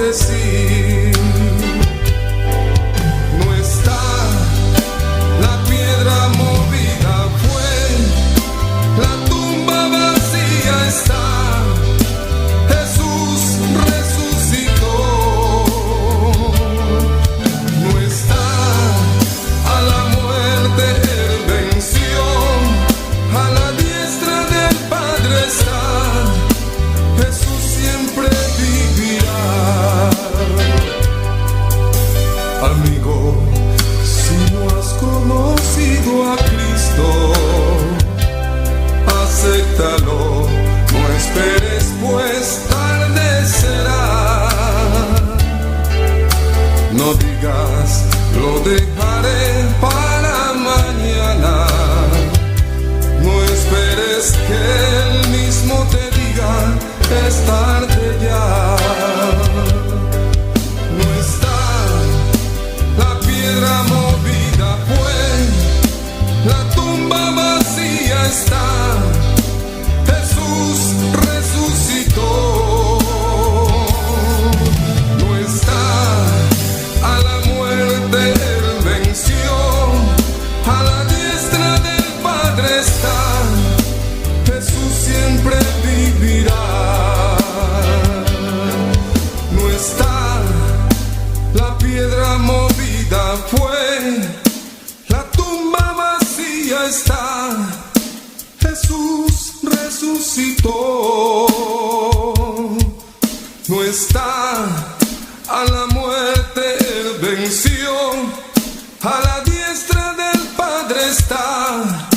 decir. No está la piedra movida, fue la tumba vacía está. Jesús resucitó. No está a la muerte, él venció. A la diestra del Padre está. Jesús siempre vivirá. Amigo, si no has conocido a Cristo, acéptalo, no esperes, pues tarde será. No digas, lo dejaré para mañana. No esperes que él mismo te diga, es tarde ya. No está la piedra movida, fue la tumba vacía está. Jesús resucitó. No está a la muerte, él venció. A la diestra del Padre está. Jesús siempre vivirá. No está la piedra movida, fue la tumba vacía está. Jesús resucitó. No está a la muerte, él venció. A la diestra del Padre está.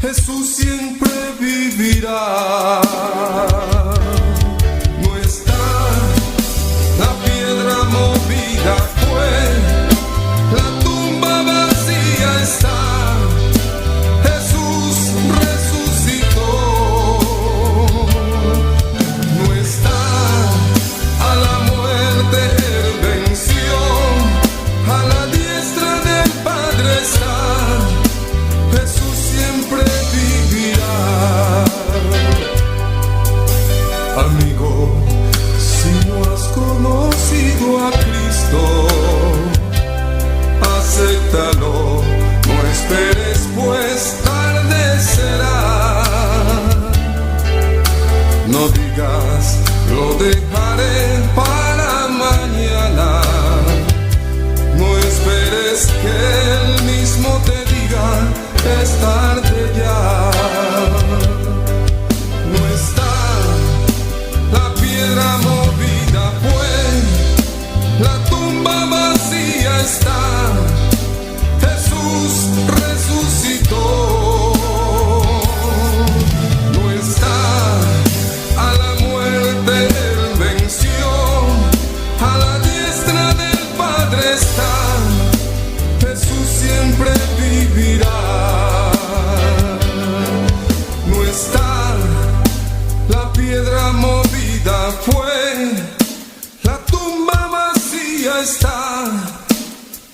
Jesús siempre vivirá. No está la piedra movida, fue la tumba vacía está. Jesús resucitó. No está a la muerte, él venció. A la diestra del Padre está. Jesús siempre vivirá. Amigo, si no has conocido a Cristo, acéptalo, no esperes, pues tarde será. No digas, lo dejaré para mañana. No esperes que él mismo te diga, es tarde ya. No está la piedra movida, fue la tumba vacía está. Jesús resucitó. No está a la muerte, él venció. A la diestra del Padre está. Jesús siempre vivirá. No está la piedra movida, fue la tumba vacía está.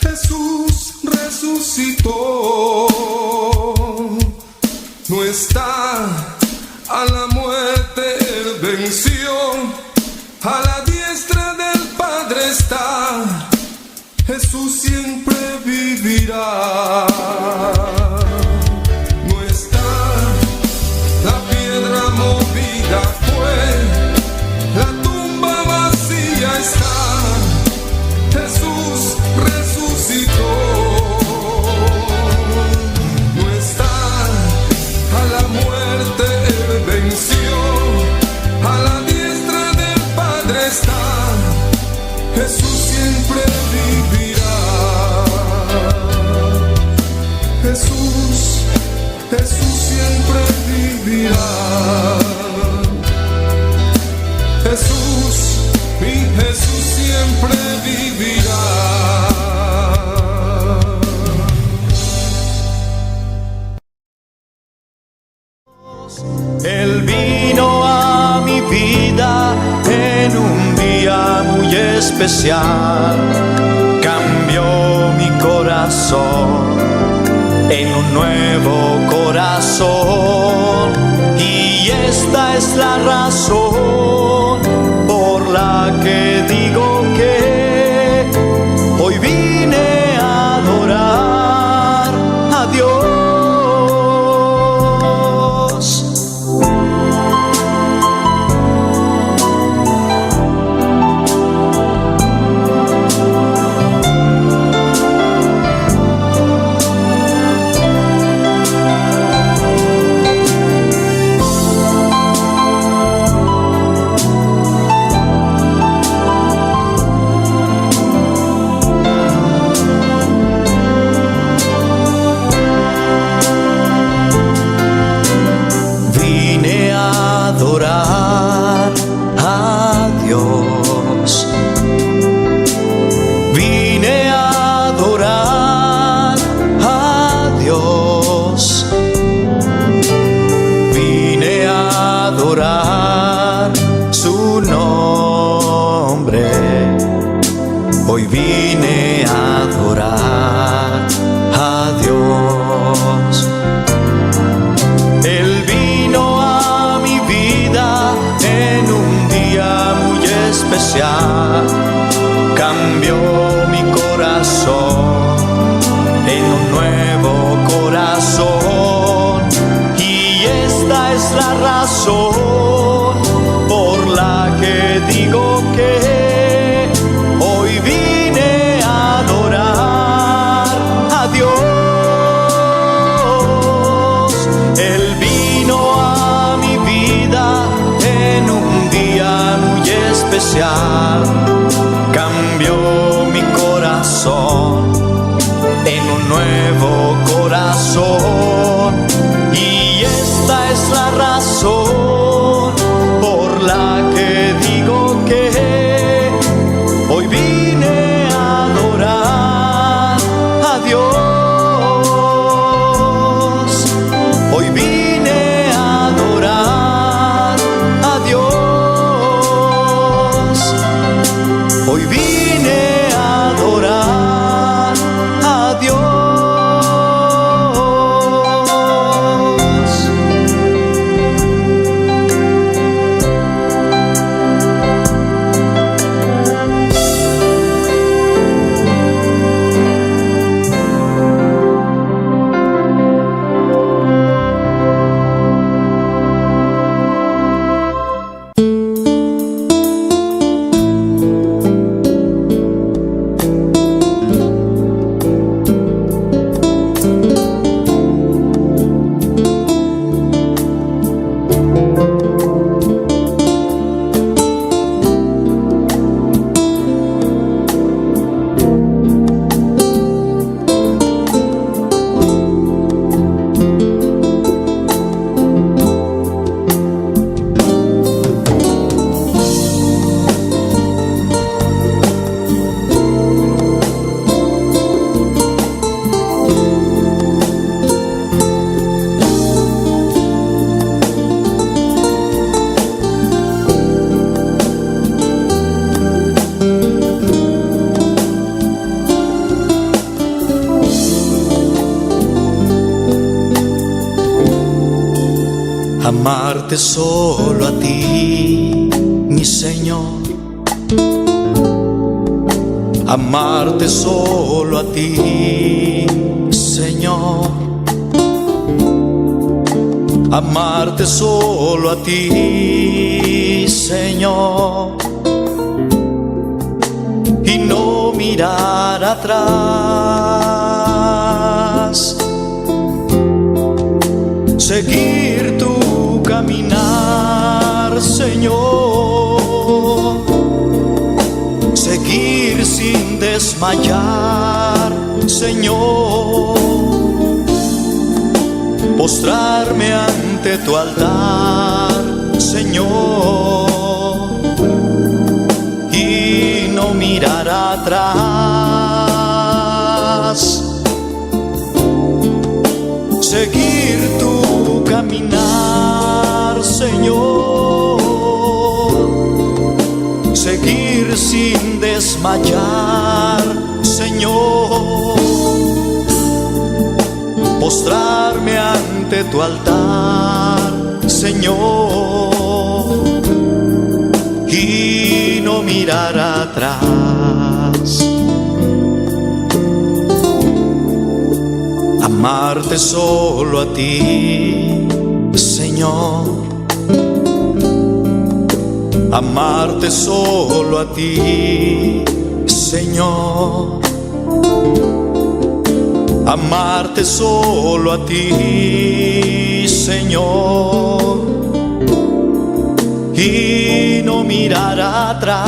Jesús resucitó. No está a la muerte, él venció. A la diestra del Padre está. Jesús siempre vivirá. No está la piedra movida, fue la tumba vacía está. Jesús resucitó. No está a la muerte, él venció. A la diestra del Padre está. Jesús siempre vivirá. Jesús, Jesús siempre vivirá. Jesús, mi Jesús siempre vivirá. Él vino a mi vida en un día muy especial, cambió mi corazón en un nuevo corazón, y esta es la razón por la que digo Vine a adorar a Dios. Vine a adorar su nombre. Hoy vine a adorar a Dios. Él vino a mi vida en un día muy especial. Cambió mi corazón en un nuevo corazón. Y esta es la razón por la que digo que hoy vine a adorar a Dios. Él vino a mi vida en un día muy especial. Cambió mi corazón en un nuevo corazón. Y esta es la razón por la que digo que hoy vine a adorar a Dios. Hoy vine a adorar a Dios. Hoy vine a adorar a Dios. Amarte solo a ti, mi Señor. Amarte solo a ti, Señor. Amarte solo a ti, Señor. Y no mirar atrás. Seguir tu caminar, Señor. Seguir sin desmayar, Señor. Postrarme ante tu altar, Señor. Y no mirar atrás. Seguir tu caminar, Señor. Seguir sin desmayar, Señor. Postrarme ante tu altar, Señor. Y no mirar atrás. Amarte solo a ti, Señor. Amarte solo a ti, Señor. Amarte solo a ti, Señor. Y no mirar atrás.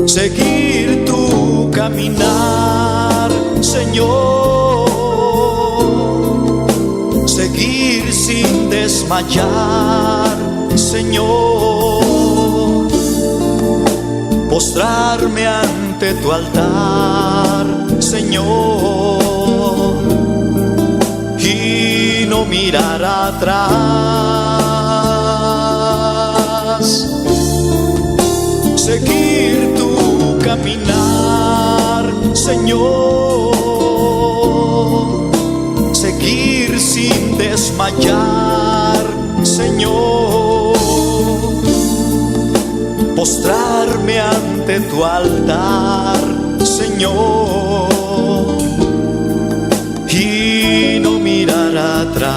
Seguir tu caminar, Señor. Seguir sin desmayar, Señor, postrarme ante tu altar, Señor, y no mirar atrás, seguir tu caminar, Señor, seguir sin desmayar, Señor, postrarme ante tu altar, Señor, y no mirar atrás.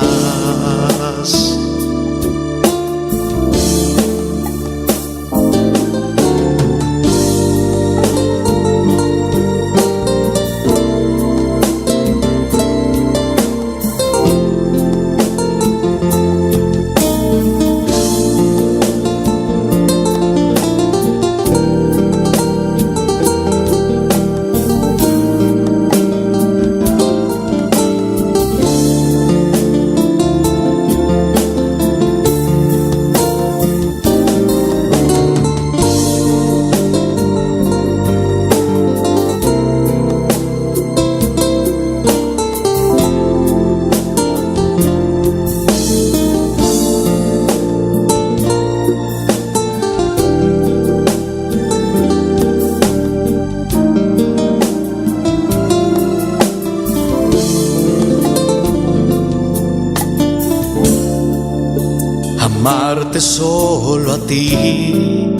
Amarte solo a ti,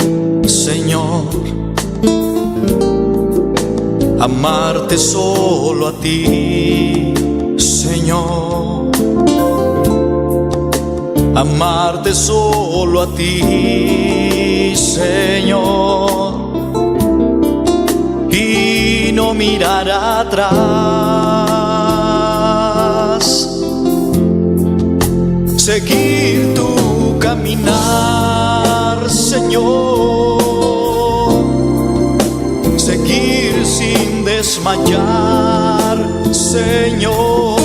Señor, amarte solo a ti, Señor, amarte solo a ti, Señor, y no mirar atrás, seguir tu caminar, Señor, seguir sin desmayar, Señor,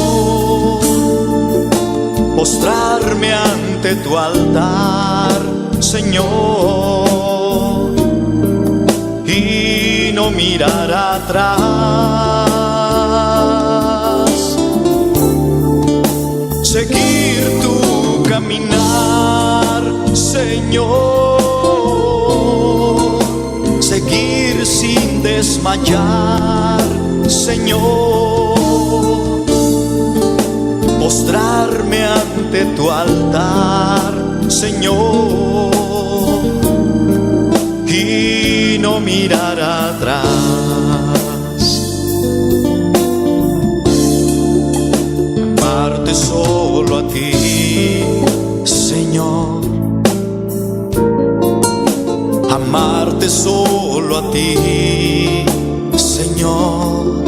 postrarme ante tu altar, Señor, y no mirar atrás, seguir tu caminar, Señor, seguir sin desmayar, Señor, postrarme ante tu altar, Señor, y no mirar atrás. Amarte solo a ti, Señor, amarte solo a ti, Señor,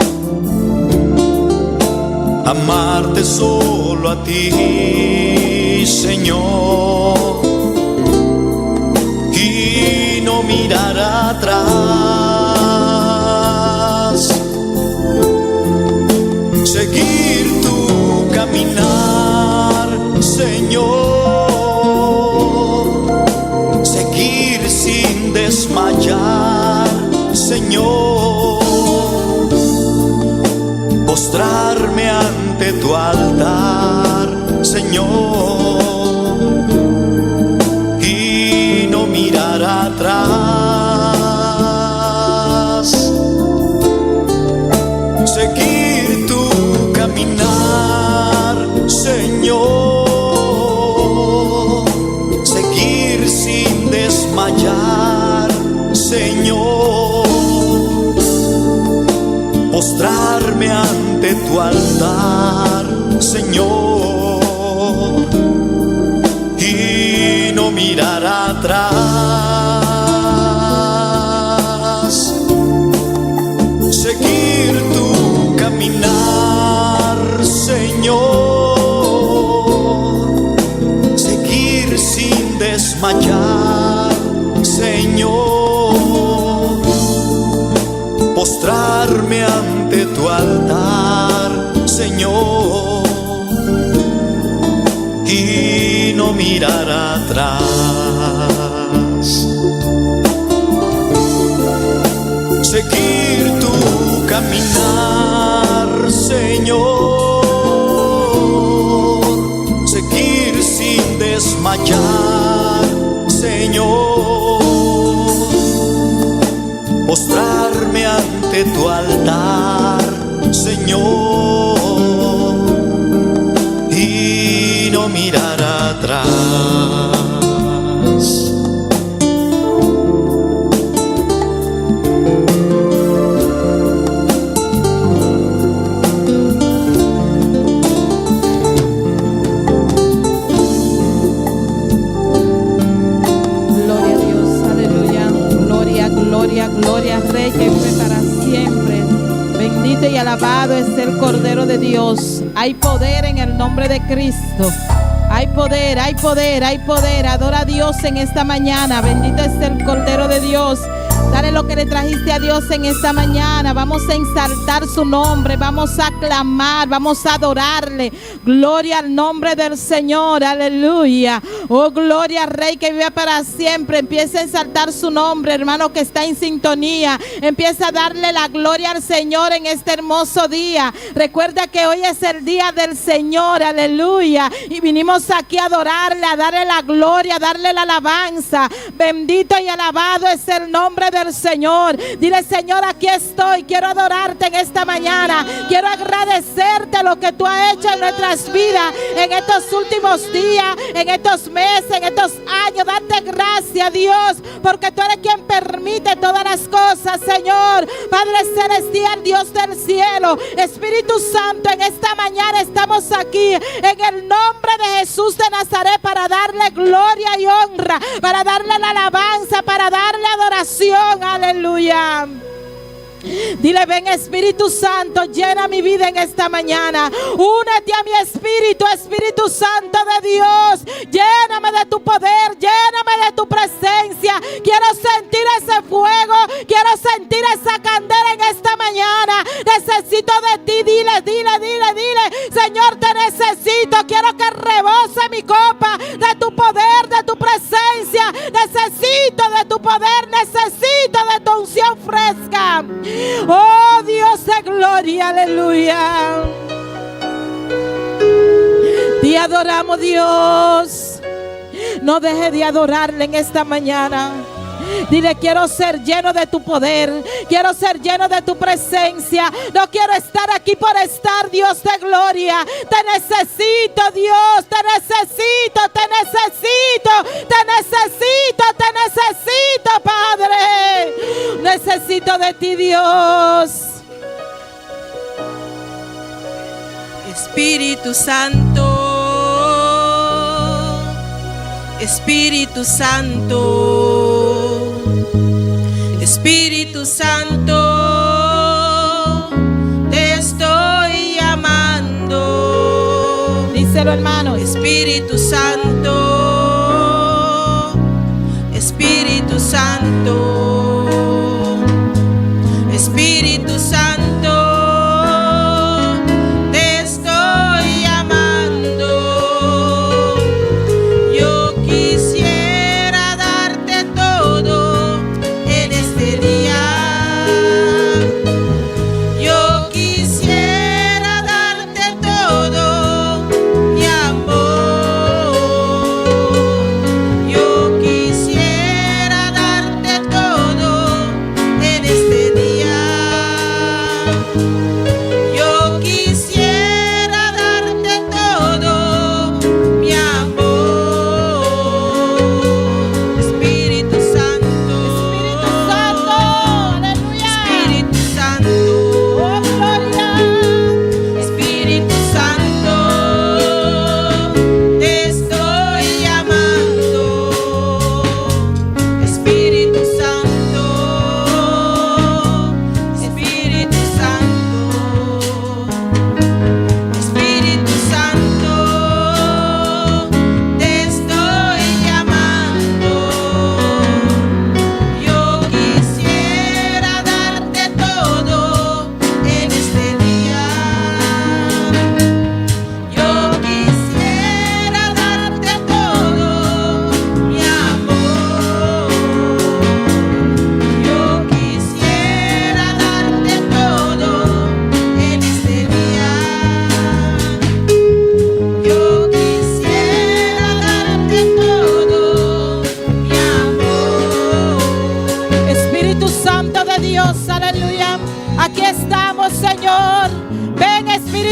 amarte solo a ti, Señor, y no mirar atrás, seguir tu caminar, Señor, seguir sin desmayar, Señor, postrarme ante tu altar, Señor, y no mirar atrás, seguir tu caminar, Señor, seguir sin desmayar, Señor, postrarme ante tu altar, Señor, y no mirar atrás, seguir tu caminar, Señor, seguir sin desmayar, Señor, postrarme ante tu altar, Señor, y no mirar atrás. seguir tu caminar, Señor, seguir sin desmayar, Señor, postrarme ante tu altar, Señor, y no mirar atrás. Gloria al Rey que vive para siempre. Bendito y alabado es el Cordero de Dios. Hay poder en el nombre de Cristo. Hay poder, hay poder, hay poder. Adora a Dios en esta mañana. Bendito es el Cordero de Dios. Dale lo que le trajiste a Dios en esta mañana. Vamos a exaltar su nombre. Vamos a clamar. Vamos a adorarle. Gloria al nombre del Señor. Aleluya. Oh, gloria al Rey que vive para siempre. Empieza a exaltar su nombre, hermano, que está en sintonía. Empieza a darle la gloria al Señor en este hermoso día. Recuerda que hoy es el día del Señor. Aleluya. Y vinimos aquí a adorarle, a darle la gloria, a darle la alabanza. Bendito y alabado es el nombre del Señor. Dile: Señor, aquí estoy. Quiero adorarte en esta mañana. Quiero agradecerte lo que tú has hecho en nuestras vidas en estos últimos días, en estos meses, en estos años. Darte gracias, Dios, porque tú eres quien permite todas las cosas, Señor. Padre celestial, Dios del cielo, Espíritu Santo, en esta mañana estamos aquí en el nombre de Jesús de Nazaret para darle gloria y honra, para darle la alabanza, para darle adoración. Aleluya. Dile: ven, Espíritu Santo, llena mi vida en esta mañana. Únete a mi espíritu, Espíritu Santo de Dios. Lléname de tu poder, lléname de tu presencia. Quiero sentir ese fuego, quiero sentir esa candela en esta mañana. Necesito de ti. Dile, dile, dile, dile: Señor, te necesito. Quiero que rebose mi copa de tu poder, de tu presencia. Necesito de tu poder, necesito de tu unción fresca. Oh, Dios de gloria, aleluya. Te adoramos, Dios. No deje de adorarle en esta mañana. Dile: quiero ser lleno de tu poder, quiero ser lleno de tu presencia. No quiero estar aquí por estar, Dios de gloria. Te necesito, Dios, te necesito, te necesito, te necesito, te necesito, Padre. Necesito de ti, Dios. Espíritu Santo, Espíritu Santo, Espíritu Santo, te estoy llamando. Díselo, hermano. Espíritu Santo, Espíritu Santo, Espíritu Santo, te estoy llamando. Yo quisiera darte todo en este día. Yo quisiera darte todo, mi amor. Yo quisiera darte todo.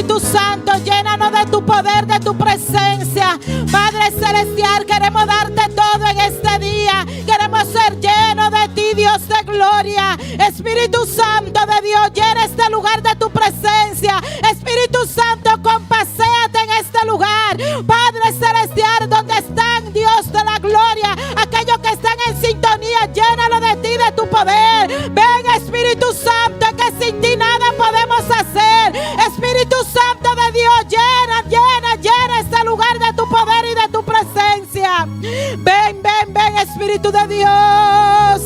Espíritu Santo, llénanos de tu poder, de tu presencia. Padre celestial, queremos darte todo en este día. Queremos ser llenos de ti, Dios de gloria. Espíritu Santo de Dios, llena este lugar de tu presencia. Espíritu Santo, compaséate en este lugar. Padre celestial, donde están, Dios de la gloria, aquellos que están en sintonía, llénalo de ti, de tu poder. Ven, Espíritu Santo, que sin ti nada podemos hacer. Espíritu Santo de Dios, llena, llena, llena este lugar de tu poder y de tu presencia. Ven, ven, ven, Espíritu de Dios.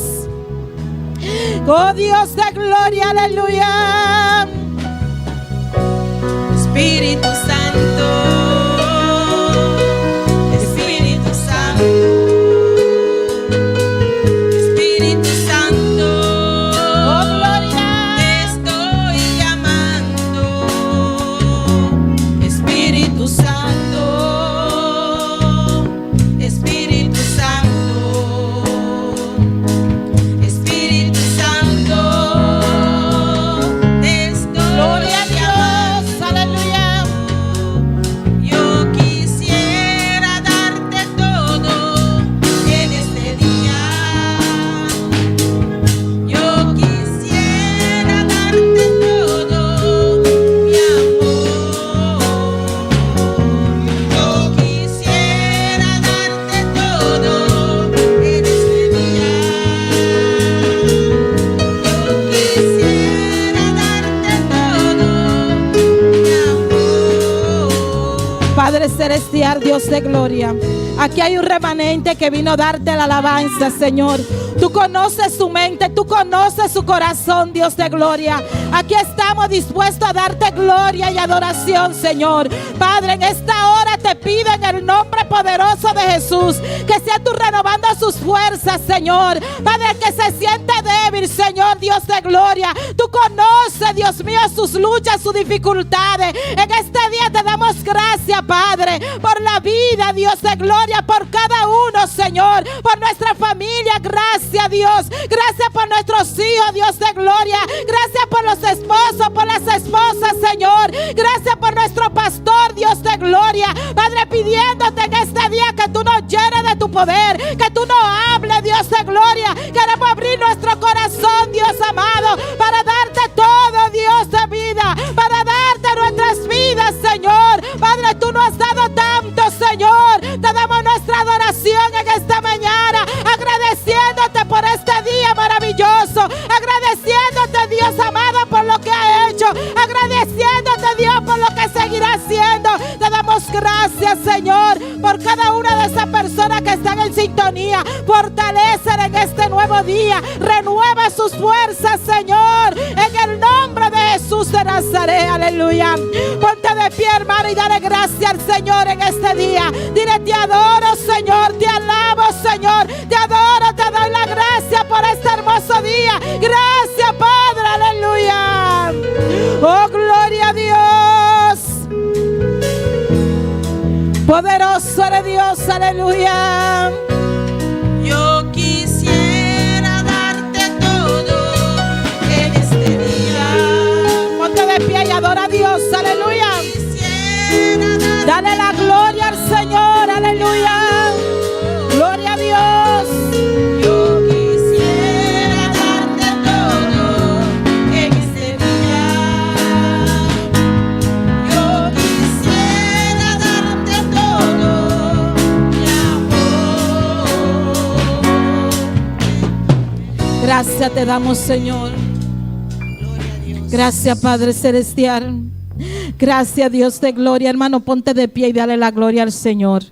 Oh Dios de gloria, aleluya. Espíritu Santo, Espíritu Santo, Espíritu Santo, Oh gloria. te estoy llamando. Espíritu Santo, Espíritu Santo, Espíritu Santo, te estoy Gloria a Dios, aleluya. Yo quisiera darte todo en este día. Yo quisiera darte todo, mi amor. Yo quisiera darte todo en este día. Yo quisiera darte todo, mi amor. Padre celestial, Dios de gloria, aquí hay un remanente que vino a darte la alabanza, Señor. Tú conoces su mente, tú conoces su corazón, Dios de gloria. Aquí estamos dispuestos a darte gloria y adoración, Señor. Padre, en esta hora te pido en el nombre poderoso de Jesús que sea tú renovando sus fuerzas, Señor. Padre, el que se siente débil, Señor, Dios de gloria, tú conoces, Dios mío, sus luchas, sus dificultades. En este día te damos gracias, Padre, por la vida, Dios de gloria, por cada uno, Señor, por nuestra familia. Gracias, Dios. Gracias por nuestros hijos, Dios de gloria. Gracias por los esposos, por las esposas, Señor. Gracias por nuestro pastor, Dios de gloria. Padre, pidiéndote en este día que tú nos llenes de tu poder, que tú nos hables, Dios de gloria. Queremos abrir nuestro corazón, Dios amado, para darte todo, Dios de vida, para darte nuestras vidas, Señor. Padre, tú nos has dado tanto, Señor. Te damos nuestra adoración en esta mañana, agradeciéndote por este día maravilloso, agradeciéndote, Dios amado, por lo que ha hecho, agradeciéndote, Dios, por lo que seguirá haciendo. Te damos gracias, Señor, por cada una de esas personas que están en sintonía. Fortalecen en este nuevo día, renueva sus fuerzas, Señor, en el nombre de Jesús de Nazaret, aleluya. Ponte de pie, hermano, y dale gracias al Señor en este día. Dile: te adoro, Señor, te alabo, Señor, te adoro, te doy la gracia por este hermoso día. Gracias, Padre, aleluya. Oh, gloria a Dios. Poderoso eres Dios, aleluya. Yo quisiera darte todo en este día. Ponte de pie y adora a Dios, aleluya. Quisiera darte Dale la gloria al Señor, aleluya. Gloria a Dios. Yo quisiera darte todo en este día. Yo quisiera darte todo, mi amor. Gracias te damos, Señor. Gloria a Dios. Gracias, Padre celestial. Gracias, Dios de gloria. Hermano, ponte de pie y dale la gloria al Señor.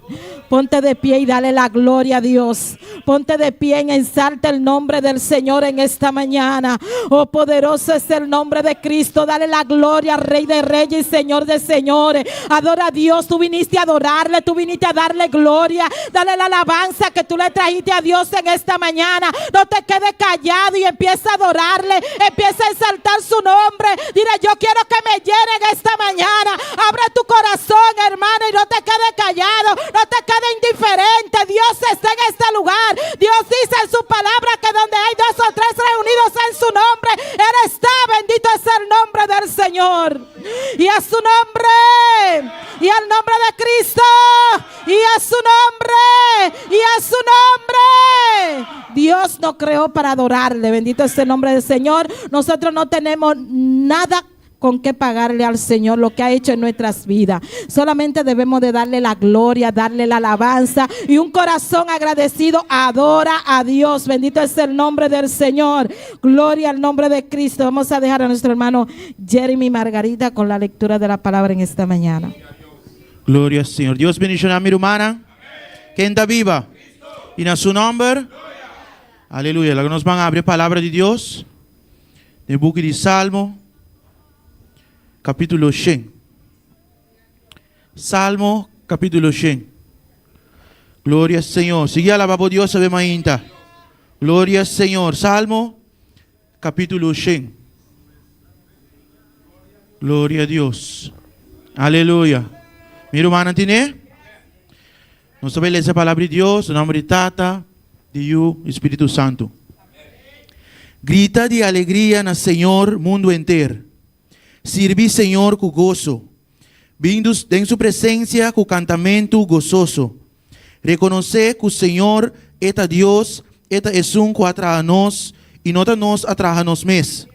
Ponte de pie y dale la gloria a Dios. Ponte de pie y exalta el nombre del Señor en esta mañana. Oh, poderoso es el nombre de Cristo. Dale la gloria al Rey de Reyes y Señor de Señores. Adora a Dios. Tú viniste a adorarle. Tú viniste a darle gloria. Dale la alabanza que tú le trajiste a Dios en esta mañana. No te quedes callado y empieza a adorarle. Empieza a exaltar su nombre. Dile: yo quiero que me llenen esta mañana. Abre tu corazón, hermano, y no te quedes callado. No te quedes indiferente. Dios está en este lugar. Dios dice en su palabra que donde hay 2 o 3 reunidos en su nombre, Él está. Bendito es el nombre del Señor. Y a su nombre. Y al nombre de Cristo. Y a su nombre. Y a su nombre. Dios nos creó para adorarle. Bendito es el nombre del Señor. Nosotros no tenemos nada con qué pagarle al Señor lo que ha hecho en nuestras vidas. Solamente debemos de darle la gloria, darle la alabanza, y un corazón agradecido adora a Dios. Bendito es el nombre del Señor. Gloria al nombre de Cristo. Vamos a dejar a nuestro hermano Jeremy Margarita con la lectura de la palabra en esta mañana. Gloria al Señor. Dios bendiga a mi hermana. ¿Quién está viva? Y en su nombre. Aleluya. Luego nos van a abrir palabra de Dios. Del book de Salmo. Capítulo 100. Salmo, capítulo 100. Gloria al Señor. Sigue alabando a Dios, ave mainta. Gloria al Señor. Salmo, capítulo 100. Gloria a Dios. Aleluya. Mi hermana tiene. Nos sabe leer esa palabra de Dios, en nombre de Tata, de Hijo, Espíritu Santo. Grita de alegría en el Señor, mundo entero. Sirvi, Senhor, com gozo. Vindos em sua presença com cantamento gozoso. Reconhecer que o Senhor é Deus, é um que atrai a nós e não a nós atrai a nós mesmos.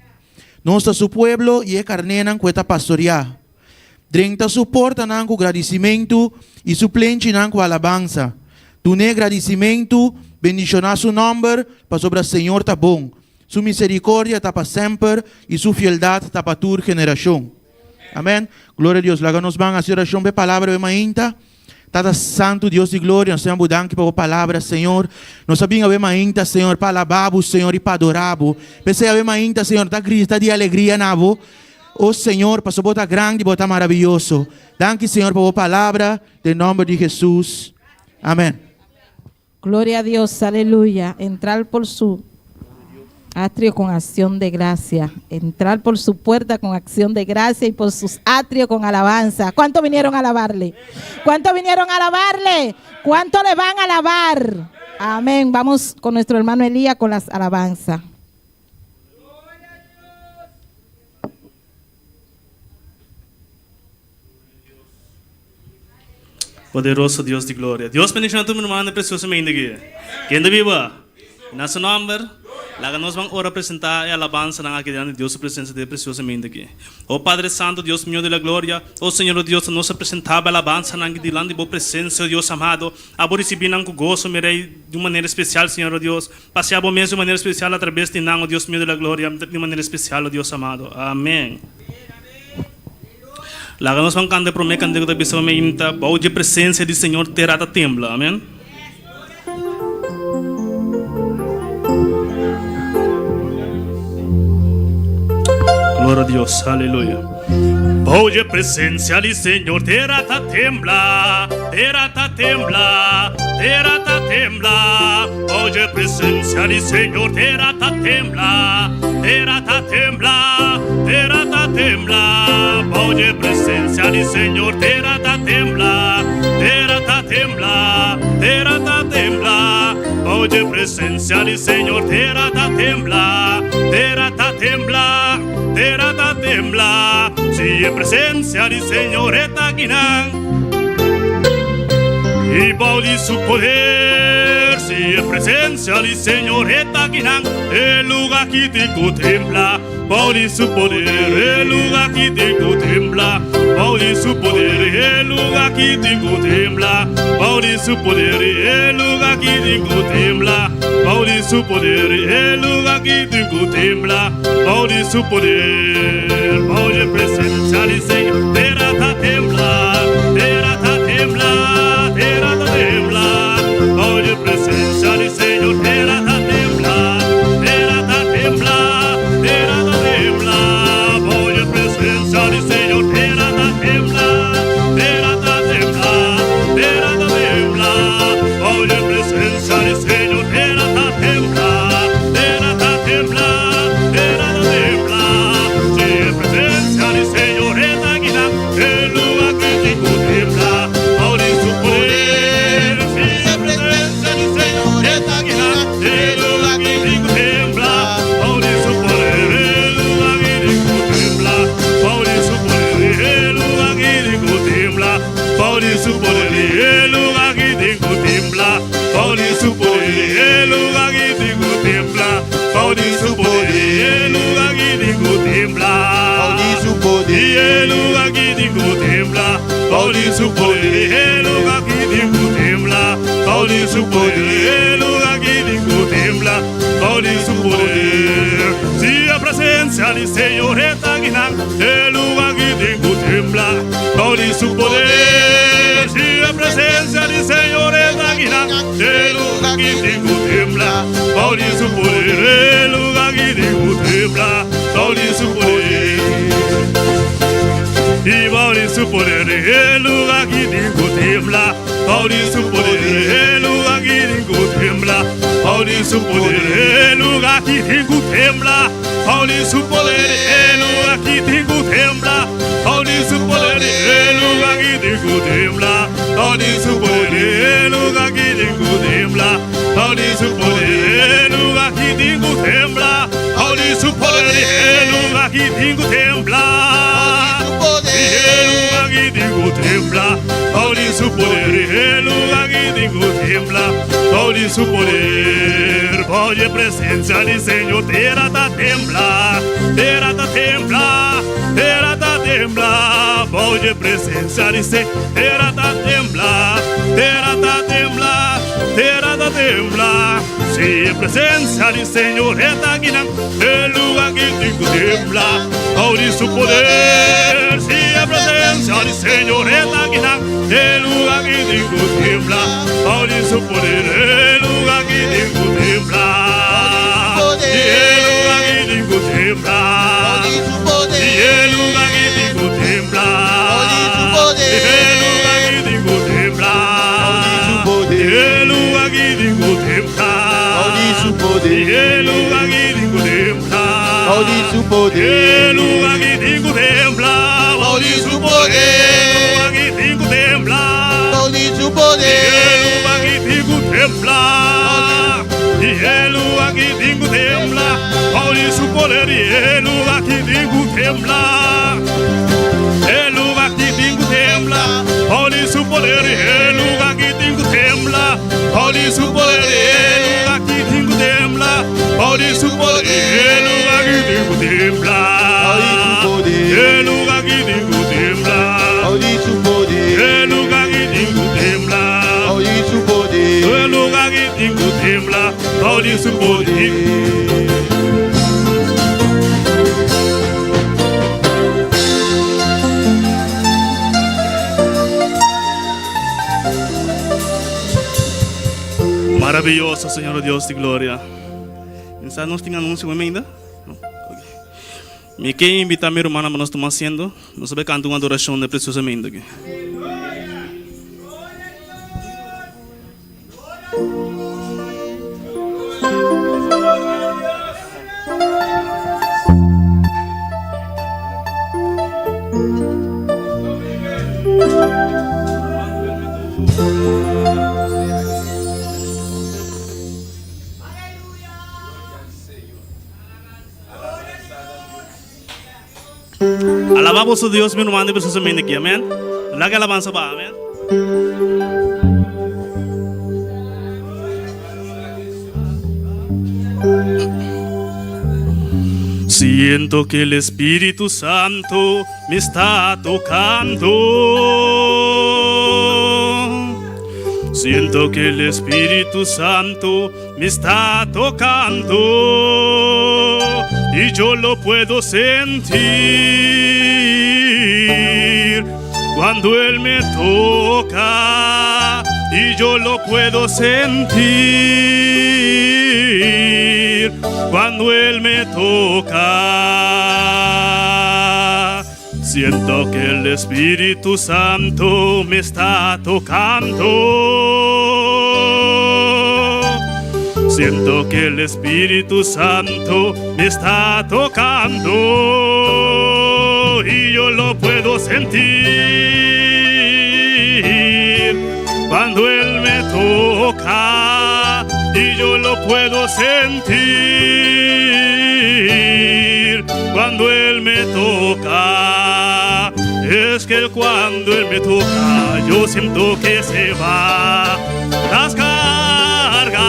Nós é seu povo e é carnenan que está pastorear. Drenta suporta nan com agradecimento e suplente nan com alabança. Tu ne agradecimento, bendicionar seu nome, para sobre o Senhor tá bom. Su misericórdia está para sempre e sua fieldade está para toda geração. Amém. Glória a Deus. Lá nos vamos a oração de palavra de mainta. Tata Santo, Deus de glória, nós estamos dando pela palavra, Senhor. Nós sabemos a mainta, Senhor, para alabar o Senhor e para adorar. Pensei a mainta, Senhor, da grita de alegria na vo. Oh Senhor, para botar grande, botar maravilhoso. Danke, Senhor, pela palavra, em nome de Jesus. Amém. Gloria a Dios, aleluya. Entrar por su atrio con acción de gracia. Entrar por su puerta con acción de gracia y por sus atrios con alabanza. ¿Cuántos vinieron a alabarle? ¿Cuántos vinieron a alabarle? ¿Cuántos le van a alabar? Amén. Vamos con nuestro hermano Elías con las alabanzas. Poderoso Deus de glória. Deus bendiga a tu irmã preciosamente aqui. Quem está viva? Nosso nome. Lá nós vamos ora apresentar a alabança na aqui diante de Deus, a presença de preciosamente aqui. Oh Padre Santo, Deus mío de la glória, oh Senhor Deus, nós apresentamos a alabança na aqui diante de boa presença, Deus amado. Abo receber nang gozo, merei de maneira especial, Senhor Deus. Passear bom mesmo de maneira especial através de nang, Deus mío de la glória, de maneira especial, Deus amado. Amém. Lá nós vamos cantar para mim, cantar da pessoa meinta, boa de presença de Senhor terata tembla. Amém. Glória a Deus, aleluia. Hoje a presença do Senhor terata tembla, terata tembla, terata tembla. Hoje a presença do Senhor terata tembla, terata tembla, terata tembla. Hoje a presença do Senhor terata tembla, terata tembla, terata tembla. Hoje a presença do Senhor terata tembla, terata tembla. Terata tembla, si a presença do Senhor está aqui e pode su poder, si a presença do Senhor está aqui el lugar que te contempla, pode su poder, el lugar que te contempla, pode su poder, el lugar que te contempla, pode su poder, el lugar que te contempla, pode su poder, el lugar que te contempla, pode su poder, pode presença do Senhor, terata tembla, terata tembla, terata tembla, pode presença do Senhor, terata tembla, terata tembla, terata tembla, pode presença do Senhor, terata tembla, terata tembla, terata tembla, pode presença do Senhor, terata tembla, terata tembla, terata tembla, se a presença do Senhor está aqui, Pauli su poder, el lugar guidico tembla. Pauli su Y poder, el lugar guidico tembla. Pauli su poder, el lugar guidico tembla. Pauli su poder, el lugar guidico tembla. Pauli su poder. Si la presencia del Señor está aquí, el lugar guidico tembla. Pauli su poder. Si la presencia del Señor está aquí, el lugar guidico tembla. Pauli su poder, el lugar guidico tembla. Pauli su poder. Y Pauli su poder, el lugar guidico tembla. Pauli su poder, el lugar guidico tembla. Pauli su poder, el lugar guidico tembla. Pauli su poder, el lugar guidico tembla. Pauli su poder, el lugar guidico tembla. Pauli su poder, el lugar guidico tembla. Pauli su poder, el lugar guidico tembla. Pauli su poder, el lugar guidico tembla. El lugar guidico tembla. Pauli su poder, el lugar guidico tembla. Pauli su poder. Oye, presencia del Señor, tierra ta tembla, tierra ta tembla, tierra ta tembla. Oye, presencia del Señor, tierra ta tembla, tierra ta tembla, tierra ta tembla. Si presencia del Señor está aquí, el lugar guidico tembla. Pauli su poder. Si presencia del Señor está aquí, el lugar guidico tembla. Pauli su poder, el lugar guidico tembla. Y el lugar guidico tembla. Y el lugar guidico tembla. Y el lugar guidico tembla. Y el lugar guidico tembla. Y el lugar guidico tembla. Pauli su poder, El lugar guidico tembla. Pauli su poder. El lugar guidico tembla. Pauli su Y poder, el lugar guidico tembla. Y el lugar guidico tembla. Pauli su poder. Y el lugar guidico tembla. El lugar guidico tembla. Pauli su poder. Y el lugar guidico tembla. Pauli su poder. Y el lugar guidico tembla. Pauli su poder. Y el lugar guidico tembla. El lugar guidico tembla. Pauli su poder, El lugar guidico tembla. Pauli su poder, El lugar guidico tembla. Pauli su poder. Maravilloso, Señor Dios de gloria. ¿Nós tem anúncio ainda? Me quer invitar minha irmã, mas nós estamos haciendo. Nós vamos cantar uma adoração de preciosamente aqui. Alabamos a Dios, mi hermano, precisamente aquí, amén. La que alabanza va, amén. Siento que el Espíritu Santo me está tocando. Siento que el Espíritu Santo me está tocando y yo lo puedo sentir cuando Él me toca y yo lo puedo sentir cuando Él me toca. Siento que el Espíritu Santo me está tocando. Siento que el Espíritu Santo me está tocando y yo lo puedo sentir cuando Él me toca y yo lo puedo sentir cuando Él me toca. Es que cuando Él me toca yo siento que se va las cargas.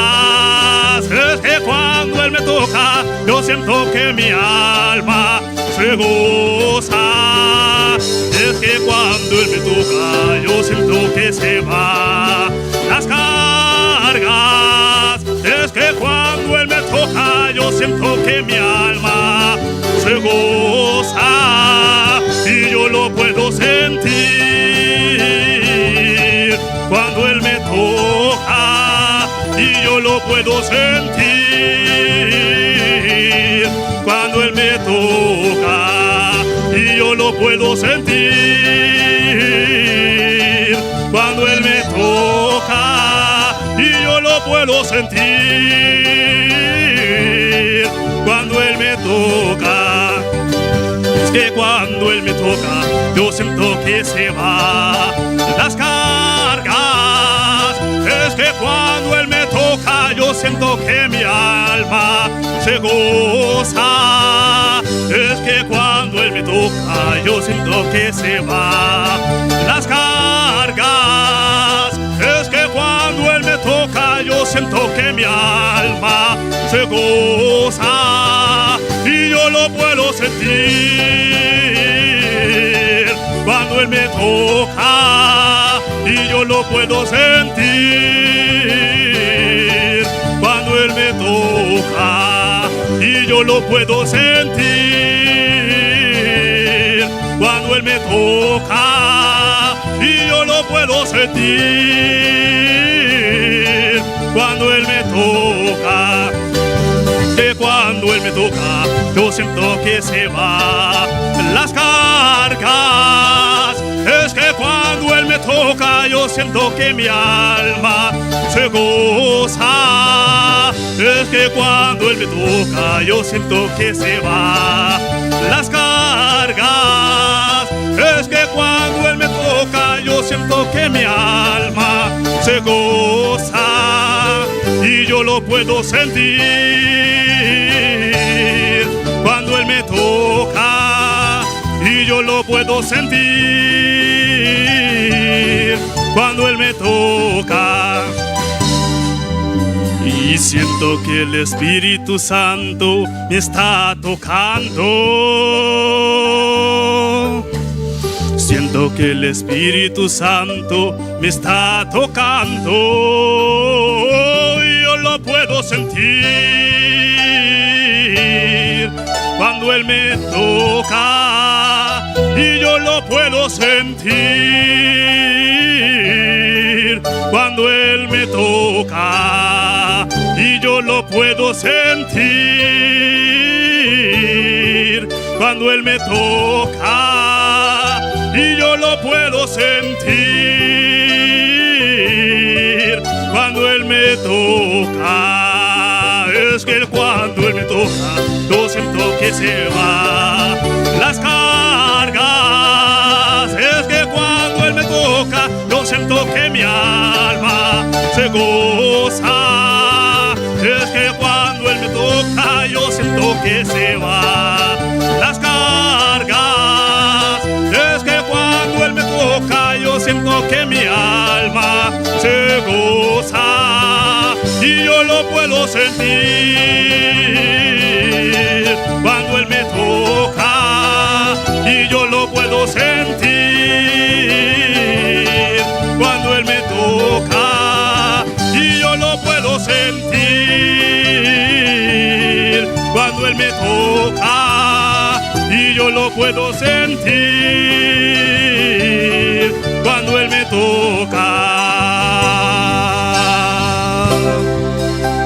Es que cuando Él me toca siento que mi alma se goza. Es que cuando Él me toca, yo siento que se va las cargas. Es que cuando Él me toca, yo siento que mi alma se goza. Y yo lo puedo sentir cuando Él me toca. Y yo lo puedo sentir cuando Él me toca. Y yo lo puedo sentir cuando Él me toca. Y yo lo puedo sentir cuando Él me toca. Es que cuando Él me toca, yo siento que se va las cargas. Es que cuando Él me toca, yo siento que mi alma se goza. Es que cuando Él me toca, yo siento que se va las cargas. Es que cuando Él me toca, yo siento que mi alma se goza. Y yo lo puedo sentir cuando Él me toca. Y yo lo puedo sentir cuando Él me toca. Y yo lo puedo sentir cuando Él me toca. Y yo lo puedo sentir cuando Él me toca. Que cuando Él me toca, yo siento que se va las cargas. Es que cuando Él me toca, yo siento que mi alma se goza. Es que cuando Él me toca, yo siento que se va las cargas. Es que cuando Él me toca, yo siento que mi alma se goza. Y yo lo puedo sentir cuando Él me toca. Y yo lo puedo sentir cuando Él me toca. Y siento que el Espíritu Santo me está tocando. Siento que el Espíritu Santo me está tocando. Yo lo puedo sentir cuando Él me toca. Y yo lo puedo sentir cuando Él me toca. Y yo lo puedo sentir cuando Él me toca. Y yo lo puedo sentir cuando Él me toca. Es que cuando Él me toca, yo siento que se va las cargas. Es que cuando Él me toca, yo siento que mi alma se goza. Es que cuando Él me toca, yo siento que se va las cargas. Es que cuando Él me toca, yo siento que mi alma se goza. Y yo lo puedo sentir cuando Él me toca. Y yo lo puedo sentir cuando Él me toca. Y yo lo puedo sentir cuando Él me toca. Y yo lo puedo sentir cuando Él me toca.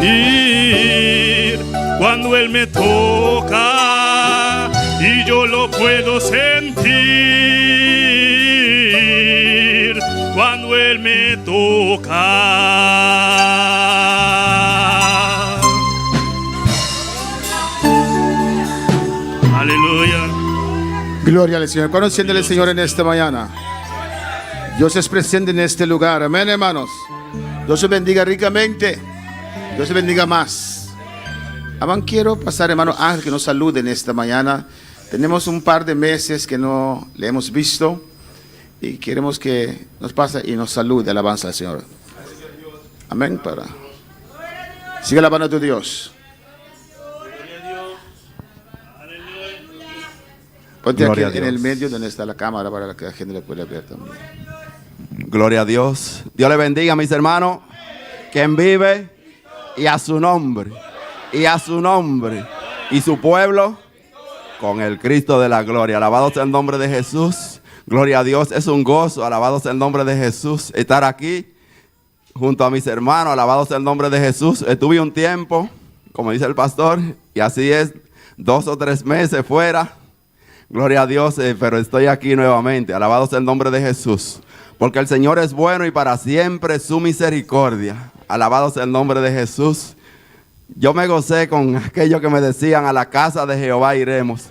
Y cuando Él me toca. Y yo lo puedo sentir cuando Él me toca. Aleluya. Gloria al Señor. Conociéndole al Señor en esta mañana. Dios es presente en este lugar. Amén, hermanos. Dios se bendiga ricamente. Dios se bendiga más. Amén. Quiero pasar, hermano Ángel, que nos salude en esta mañana. Tenemos un par de meses que no le hemos visto y queremos que nos pase y nos salude. Alabanza al Señor. Amén. Sigue alabando a tu Dios. Ponte Gloria aquí a en el Dios. medio donde está la cámara para que la gente le pueda ver también. Gloria a Dios. Dios le bendiga, mis hermanos. Quien vive y a su nombre. Y a su nombre. Y su pueblo con el Cristo de la gloria. Alabado sea el nombre de Jesús. Gloria a Dios. Es un gozo. Alabado sea el nombre de Jesús. Estar aquí junto a mis hermanos. Alabado sea el nombre de Jesús. Estuve un tiempo, como dice el pastor, y así es, 2 o 3 meses fuera. Gloria a Dios, pero estoy aquí nuevamente. Alabado sea el nombre de Jesús. Porque el Señor es bueno y para siempre su misericordia. Alabado sea el nombre de Jesús. Yo me gocé con aquello que me decían: a la casa de Jehová iremos.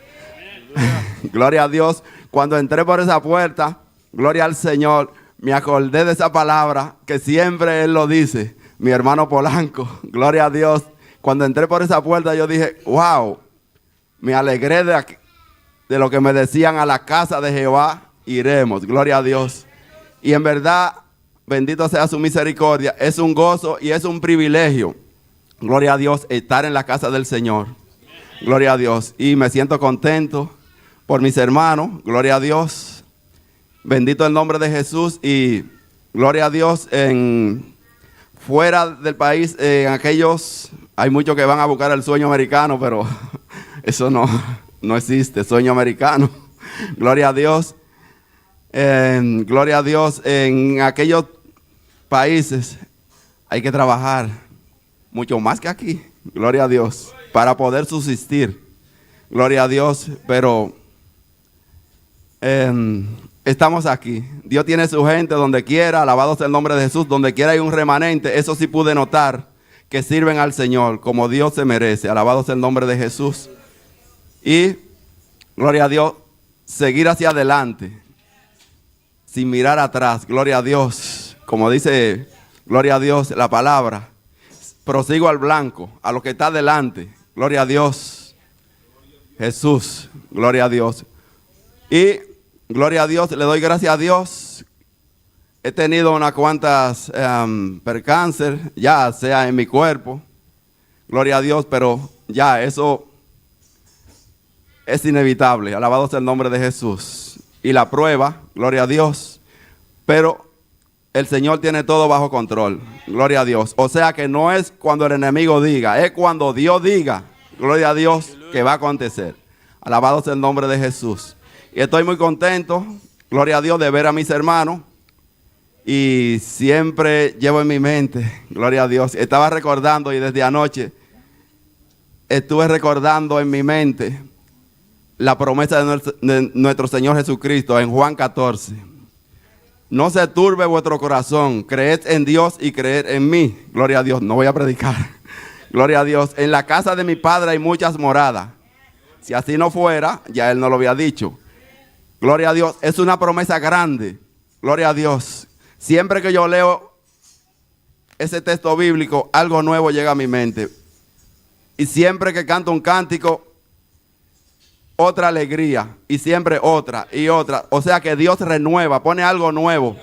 Gloria a Dios. Cuando entré por esa puerta, gloria al Señor, me acordé de esa palabra que siempre Él lo dice. Mi hermano Polanco, gloria a Dios. Cuando entré por esa puerta yo dije: wow, me alegré de lo que me decían: a la casa de Jehová iremos. Gloria a Dios. Y en verdad, bendito sea su misericordia. Es un gozo y es un privilegio, gloria a Dios, estar en la casa del Señor. Gloria a Dios. Y me siento contento por mis hermanos. Gloria a Dios. Bendito el nombre de Jesús. Y gloria a Dios, fuera del país, en aquellos, hay muchos que van a buscar el sueño americano, pero eso no existe, sueño americano. Gloria a Dios. Gloria a Dios. En aquellos países hay que trabajar mucho más que aquí. Gloria a Dios. Para poder subsistir. Gloria a Dios. Pero estamos aquí. Dios tiene su gente donde quiera. Alabado sea el nombre de Jesús. Donde quiera hay un remanente. Eso sí pude notar, que sirven al Señor como Dios se merece. Alabado sea el nombre de Jesús. Y gloria a Dios, seguir hacia adelante sin mirar atrás. Gloria a Dios. Como dice, gloria a Dios, la palabra: prosigo al blanco, a lo que está delante. Gloria a Dios. Jesús, gloria a Dios. Y gloria a Dios, le doy gracias a Dios. He tenido unas cuantas percances, ya sea en mi cuerpo. Gloria a Dios, pero ya eso es inevitable. Alabado sea el nombre de Jesús. Y la prueba, gloria a Dios. Pero el Señor tiene todo bajo control. Gloria a Dios. O sea que no es cuando el enemigo diga, es cuando Dios diga, gloria a Dios, que va a acontecer. Alabado sea el nombre de Jesús. Y estoy muy contento, gloria a Dios, de ver a mis hermanos. Y siempre llevo en mi mente, gloria a Dios. Estaba recordando, y desde anoche estuve recordando en mi mente la promesa de nuestro Señor Jesucristo en Juan 14. No se turbe vuestro corazón, creed en Dios y creed en mí. Gloria a Dios, no voy a predicar. Gloria a Dios. En la casa de mi Padre hay muchas moradas. Si así no fuera, ya Él no lo había dicho. Gloria a Dios, es una promesa grande. Gloria a Dios. Siempre que yo leo ese texto bíblico, algo nuevo llega a mi mente. Y siempre que canto un cántico, otra alegría, y siempre otra y otra. O sea que Dios renueva, pone algo nuevo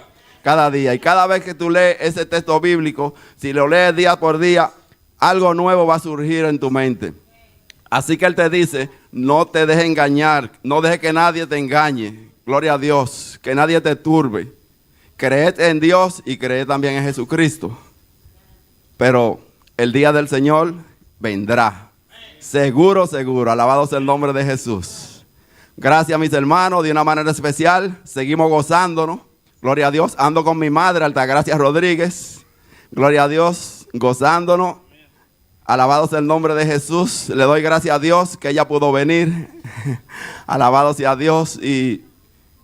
cada día. Y cada vez que tú lees ese texto bíblico, si lo lees día por día, algo nuevo va a surgir en tu mente. Así que Él te dice: no te dejes engañar, no dejes que nadie te engañe. Gloria a Dios, que nadie te turbe. Creed en Dios y creed también en Jesucristo. Pero el día del Señor vendrá. Seguro, seguro. Alabado sea el nombre de Jesús. Gracias, mis hermanos, de una manera especial. Seguimos gozándonos. Gloria a Dios. Ando con mi madre, Altagracia Rodríguez. Gloria a Dios, gozándonos. Alabado sea el nombre de Jesús. Le doy gracias a Dios que ella pudo venir. Alabado sea Dios. Y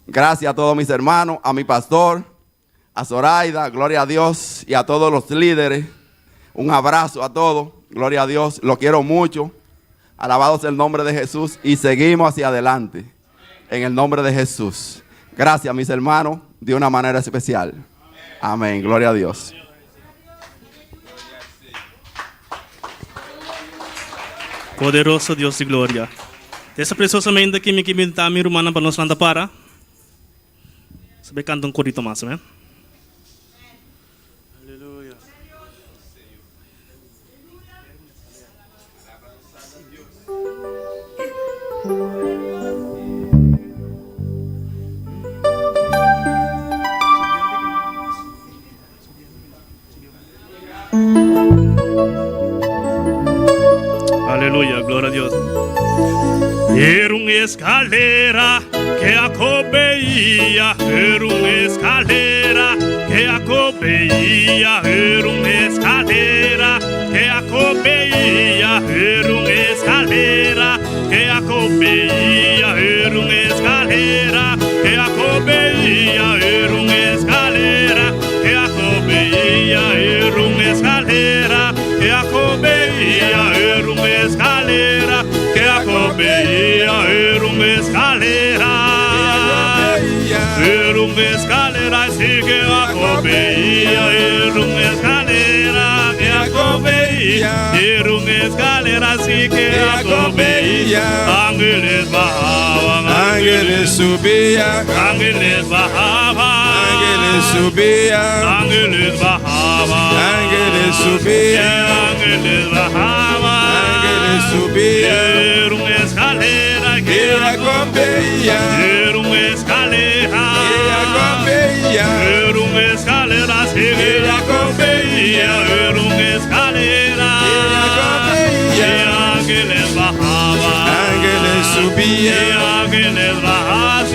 gracias a todos mis hermanos, a mi pastor, a Zoraida, gloria a Dios, y a todos los líderes. Un abrazo a todos. Gloria a Dios. Lo quiero mucho. Alabado sea el nombre de Jesús. Y seguimos hacia adelante. En el nombre de Jesús. Gracias, mis hermanos, de una manera especial. Amén. Gloria a Dios. Poderoso Deus de glória. Essa preciosamente que me quimita mi rumana para nos landa para. Sabe cantar um corito mais, né? Aleluia. Aleluya, gloria a Dios. Era una escalera que acompañía, era una escalera que acompañía, era una escalera que acompañía, era una escalera que acompañía, era una escalera que acompañía, era una escalera que acompañía, era una escalera que acompañía, era una escalera que acompañía, era una escalera, era una escalera así que acompañía, era una escalera que acompañía, era una escalera así que acompañía, ángeles bajaban, Ángeles subían, ángeles bajaban, ángeles subían, ángeles bajaban, ángeles subían, ángeles bajaban, ángeles subían, era una escalera y que acompañan, era una escalera, y acompañan, era una escalera así que acompañía, era una escalera, y y acompañan, ángeles bajaban, ángeles y subían, ángeles bajaban,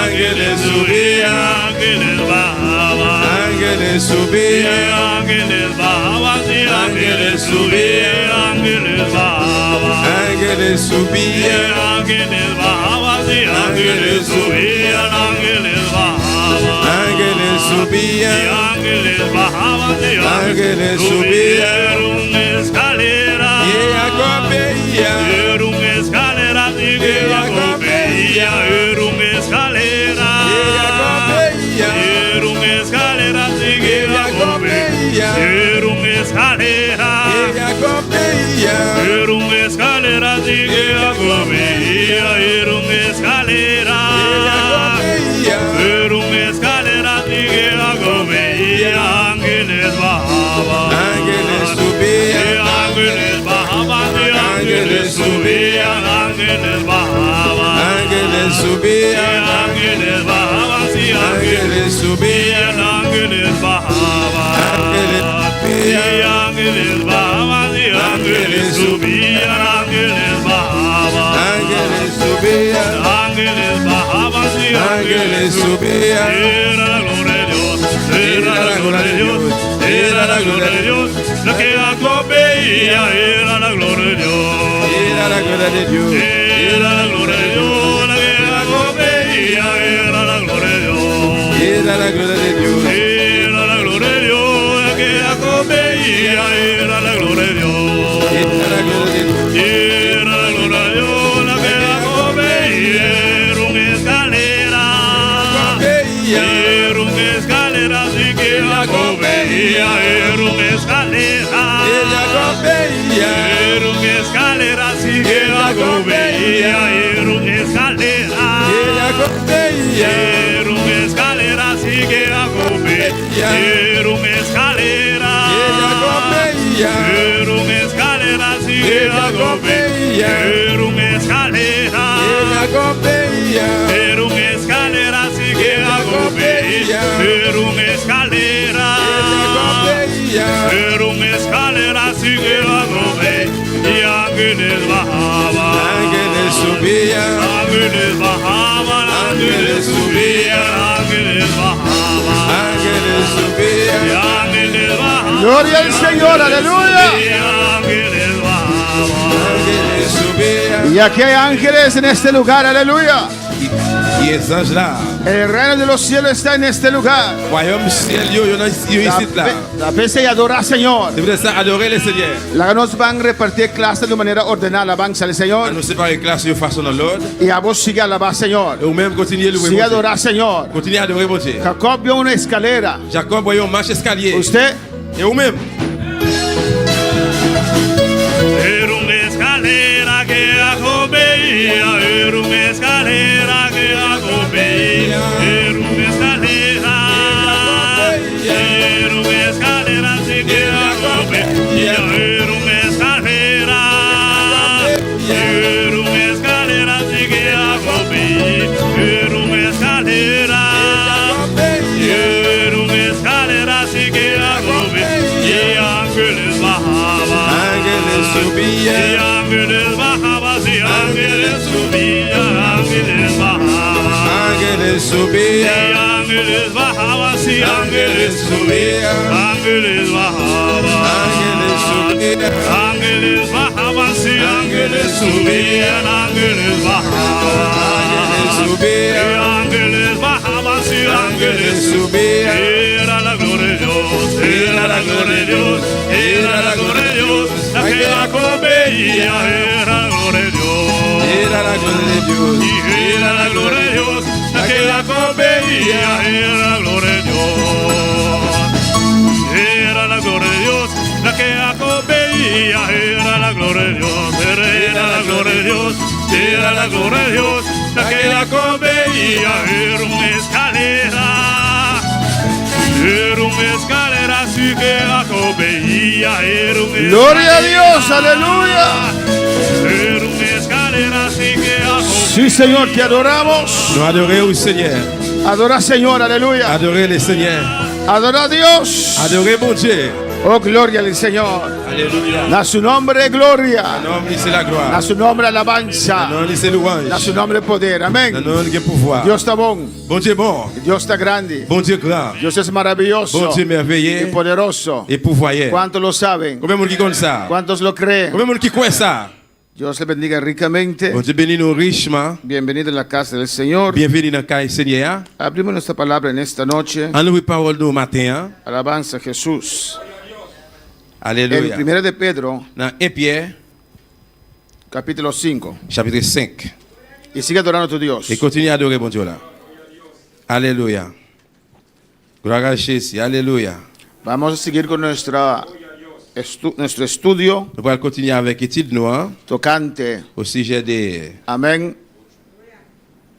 ángeles subían, ángeles bajaban, ángeles y subían, ángeles bajaban, y ángeles ángeles subían, ángeles bajaban, ángeles y subían, ángeles bajaban, y ángeles subían, ángeles bajaban, ángeles y subían, ángeles bajaban, y ángeles subían, era una escalera, y acompañan, era una escalera, así que acompañía, era una escalera, y acompañan, era una escalera, así que acompañan, era una escalera, y acompañan, era una escalera, así que acompañía, era una escalera, era una escalera, así que acompañía, ángeles bajaban, ángeles y subían, ángeles bajaban, y ángeles subían, ángeles bajaban, ángeles y subían, ángeles bajaban, y ángeles subían, ángeles bajaban, y ángeles bajaban, y ángeles subían, ángeles bajaban, ángeles subían, ángeles bajaban, y ángeles subían, era la gloria de Dios, era la gloria de Dios, era la gloria de Dios, la que acompañía, era la gloria de Dios, era la gloria de Dios, era la gloria de Dios, la que acompañía, era la gloria de Dios, era la gloria de Dios, era la gloria de Dios, la que acompañía, era la gloria de Dios, era la gloria de Dios, era la gloria de Dios, la que acompañía, era una escalera, era una escalera, así que acompañía, era una escalera, ella acompaña, era una escalera, así que acompañía, era una escalera, ella acompaña, era una escalera, así que acompañía, era una escalera, ella acompaña, era una escalera, así que acompañía, era una escalera, ella acompaña, era una escalera, así que acompañía, era una escalera, era una escalera, así que acompañía, y ángeles bajaban, ángeles subían, ángeles bajaban, ángeles subían, ángeles bajaban, ángeles subían, y ángeles bajaban, Gloria al Señor, aleluya. y ángeles bajaban. ángeles subían, Y aquí hay ángeles en este lugar, aleluya. y les anges là, El reino de los cielos está en este lugar. royaume ciel, yo ici là, La pese y adorar al Señor. c'est vrai ça, adorer le Seigneur, La nos van a repartir clases de manera ordenada. Alabanza al Señor. nous séparer classe de façon dans l'ordre, Y a vos sigue alabar al Señor. et ou même continuer à louer Sigue mon Dieu, adorar al Señor. continuer à adorer mon Dieu. Jacob vio una escalera. Jacob voyait un marche escalier, Usted et ou même, Era una escalera que acompañía, era una escalera que acompañía, era una escalera, era una escalera así que acompañía, era una escalera, era una escalera así que acompañía, era una escalera, era una escalera así que acompañía, Y ángeles bajaban, y ángeles subían, ángeles bajaban. Ángeles Y subían, ángeles bajaban, y ángeles subían, ángeles bajaban. ángeles subían, Ángeles bajaban, y ángeles subían, ángeles bajaban. ángeles Y subían, ángeles bajaban, y ángeles ángeles subían. Era la gloria de Dios, era la gloria de Dios, era la gloria de Dios, la que Jacob veía, era la gloria de Dios. Era la gloria de Dios. Y era la gloria de Dios, la que Jacob veía, era la gloria de Dios. Era la gloria de Dios, la que Jacob veía, era la gloria de Dios, era la gloria de Dios, era la gloria de Dios, la que Jacob veía, era una escalera. Era una escalera así que Jacob veía, era una Gloria a Dios, escalera. aleluya. Era una escalera así que Jacob. Sí, Señor, te adoramos. Nous adorons le Seigneur. Adora, Señor, aleluya. Adorez le Seigneur. Adora a Dios. Adorez mon Dieu. Oh, gloria al Señor. Alléluia. A su nombre, gloria. Non, c'est la A gloire. su nombre, alabanza. Non, c'est louange. A su nombre, poder. Amén. Non, il y a pouvoir. Dios está bon. Bon Dieu bon. Dios está grande. Bon Dieu grand. Dios es maravilloso Bon Dieu y merveilleux poderoso. et pouvoyeux. ¿Cuántos lo saben? Combien de monde qui connaît ça? ¿Cuántos lo creen? Combien de monde qui croit ça? Dios le bendiga ricamente. Bon Dieu bénit nous richement. Bienvenido en la casa del Señor. Bienvenue dans le cas du Seigneur. Abrimos nuestra palabra en esta noche. En nous parole nous matin. Alabanza a Jesús. En Alléluia. 1 de Pedro, Dans 1 Pierre, capítulo 5. chapitre 5. Y sigue adorando a tu Dios. Et continue à adorer bon Dieu là. Alléluia. Gloire à Jésus. Alléluia. Vamos a seguir con nuestro estudio Nous allons continuer avec l'étude noire tocante, au sujet de amén,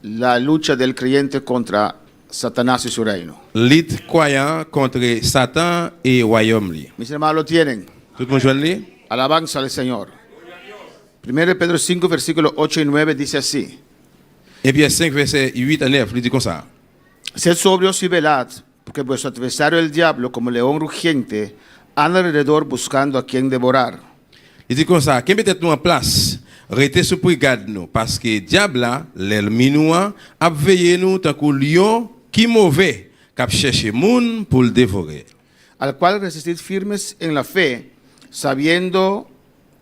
la lucha del creyente contra Satanás y su reino. lutte croyant contre Satan et royaume. Li. Mis hermanos lo tienen. Tout le monde joue li? Alabanza al Señor. 1 de Pedro 5, versículos 8 y 9 dice así. Et Pierre 5, verset 8 à 9, il dit comme ça. Sed sobrios y velad, porque vuestro adversario el diablo, como león rugiente, anda alrededor buscando a quien devorar. Il dit comme ça, qu'est peut-être nous en place, restez sous brigade nous, parce que diable là, l'ennemi nous a veillé nous tant que lion qui mauvais, cap chercher moun pour le dévorer. Al cual resistid firmes en la fe, sabiendo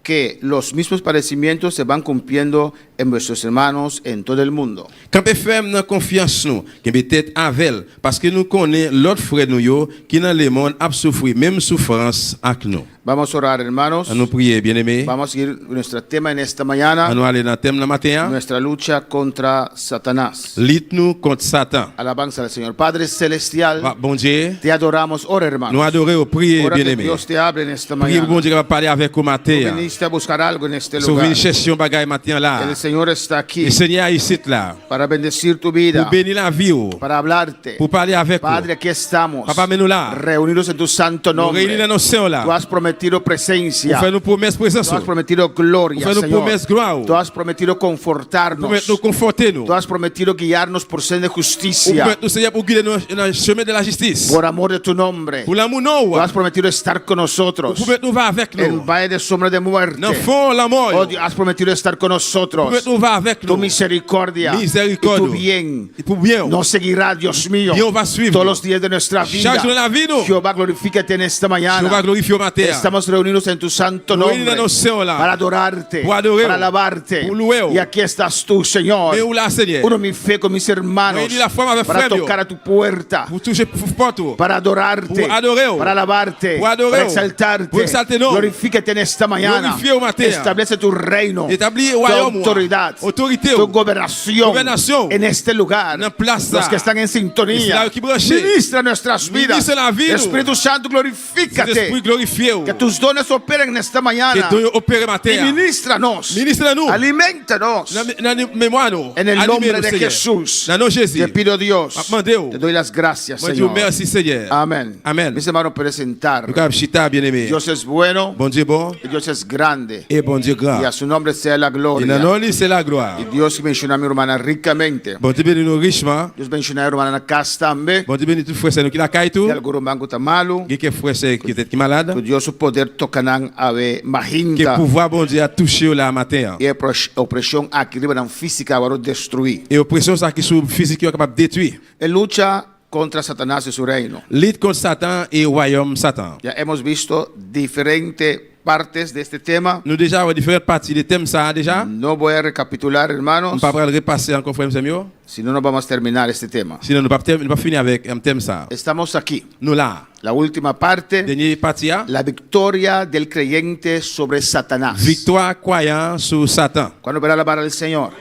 que los mismos padecimientos se van cumpliendo en vuestros hermanos en todo el mundo. Campé ferme dans confiance nous, qui peut-être avec, parce que nous connaissons l'autre frère nous yo, qui dans le monde a souffert même souffrance avec nous. Vamos a orar, hermanos. À nous prier, bien-aimés. Vamos a seguir nuestro tema en esta mañana, À nous aller dans le thème de matin. nuestra lucha contra Satanás. Lutte nous contre Satan. Alabanza al Señor. Padre Celestial, Bon Dieu, te adoramos. Ora, hermanos. nous adorons, prier, Ora que bien-aimés. Dios te hable en esta Priez mañana. bon Dieu qui va parler avec vous Tú matin. viniste a buscar algo en este Si vous lugar. venez chercher un bagage matin là, El Señor está aquí le Seigneur est ici là, para bendecir tu vida, pour bénir la vie, para hablarte. pour parler avec vous. Padre, aquí estamos, Papa, mets-nous là. reunidos en tu santo Nous réunis dans nombre. nos seins là. Tú has prometido Pour presencia, faire nos promesses présence. tú has prometido gloria, Pour faire nos Señor. promesses gloire. Tú has prometido confortarnos, Pour nous conforter nous. tú has prometido guiarnos por senda de Pour justicia, nous Seigneur pour guider nous dans le chemin de la justice. por amor de tu nombre. Pour l'amour Tú nous. has prometido estar con nosotros Pour nous va avec en nous. valle de sombra de muerte. Dans le fond la Oh, mort. Dios, has prometido estar con nosotros. Pour nous va avec Tu nous. misericordia y Misericordia. tu bien Et pour bien. nos seguirá, Dios mío, Dios va a suivre. todos los días de nuestra vida. Chaque jour de la vie nous. Jehová, glorifícate en esta Jehová mañana. glorifié au matin. Estamos reunidos en tu santo Nous nombre réunis dans nos seins là. para adorarte, Pour adorer. para alabarte. Pour louer. Y aquí estás tú, Señor. Mais où là Seigneur? Uno mi fe con mis hermanos Réunis la foi avec para frère. tocar a tu puerta, Pour toucher pour porte. para adorarte, Pour adorer. para alabarte, Pour adorer. para exaltarte. Pour exalter nous. Glorifícate en esta mañana. Glorifié au matin. Establece tu reino, Établis tu royaume. autoridad, Autorité. tu gobernación, Gobernación. en este lugar. En plaza. Los que están en Es sintonía, la que branche. ministra nuestras vidas. Ministra la vida. Espíritu Santo, Cet glorifícate. esprit glorifié. Que tus dones operen en esta Que mañana. tu opères Y matin. ministranos, Ministre nous. alimentanos. Dans la mémoire nous. En el Animez nombre nous, de Seigneur. Jesús, Dans nos Jésus. te pido, Dios, Mandeo. te doy las gracias, Moi Dieu Señor. merci Seigneur. Amén. Amen. Mis hermanos, presentar. Nous avons chita bien-aimé. Dios es bueno Bon Dieu bon y Dios es grande. et bon Dieu Y a grand. su nombre sea la Et dans gloria. nos lits, c'est la gloire. Y Dios menciona a mi hermana ricamente. Bon Dieu bénit nous richement. Dios menciona a mi hermana Castambe. Bon Dieu bénit tout frère c'est nous qui la caille tout. Y al guru Mangu Tamalu. Qui est frère c'est qui est malade. Tu Dios poder tocanan ave Que mahinta pouvoir bon Dieu a touché la matin. e opressão aqui na física para destruir. Et oppression ça qui sur physique qui est capable de détruire. Ele luta contra Satanás e seu reino. Lutte contre Satan et royaume Satan. Ya hemos visto diferentes partes de este tema. Nous déjà avons différentes parties de thème ça déjà. No voy a recapitular, On hermanos, pas le repasser encore frère Samuel. si no, no vamos a terminar este tema. Sinon nous pas finir avec un thème ça. Estamos aquí. Nous là, La última parte, dernière partie là, la victoria del creyente sobre Satanás. victoire croyant sur Satan. ¿Cuándo verá alabar al Señor?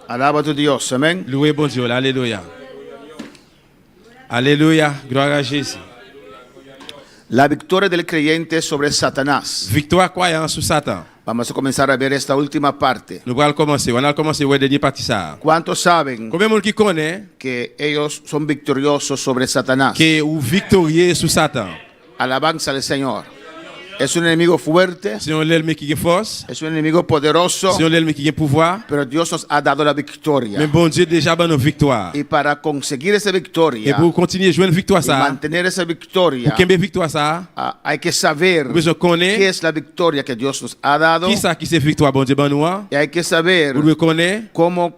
Alaba a tu Dios, amén. Loué bon Dieu, alléluia. Alléluia, gloire à Jésus. La victoria del creyente sobre Satanás. Victoire croyant sur Satan. Vamos a comenzar a ver esta última parte. Nous allons commencer. On a commencé la dernière partie ça. ¿Cuántos saben Combien de monde qui connaît que ellos son victoriosos sobre Satanás? que ou victorieux sur Satan? Alabanza al Señor. Es un enemigo fuerte, C'est un l'ennemi qui a force, es un enemigo poderoso, c'est un l'ennemi qui a pouvoir. pero Dios nos ha dado la Mais victoria. bon Dieu déjà donné une victoire. Y para conseguir esa Et victoria pour continuer à jouer une victoire y ça, mantener esa victoria, pour qu'il y ait une victoire ça, hay que saber vous besoin qué connaître es la victoria que Dios nos ha dado qui ça qui c'est victoire bon Dieu ben nous. y hay que saber Vous devez connaître cómo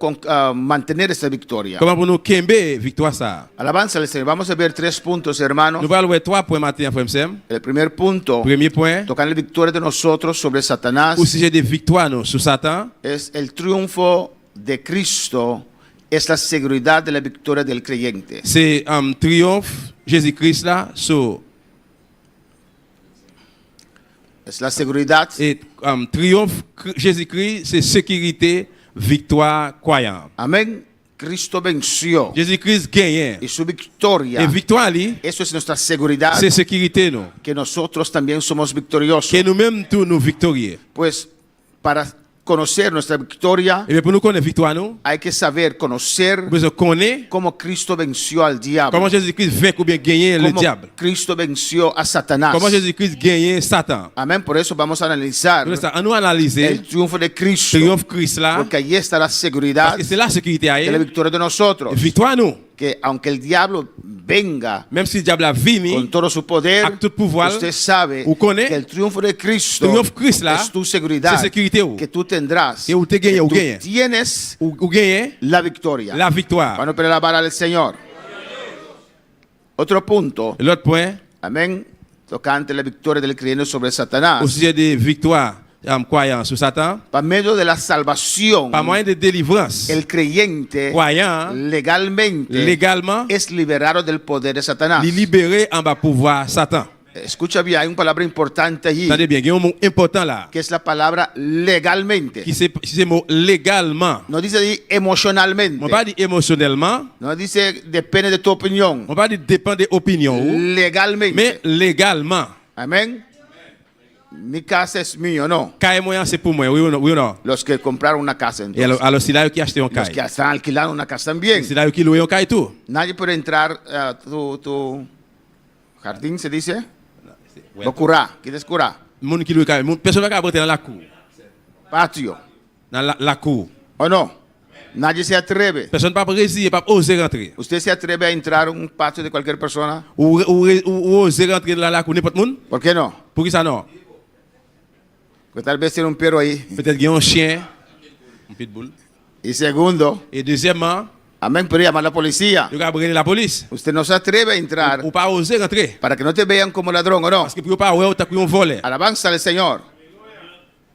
mantener esa victoria. comment pour nous kembe victoire ça. Alabanza al Señor. Vamos a ver 3 puntos, hermanos. Nous allons voir 3 points matin frère Sam. El primer punto, Premier point, tocar la victoria de nosotros sobre Satanás, au sujet de victoire nous sur Satan, es el triunfo de Cristo, es la seguridad de la victoria del creyente. c'est un triomphe Jésus-Christ là sur Es la seguridad et triomphe Jésus-Christ, c'est sécurité, victoire croyant. Amén. Cristo venció. Jésus-Christ gagne. Y su victoria, Et victoire li, eso es nuestra seguridad, c'est sécurité nous. que nosotros también somos victoriosos. Que nous-mêmes tous nous victorieux. Pues para conocer nuestra victoria, Et bien pour nous connaître victoire nous, hay que saber, conocer nous besoin connaître cómo Cristo venció al diablo. comment Jésus-Christ vainc ou bien gagner le Cómo diable. Cristo venció a Satanás. Comment Jésus-Christ gagne Satan. Amén. Por eso vamos a analizar Pour ça, nous analyser el triunfo de Cristo. triomphe Christ là, Porque ahí está la seguridad parce que c'est la sécurité de la à victoria de nosotros. victoire nous. Que aunque el diablo venga Même si le diable a venu, con todo su poder, avec tout pouvoir, usted sabe ou connaît, que el triunfo de Cristo triomphe Christ là, es tu seguridad c'est sécurité ou. que tú tendrás. Et où te gagne, que ou tú gagne. tienes ou gagner la victoria. la victoire. Bueno, pero alabar al Señor. Otro punto, Et l'autre point, amén, tocante la victoria del creyente sobre Satanás. au sujet de victoire croyant sur Satan, Por medio de la salvación, par moyen de délivrance, el creyente croyant legalmente légalement, es liberado del poder de Satanás. li libéré en bas pouvoir Satan. Escucha bien, hay una palabra importante allí, Attendez bien, il y a un mot important là, que es la palabra legalmente. qui c'est mot légalement. No dice ahí emocionalmente. On va dire émotionnellement, No dice depende de tu opinión. on va dire dépend des opinions, Legalmente. mais légalement. Amén. Mi casa es mío, no. Caille moyen c'est pour moi, oui ou non? Oui ou non? Los que compraron una casa, Et entonces. alors c'est là qui a acheté un Los que caille. están alquilando una casa también. C'est là qui loué un caille tout. Nadie puede entrar a tu jardín, se dice. O curá. ¿Quieres curá? Moun qui loué caille, personne ne va rentrer dans la cour. Patio. Dans la cour. ¿O no? Nadie se atreve. Personne ne peut pas résister, pas oser rentrer. ¿Usted se atreve a entrar a un patio de cualquier persona? Ou oser rentrer dans la cour n'importe monde? ¿Por qué no? Pour qui ça non? Porque tal vez tiene un perro ahí. Peut-être qu'il y a un chien, un pitbull. Y segundo, Et deuxièmement, amén, pero llamar a la policía. il va brûler la police. Usted no se atreve a entrar Ou pas oser rentrer. para que no te vean como ladrón, ¿o no? Parce que pour pas ouais, t'as pris un volet. Alabanza al Señor.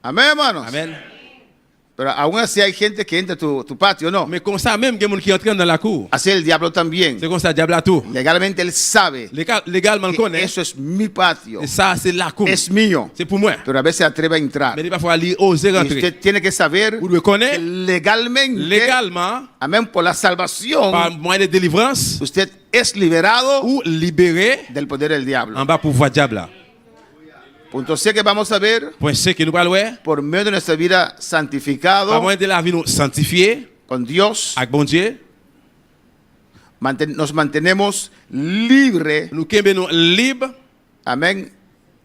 Amén, hermanos. Amen. Pero aún así hay gente que entra a tu patio, ¿no? Mais comme ça même, il y a des gens qui entrent dans la cour. Así el diablo también. C'est comme ça, diable à tout. Legalmente él sabe Légalement, on que connaît. eso es mi patio. Et ça, c'est la cour. Es mío. C'est pour moi. Pero a veces se atreve a entrar. Mais il va falloir aller oser Y rentrer. usted tiene que saber Vous le que connaissez legalmente, légalement, amén, por la salvación, par moyen de délivrance, usted es liberado ou libéré del poder del diablo. en bas pouvoir diable là. Punto C que vamos a ver, Point C que nous allons voir, por medio de nuestra vida par santificado moyen de la vie nous sanctifier con Dios, avec bon Dieu, nos mantenemos libres, nous sommes libres amén,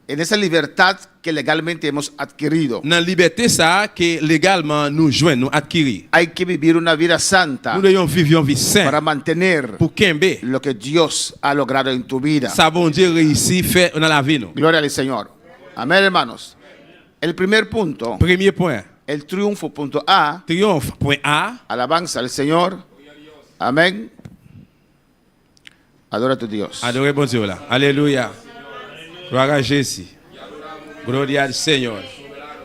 en esa libertad que legalmente hemos adquirido. Dans la liberté ça que légalement nous joignent, nous acquérir. Hay que vivir una vida santa Nous devons vivre une vie para sainte mantener pour qu'embe lo que Dios ha logrado en tu vida. ça bon Dieu réussit faire dans la vie nous. Gloria al Señor. Amén, hermanos. El primer punto, Premier point, el triunfo, punto A, triomphe point A, alabanza al Señor. Amén. Adora a tu Dios. adorer bon Dieu là. Alléluia. Gloire à Jésus. Gloria al Señor.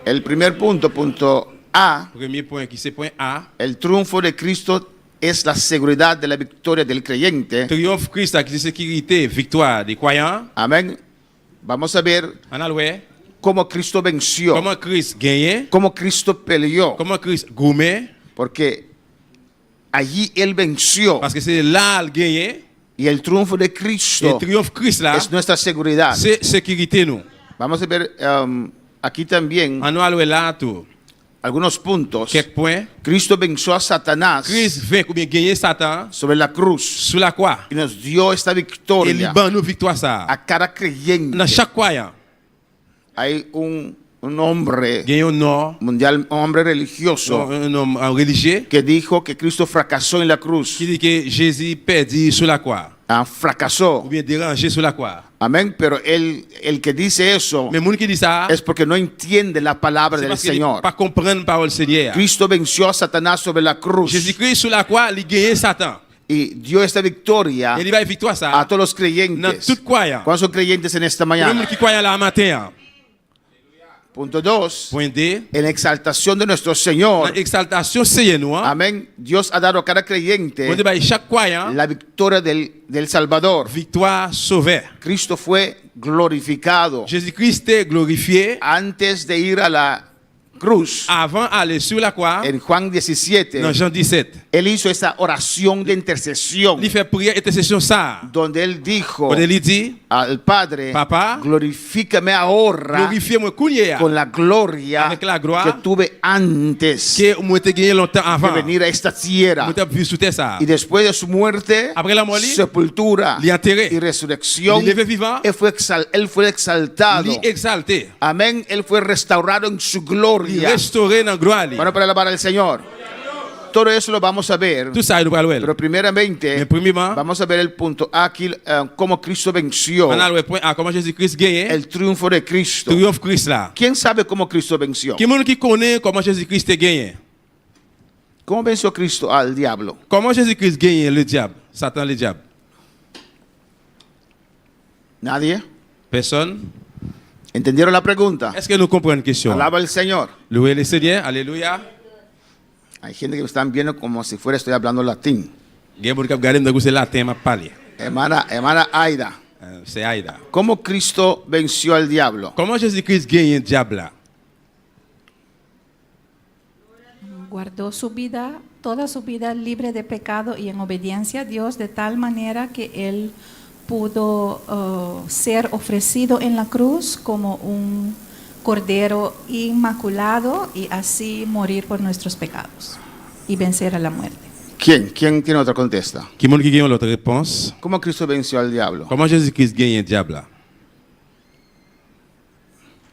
El primer punto, punto A, Premier point qui c'est point A. el triunfo de Cristo es la seguridad de la victoria del creyente. Triomphe Christ qui c'est sécurité, victoire des croyants. Amén. Vamos a ver On a loué. cómo Cristo venció, Comment Christ gagne, cómo Cristo peleó, comment Christ gourmet, porque allí Él venció parce que c'est là le gagné. y el triunfo de Et Cristo triomphe Christ là, es nuestra seguridad. c'est sécurité nous. Vamos a ver aquí también On a loué là tout. algunos puntos. Quelques points. Cristo venció a Satanás Christ vainc ou bien gagné Satan sobre la cruz sous la croix. y nos dio esta Et victoria liban nous victoire ça. a cada creyente. Dans chaque croyant, Hay un hombre gagne un nom, mundial, un hombre religioso un homme religieux que dijo que Cristo fracasó en la cruz. qui dit que Jésus perdit sur la croix ou Fracasó. bien dérangé sur la croix. Amén. Pero el que dice eso Mais moun qui dit ça, es porque no entiende la palabra c'est del parce qu'il Señor. pas comprendre la parole du Seigneur. Cristo venció a Satanás sobre la cruz Jésus-Christ sur la croix, il gagne Satan. y dio esta victoria Et il va victoire a ça todos los dans creyentes. tout croyant. ¿Cuántos son creyentes en esta Même mañana? qui croyant là matin. Punto 2. Point D. En exaltación de nuestro Señor. Dans exaltation c'est nous. Amén. Dios ha dado a cada Point creyente D, chaque croyant, la victoria del Salvador. victoire sauvée. Cristo fue glorificado Jésus-Christ est glorifié antes de ir a la cruz. avant d'aller sur la croix. En Juan 17, Dans Jean 17, Él hizo esa oración de intercesión il fait prière intercession ça. donde Él dijo Quand il dit, al Padre, Papa, glorifícame ahora glorifiez-moi kounya con la gloria Avec la gloire que tuve antes que moi te gagné longtemps de avant. venir a esta tierra. Moi te vu sur terre ça. Y después de su muerte, Après la mort, sepultura li enterré. y resurrección, Il est vivant. Él fue exaltado. Il exalté. Amén. Él fue restaurado en su Il gloria. restauré dans gloire. Bueno, para alabar al Señor. Todo eso lo vamos a ver. Tout ça, il va le Pero primeramente, Mais premièrement, vamos a ver el punto aquí, cómo Cristo venció on a le point A, comment Jésus-Christ gagne. el triunfo de Cristo. Triomphe Christ là. ¿Quién sabe cómo Cristo venció? Qui monde qui connaît comment Jésus-Christ a gagné? ¿Cómo venció Cristo al diablo? Comment Jésus-Christ gagne le diable? Satan le diable. ¿Nadie? Personne? ¿Entendieron la pregunta? Est-ce que nous comprenons la question? Alaba al Señor. Louez le Seigneur. Alléluia. Hay gente que me están viendo como si fuera estoy hablando latín. Il y a beaucoup qui regardent dans le latin m'a parlé. Hermana Aida, C'est Aïda. ¿cómo Cristo venció al diablo? Comment Jésus-Christ gagne le diable là? Guardó su vida, toda su vida libre de pecado y en obediencia a Dios de tal manera que Él pudo ser ofrecido en la cruz como un cordero inmaculado y así morir por nuestros pecados y vencer a la muerte. ¿Quién? ¿Quién tiene otra contesta? Qui monde qui gagne l'autre réponse? ¿Cómo Cristo venció al diablo? Comment Jésus-Christ gagne le diable là?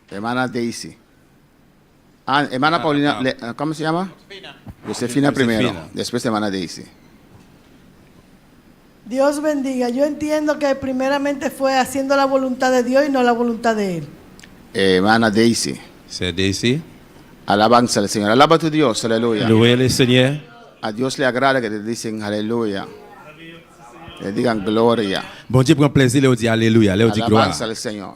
Hermana Daisy. Hermana Paulina, ¿cómo se llama? Josefina primero, Josefina. después hermana Daisy. Dios bendiga. Yo entiendo que primeramente fue haciendo la voluntad de Dios y no la voluntad de Él. Hermana Daisy, C'est ici. alabanza al Señor. Alaba a tu Dios, aleluya. Louez le Seigneur. A Dios le agrada que te dicen aleluya. Le digan gloria. Bon Dieu prend plaisir, il dit Alléluia, il dit gloire. Alabanza al Señor.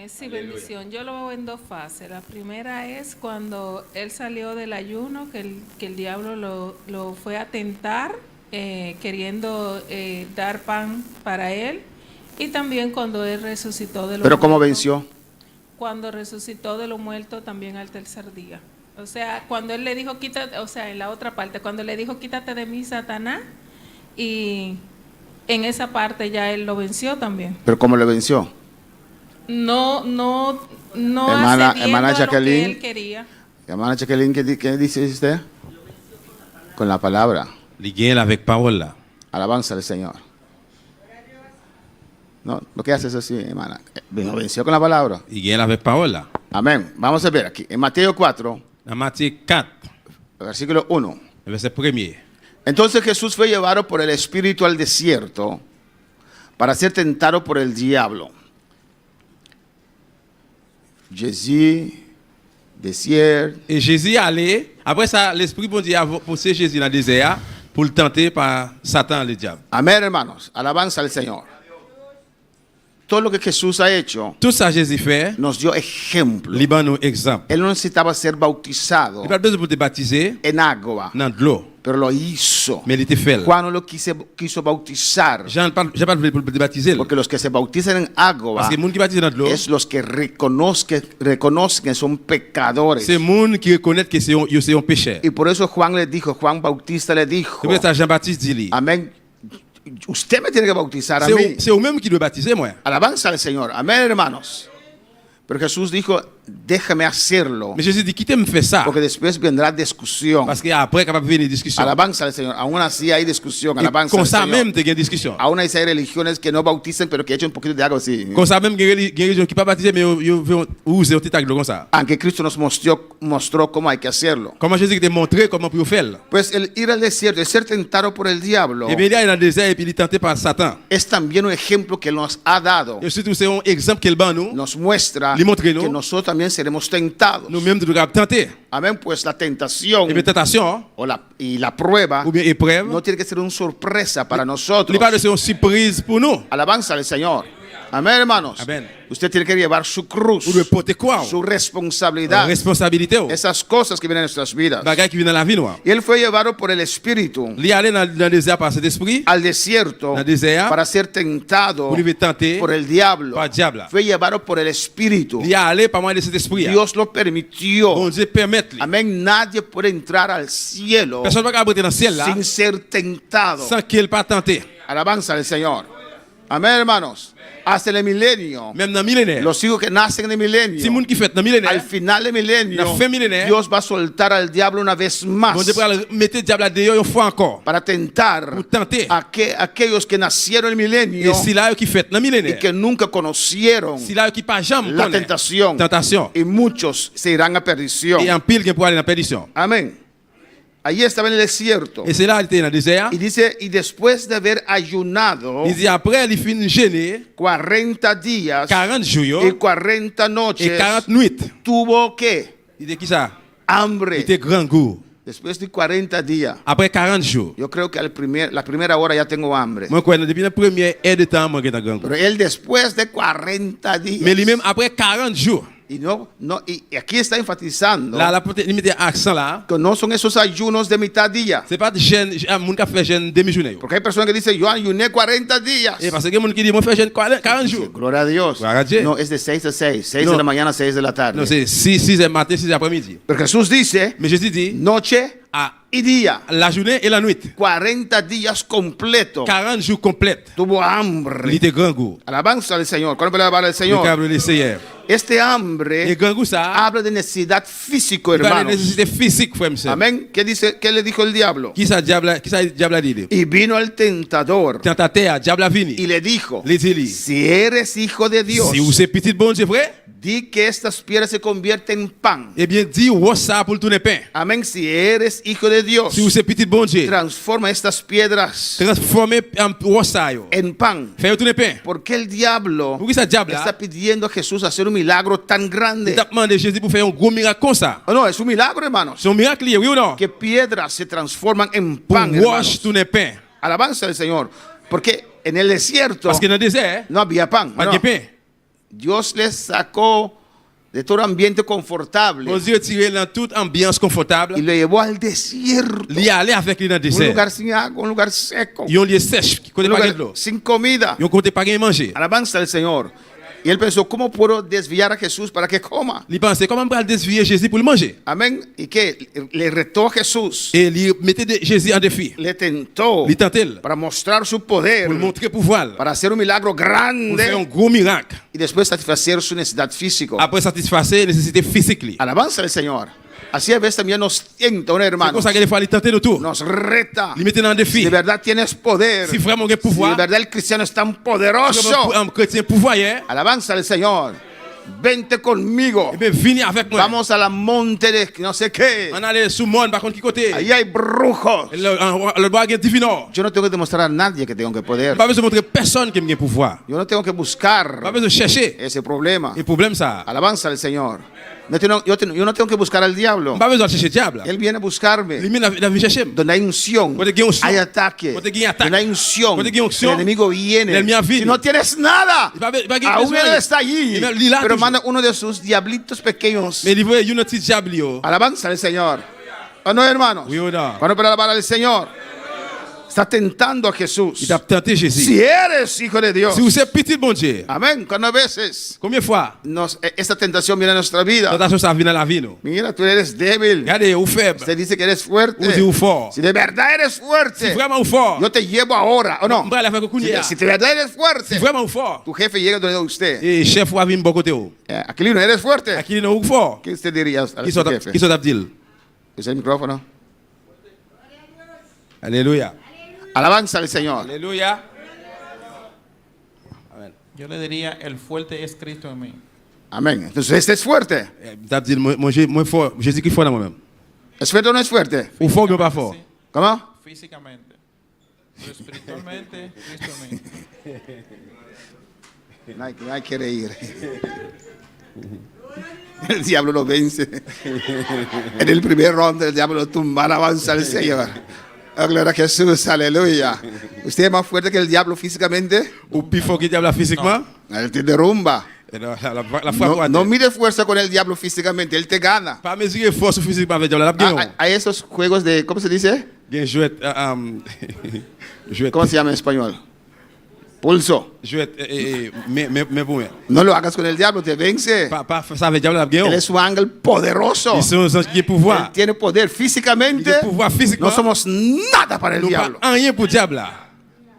Sí, bendición. Yo lo veo en dos fases. La primera es cuando él salió del ayuno, que el diablo lo fue a tentar, queriendo dar pan para él. Y también cuando él resucitó de los Pero ¿cómo muertos. venció? Cuando resucitó de los muertos también al tercer día. O sea, cuando él le dijo, quítate, o sea, en la otra parte, cuando le dijo, quítate de mí, Satanás, y en esa parte ya él lo venció también. Pero ¿cómo le venció? No Hermana- accediendo hermana a lo que Jacqueline. él quería. Hermana Jacqueline, ¿qué dice usted? Con la palabra. Il gagne avec parole là. Alabanza al Señor. No, lo que hace es así, hermana. Venció con la palabra. Il gagne avec parole là. Amén. Vamos a ver aquí. En Mateo 4, Dans Matthieu 4, versículo 1. verset 1er. Entonces Jesús fue llevado por el Espíritu al desierto para ser tentado por el diablo. Jésus, désert. Et Jésus allait, après ça, l'Esprit bon Dieu a poussé Jésus dans le désert pour le tenter par Satan, le diable. Amén, hermanos. Alabanza al Señor. Todo lo que Jesús ha hecho Tout ça, Jésus fait, nos dio ejemplo. il donne un exemple. Él no necesitaba ser bautizado Il n'a pas besoin pour te baptiser en agua, dans de l'eau, pero lo hizo. mais il était fait. Juan lo quiso bautizar, Jean pas voulu pour te baptiser. porque los que se bautizan en agua Parce que les gens qui baptisent dans de l'eau, es los que reconocen que son pecadores. c'est les gens qui reconnaissent que c'est un péché. Y por eso Juan le dijo, Juan Bautista le dijo, C'est pour ça que Jean-Baptiste dit, amén, usted me tiene que bautizar a mí. c'est eux-mêmes qui doivent baptiser moi. Alabanza al Señor, amén, hermanos. Pero Jesús dijo, déjame hacerlo, Mais Jésus dit, quittez me faire ça. porque después vendrá discusión. Parce qu'après, capable de venir une discussion. Alabanza al Señor. Aún así hay discusión. Et Alabanza comme al ça Señor. même, tu as une discussion. Aún hay religiones que no bautizan, pero que echan un poquito de agua así. Comme ça même, il y a des religions qui ne sont pas baptisées, mais ils vont user un petit acte comme ça. Aunque Cristo nos mostró cómo hay que hacerlo. Comment Jésus t'a montré comment pour faire. Pues el ir al desierto, el ser tentado por el diablo, Et bien, il est dans le désert et puis il est tenté par Satan. es también un ejemplo que nos ha dado. Et surtout, c'est un exemple qu'il bat nous. Nos muestra Le montre, ¿no? que nosotros también seremos tentados. Nous-mêmes, nous devons tenter. Amén. Pues la tentación Et bien, tentation, y la prueba ou bien épreuve, no tiene que ser una sorpresa para il nosotros. n'est pas de ser une surprise pour nous. Alabanza al Señor. Amén, hermanos. Amén. Usted tiene que llevar su cruz, Ou de porter quoi? su responsabilidad, Responsabilité. esas cosas que vienen en nuestras vidas. Bagay qui vient dans la vie noire. Y él fue llevado por el Espíritu Il est allé dans le désert par cet esprit. al desierto Dans le désert. para ser tentado Pour lui tenter por el diablo. par le diable. Fue llevado por el Espíritu. Il est allé par moyen de cet esprit. Dios lo permitió. Bon Dieu permet. Amén. Nadie puede entrar al cielo Personne ne va pas entrer dans le ciel là sin ser tentado. sans qu'il pas tenté. Alabanza al Señor. Amén, hermanos. Hasta el milenio, Même dans le millénaire. los hijos que nacen en el milenio, Si les gens qui font dans le al millénaire, final del milenio, La fin millénaire, Dios va a soltar al diablo una vez más bon Dieu va mettre le diable dehors une fois encore. para tentar Pour tenter. a aquellos que nacieron en el milenio Et si là qui fait dans le y millénaire, que nunca conocieron si là qui pas jamais la connaît tentación, tentation, y muchos se irán a perdición. et en pile qui pour aller dans la perdition. Amén. Allí estaba en el desierto. Et c'est là qu'il était dans le désert. Y dice, y después de haber ayunado Il dit après, il finit gêné 40 días 40 jours y 40 et noches, 40 nuits. tuvo que Il dit qui ça? Il hambre. était grand goût. Después de 40 días, Après 40 jours. yo creo que la primera hora ya tengo hambre. Moi, quoi, depuis la première heure de temps, moi, j'ai grand goût. Pero él después de 40 días, Mais lui-même, après 40 jours, y aquí está enfatizando là, la il mettait accent là. que no son esos ayunos de mitad día. C'est pas des jeunes, mon qui fait jeune demi-journée. Porque hay personas que dicen, yo ayuné 40 días. Et parce que mon qui dit, moi, fait jeune 40 jours. Gloria a Dios. Gloria a Dios. No, es de 6 a 6. 6 No. de la mañana, 6 de la tarde. Non, c'est 6 heures matin, 6 heures après-midi. Pero Jesús dice, Mais Jésus dit, noche à y día. la journée et la nuit, 40 días completos. 40 jours complètes, Tuvo il hambre. était grand goût. Alabanza al Señor. ¿Cuándo puede alabar al Le Señor? câble de l'essayeur. Este Et hambre grand goût ça, habla de necesidad físico, il va de hermanos. nécessité physique, frère, monsieur. Amén. ¿Qué le dijo el diablo? Qui ça diable a dit? Y vino el tentador Tentateur, diable a y vini. le dijo, Les dit, si eres hijo de Dios, si vous êtes petit bon Dieu, frère, di que estas piedras se convierten en pan. eh bien, dis, ouais, ça pour le tourner pain. Amén. Si eres hijo de Dios, Si vous êtes petit bon Dieu, transforma estas piedras transformez en ouais, ça, yo. en pan. Faites tourner pain. ¿Por qué el diablo Pourquoi ça diable está là? pidiendo a Jesús hacer un milagro tan Il grande? t'a demandé Jésus pour faire un gros miracle comme ça. Oh, no, es un milagro, hermanos. C'est un miracle, oui ou non? Que piedras se transforman en Pour pan, wash hermanos. tourner pain. Alabanza al Señor. Porque en el desierto Parce que dans le désert, no había pan. pas No. de pain. Dios les sacó de todo ambiente confortable Bon Dieu tiré dans toute ambiance confortable. y lo llevó al desierto. Il y allait avec lui dans le Un désert. lugar sin agua, un lugar seco, Ils ont lieu sèche, qui un connaît pas lugar de l'eau. sin comida. Ils ont compté pas gagner manger. Alabanza al Señor. Y él pensó, ¿cómo puedo desviar a Jesús para que coma? Il pensait comment on peut défier Jésus pour le manger. Amén. ¿Y qué? Le retó a Jesús. Et il mettait Jésus en défi. Le tentó Il tentait para mostrar su poder, pour montrer pouvoir, para hacer un milagro pour faire un grande gros miracle. y después satisfacer su necesidad física. Après satisfaire les nécessités physiques. Alabanza al Señor. Así a veces también nos tienta, un C'est hermano. comme ça que des fois, il tente de tout. Nos reta. Il mettait dans un Si défi. de verdad tienes poder. Si vraiment il y a Si de pouvoir, verdad el cristiano es tan si poderoso. un chrétien pouvoir, hein, Alabanza al Señor. Vente conmigo. eh bien, venez avec moi. Vamos a la monte de no sé qué. On allait sous le monde, par contre, qui côté? Ahí hay brujos. Le baguette divino. Yo no tengo que demostrar a nadie que tengo que poder. Pas besoin de montrer personne qui a pouvoir. Yo no tengo que Pas buscar besoin de chercher. ese problema. Le problème, ça. Alabanza al Señor. Yo no tengo que buscar al diablo. Pas besoin de chercher diable. Él viene a buscarme. Il vient de chercher. Donde hay unción, Donde hay unción. hay ataque. Donde hay ataque. Donde hay unción, Donde hay unción. el enemigo viene. El enemigo viene. Si no tienes nada, aún él está allí. Il a Pero toujours. manda uno de sus diablitos pequeños. Mais il veut une petite diable. yo. Alabanza al Señor. ¿O no, hermanos? Oui ou non? Cuando para alabar al Señor, está tentando a Jesús. Il t'a tenté Jésus. Si eres hijo de Dios. Si vous êtes petit bon Dieu, Amén. Cuando a veces combien de fois esta tentación viene a nuestra vida. tentation ça vient dans la vie nous? Mira, tú eres débil. Regardez, ou faible, Usted dice que eres fuerte. ou dit ou fort. Si de verdad eres Si fuerte, vraiment ou fort, yo te llevo ahora, ¿o no? on va aller avec Kounia. Si de verdad eres Si fuerte, vraiment ou fort, tu jefe llega donde usted. et chef va venir bon côté ou. Aquilino, ¿eres fuerte? Aquí non ou fort. ¿Qué usted diría a Qui su sont jefe? qui sont abdil. Usa el micrófono. Alléluia. Alabanza al Señor. Alléluia. Yo le diría, el fuerte es Cristo en mí. Amén. Entonces, este es fuerte. Abdil, moi fort, Jésus qui fort dans moi-même. ¿Es fuerte o no es fuerte? Ou fort ou pas fort? ¿Cómo? Físicamente. Pero espiritualmente, Cristo en mí. Nadie quiere ir. El diablo lo vence. En el primer round el diablo lo tumba. Alabanza al Señor. Oh, gloria a Jesús, aleluya. ¿Usted es más fuerte que el diablo físicamente? Ou plus fort que le diable physiquement? Él te derrumba. La foi No mide fuerza con el diablo físicamente, él te gana. pas mesurer force physiquement avec diable, la bien. Hay esos juegos de, ¿cómo se dice? Bien jouet jouet ¿Cómo se llama en español? Pulso. jouet mais pour moi. No lo hagas con el diablo, te vence. Pas ça avec diable la bien. Él es un ángel poderoso. Ils sont qui Él pouvoir. tiene poder físicamente. Il a pouvoir physiquement. No somos nada para el Nous diablo. pas rien pour diable là.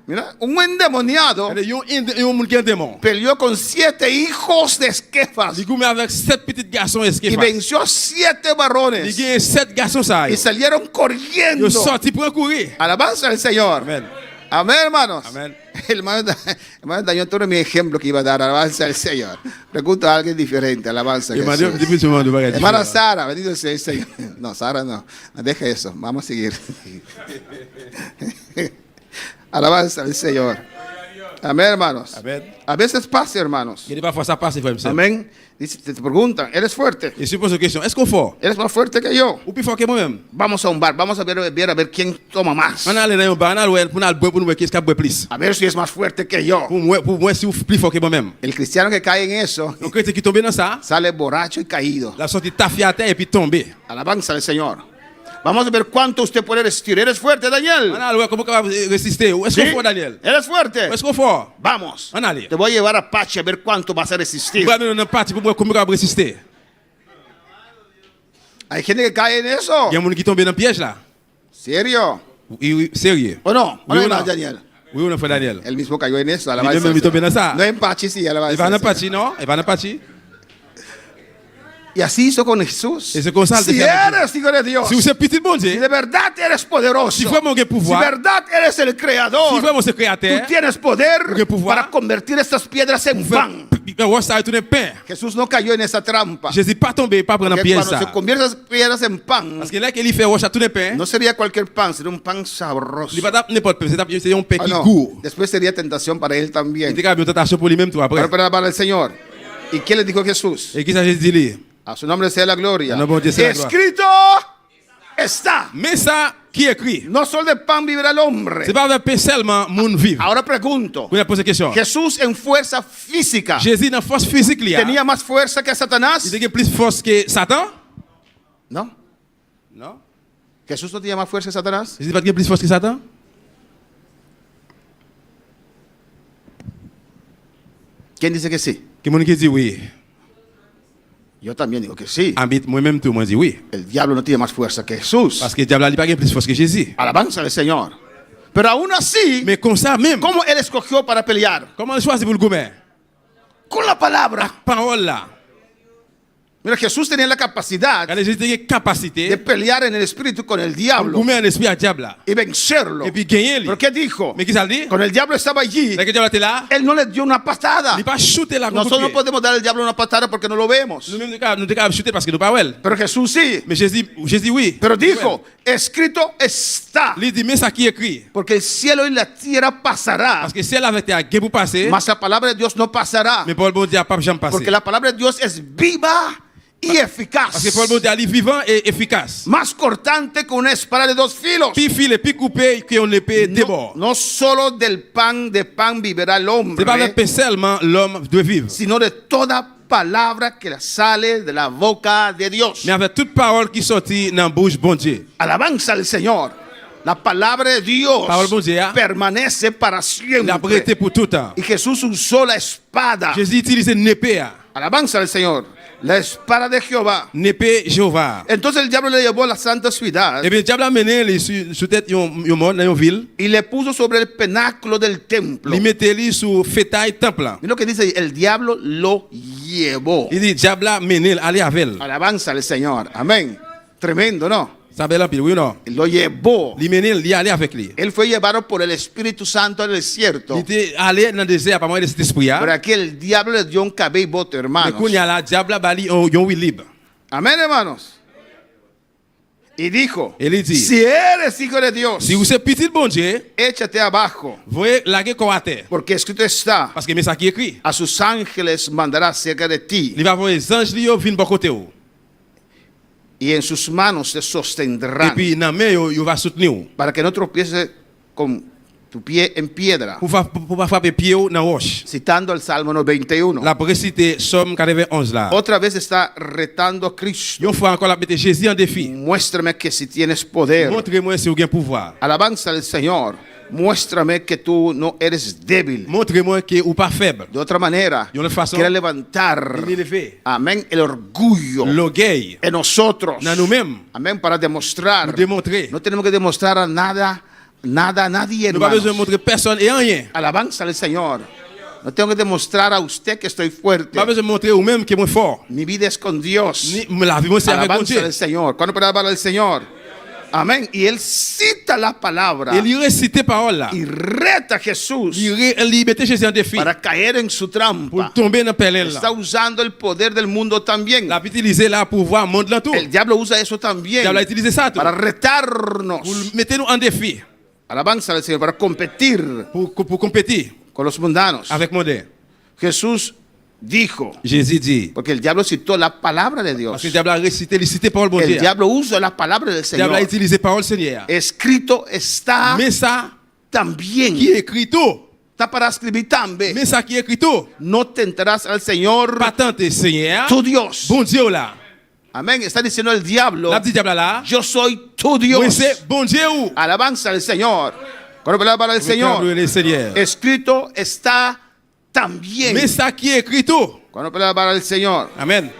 Mira, un endemoniado Un monde qui est un démon. peleó con 7 hijos de Esquefas Il goumé avec 7 petits garçons y esquifas. venció 7 Il varones y a 7 garçons ça. y salieron corriendo. Ils sorti pour courir. Alabanza al Señor. Amen. Amén, hermanos. Amen. El hermano Daniel, tú eres mi ejemplo que iba a dar. Alabanza al Señor. Pregunta a alguien diferente. Alabanza al Il m'a Señor. dit depuis ce moment de bagage. Hermana Sara, bendito sea el Señor. No, Sara no. Deja eso. Vamos a seguir. Alabanza al Señor. Amén, hermanos. Amen. A veces pasa, hermanos. Il n'est pas ça passe, frère. Amén. Dice, te preguntan, ¿eres fuerte? Et je pose une question. Est-ce qu'on fort? ¿Eres más fuerte que yo? Ou plus fort que moi-même? Vamos a un bar, vamos a ver quién toma más. On allait dans un bar, on allait pour nous boire pour nous voir qui est-ce qui a boire plus. A ver si es más fuerte que yo. Pour moi si vous plus fort que moi-même. El cristiano que cae en eso Donc chrétien qui tombe dans ça, sale borracho y caído. la sortie taffé à terre et puis tomber. Alabanza al Señor. Vamos a ver cuánto usted puede resistir. ¿Eres fuerte, Daniel? On allait voir comment on va résister. Est-ce ¿Sí? qu'on fort, Daniel? ¿Eres fuerte? Est-ce qu'on fort? Vamos. On allait. Te voy a llevar a Pachi a ver cuánto vas a resistir. Pour nous partir pour voir comment on va résister. Hay gente que cae en eso. Il y a des gens qui tombent dans le piège là. ¿Serio? Oui, sérieux. ¿O no? ¿O Oui no, ou non? Daniel? Oui ou non, frère Daniel? Él mismo cayó en eso. Il Alabanza al même Señor. tombé dans ça. No en Pachi, sí, Il alabanza va al dans Señor. parti, non? Il va dans parti. Y así hizo con Jesús. Et c'est comme ça. Si eres hijo de Dios, Si vous êtes petit bon si Dieu, de verdad eres poderoso, si vraiment vous avez si pouvoir, verdad eres el creador, si vraiment c'est tú créateur, tienes poder Porque pouvoir, para convertir estas piedras en pan. vous ça retourner pain. Jesús no cayó en esa trampa. Jésus pas tombé, pas prendre un Que piège cuando se ça. convierten esas piedras en pan, Parce que là qu'il fait roche à tourner pain, no sería cualquier pan, sería un pan sabroso. il va pas n'importe pain, c'est un pain Ah, qui no. goût. Después sería tentación para él Il también. était une tentation pour lui-même tout après. Pero para alabar al Señor. ¿Y qué le dijo Jesús? Et qui ça Jésus dit lui? A su nombre sea la gloria. A nombre de sea la gloria. Escrito está. Mais ça qui écrit, No solo de pan vivirá el hombre. c'est pas avec pain seulement mon vivre. Ahora pregunto. Vous posez question. Jesús en fuerza física Jésus dans force physique là. tenía más fuerza que Satanás. Il a plus force que Satan? No. Non. Jesús no tenía más fuerza que Satanás. Jésus pas plus force que Satan? ¿Quién dice que sí? Que mon qui dit oui. Yo también digo que sí. Habite moi-même tout moi dit oui. El diablo no tiene más fuerza que Jesús. Parce que le diable n'a pas plus force que Jésus. Alabanza al Señor. Pero aún así, Mais comme ça même, ¿cómo él escogió para pelear? comment il choisit pour le gommer? Con la palabra. Parole là. Mira, Jesús tenía la capacidad Quand Jésus a de capacité pelear en el espíritu con el diablo pour mettre un esprit à diable là. y vencerlo. Et puis gagner lui. ¿Pero qué dijo? Mais qui ça le dit? Cuando el diablo estaba allí, Dès que diable était là, él no le dio una patada. il pas shooter là comme Nosotros no pour podemos dar al diablo una patada porque no lo vemos. nous même nous pas shooter parce que nous pas well. Pero Jesús sí. Mais Jésus oui. Pero dijo, escrito está. Il dit mais ça qui est écrit. Porque el cielo y la tierra pasará, Parce que si elle avait été à gué pour passer, mas la palabra de Dios no pasará. mais Paul bon Dieu a pas jamais passé. Porque la palabra de Dios es viva y eficaz. Parce que Paul bon Dieu est vivant et efficace. Más cortante que una espada de dos filos. Puis fil et puis coupé que on épée No, débord. no solo del pan, de pan vivirá el C'est pas avec hombre, pain seulement l'homme doit vivre. sino de toda palabra que sale de la boca de Dios. Mais avec toute parole qui sortit dans la bouche bon Dieu. Alabanza al Señor. La palabra de Dios Parole bon Dieu, hein? permanece para Il a prêté siempre. pour tout temps. Y Jesús usó la espada. Jésus utilisait une épée. Alabanza al Señor. La espada de Jehová. Une épée Jéhovah. Entonces el diablo le llevó a la santa ciudad Et bien, le diable a mené les sur tête un monde dans une ville. y le puso sobre el penáculo del templo. Il mettait lui sur fétail temple. Mira lo que dice, el diablo lo llevó. Il dit, diable a mené, allez avec elle. Alabanza al Señor. Amén. Tremendo, ¿no? Ça veut dire, oui ou non? Lo llevó. Il mené, il allait avec lui. Él fue llevado por el Espíritu Santo al desierto. Il était allé dans le désert par moyen de cet esprit. Pero aquí el diablo le dio un cabellote, Mais hermanos. quand il y a la diable a bali un oui libre. Amén, hermanos. Y dijo, Él dit, si eres hijo de Dios, si vous êtes petit bon Dieu, échate abajo, voyez la guerre qu'on a terre. porque escrito está, Parce que c'est ça qui est écrit. a sus ángeles mandará cerca de ti, Il va voir les anges qui viennent de côté. y en sus manos te Et sostendrán, puis, dans la main, il va soutenir. para que no tropieces con tu pie en piedra. Pour pas frapper pied dans la roche. Citando el Salmo 91. La précité Somme 91 là. Otra vez está retando a Cristo. Une fois encore, la mettre Jésus en défi. Muéstrame que si tienes poder. Montrez-moi si vous avez pouvoir. Alabanza al Señor. Muéstrame que tú no eres débil. Montrez-moi que vous pas faible. De otra manera, De otra façon, quiere levantar, L'élever. amén, el orgullo L'orgueil. en nosotros. Dans nous-mêmes. Amén, para demostrar. Nous démontrer. No tenemos que demostrar a nadie, Nous pas besoin de hermanos. montrer personne et rien. Alabanza al Señor. No tengo que demostrar a usted que estoy fuerte. Pas besoin de montrer vous-même que moi fort. Mi vida es con Dios. Ni la vie moi c'est avec mon Alabanza Dieu. al Señor. ¿Cuándo puede hablar al Señor? Amén. Y él cita la palabra Et il récite parole là. y reta a Jesús Il mettait Jésus en défi para caer en su pour trampa. tomber dans pelin Está là. usando el poder del mundo también. La utiliser là pour voir le monde là tout. El diablo usa eso también Diable a utilisé ça tout. para retarnos. Pour mettre nous en défi Alabanza al Señor, para competir pour compétir con los mundanos. avec mon Dieu. Jesús dijo, Jésus dit porque el diablo citó la palabra de parce Dios. que le diable a récité, il citait parole bon El Dieu. diablo usa la palabra del Le diable a Señor. utilisé parole Seigneur. Escrito está Mais ça también. qui est écrit tout. Está para escribir también. Mais ça qui est écrit tout. No tentarás al Señor Pas tenter Seigneur. tu Dios. Bon Dieu là. Amén. Está diciendo el diablo, La petite diable là. yo soy tu Oui, Dios. c'est bon Dieu ou. Alabanza al Señor. Cuando palabra del Señor. Le Seigneur. Escrito está también. Mais ça qui est écrit tout. Cuando palabra del Señor. Amen.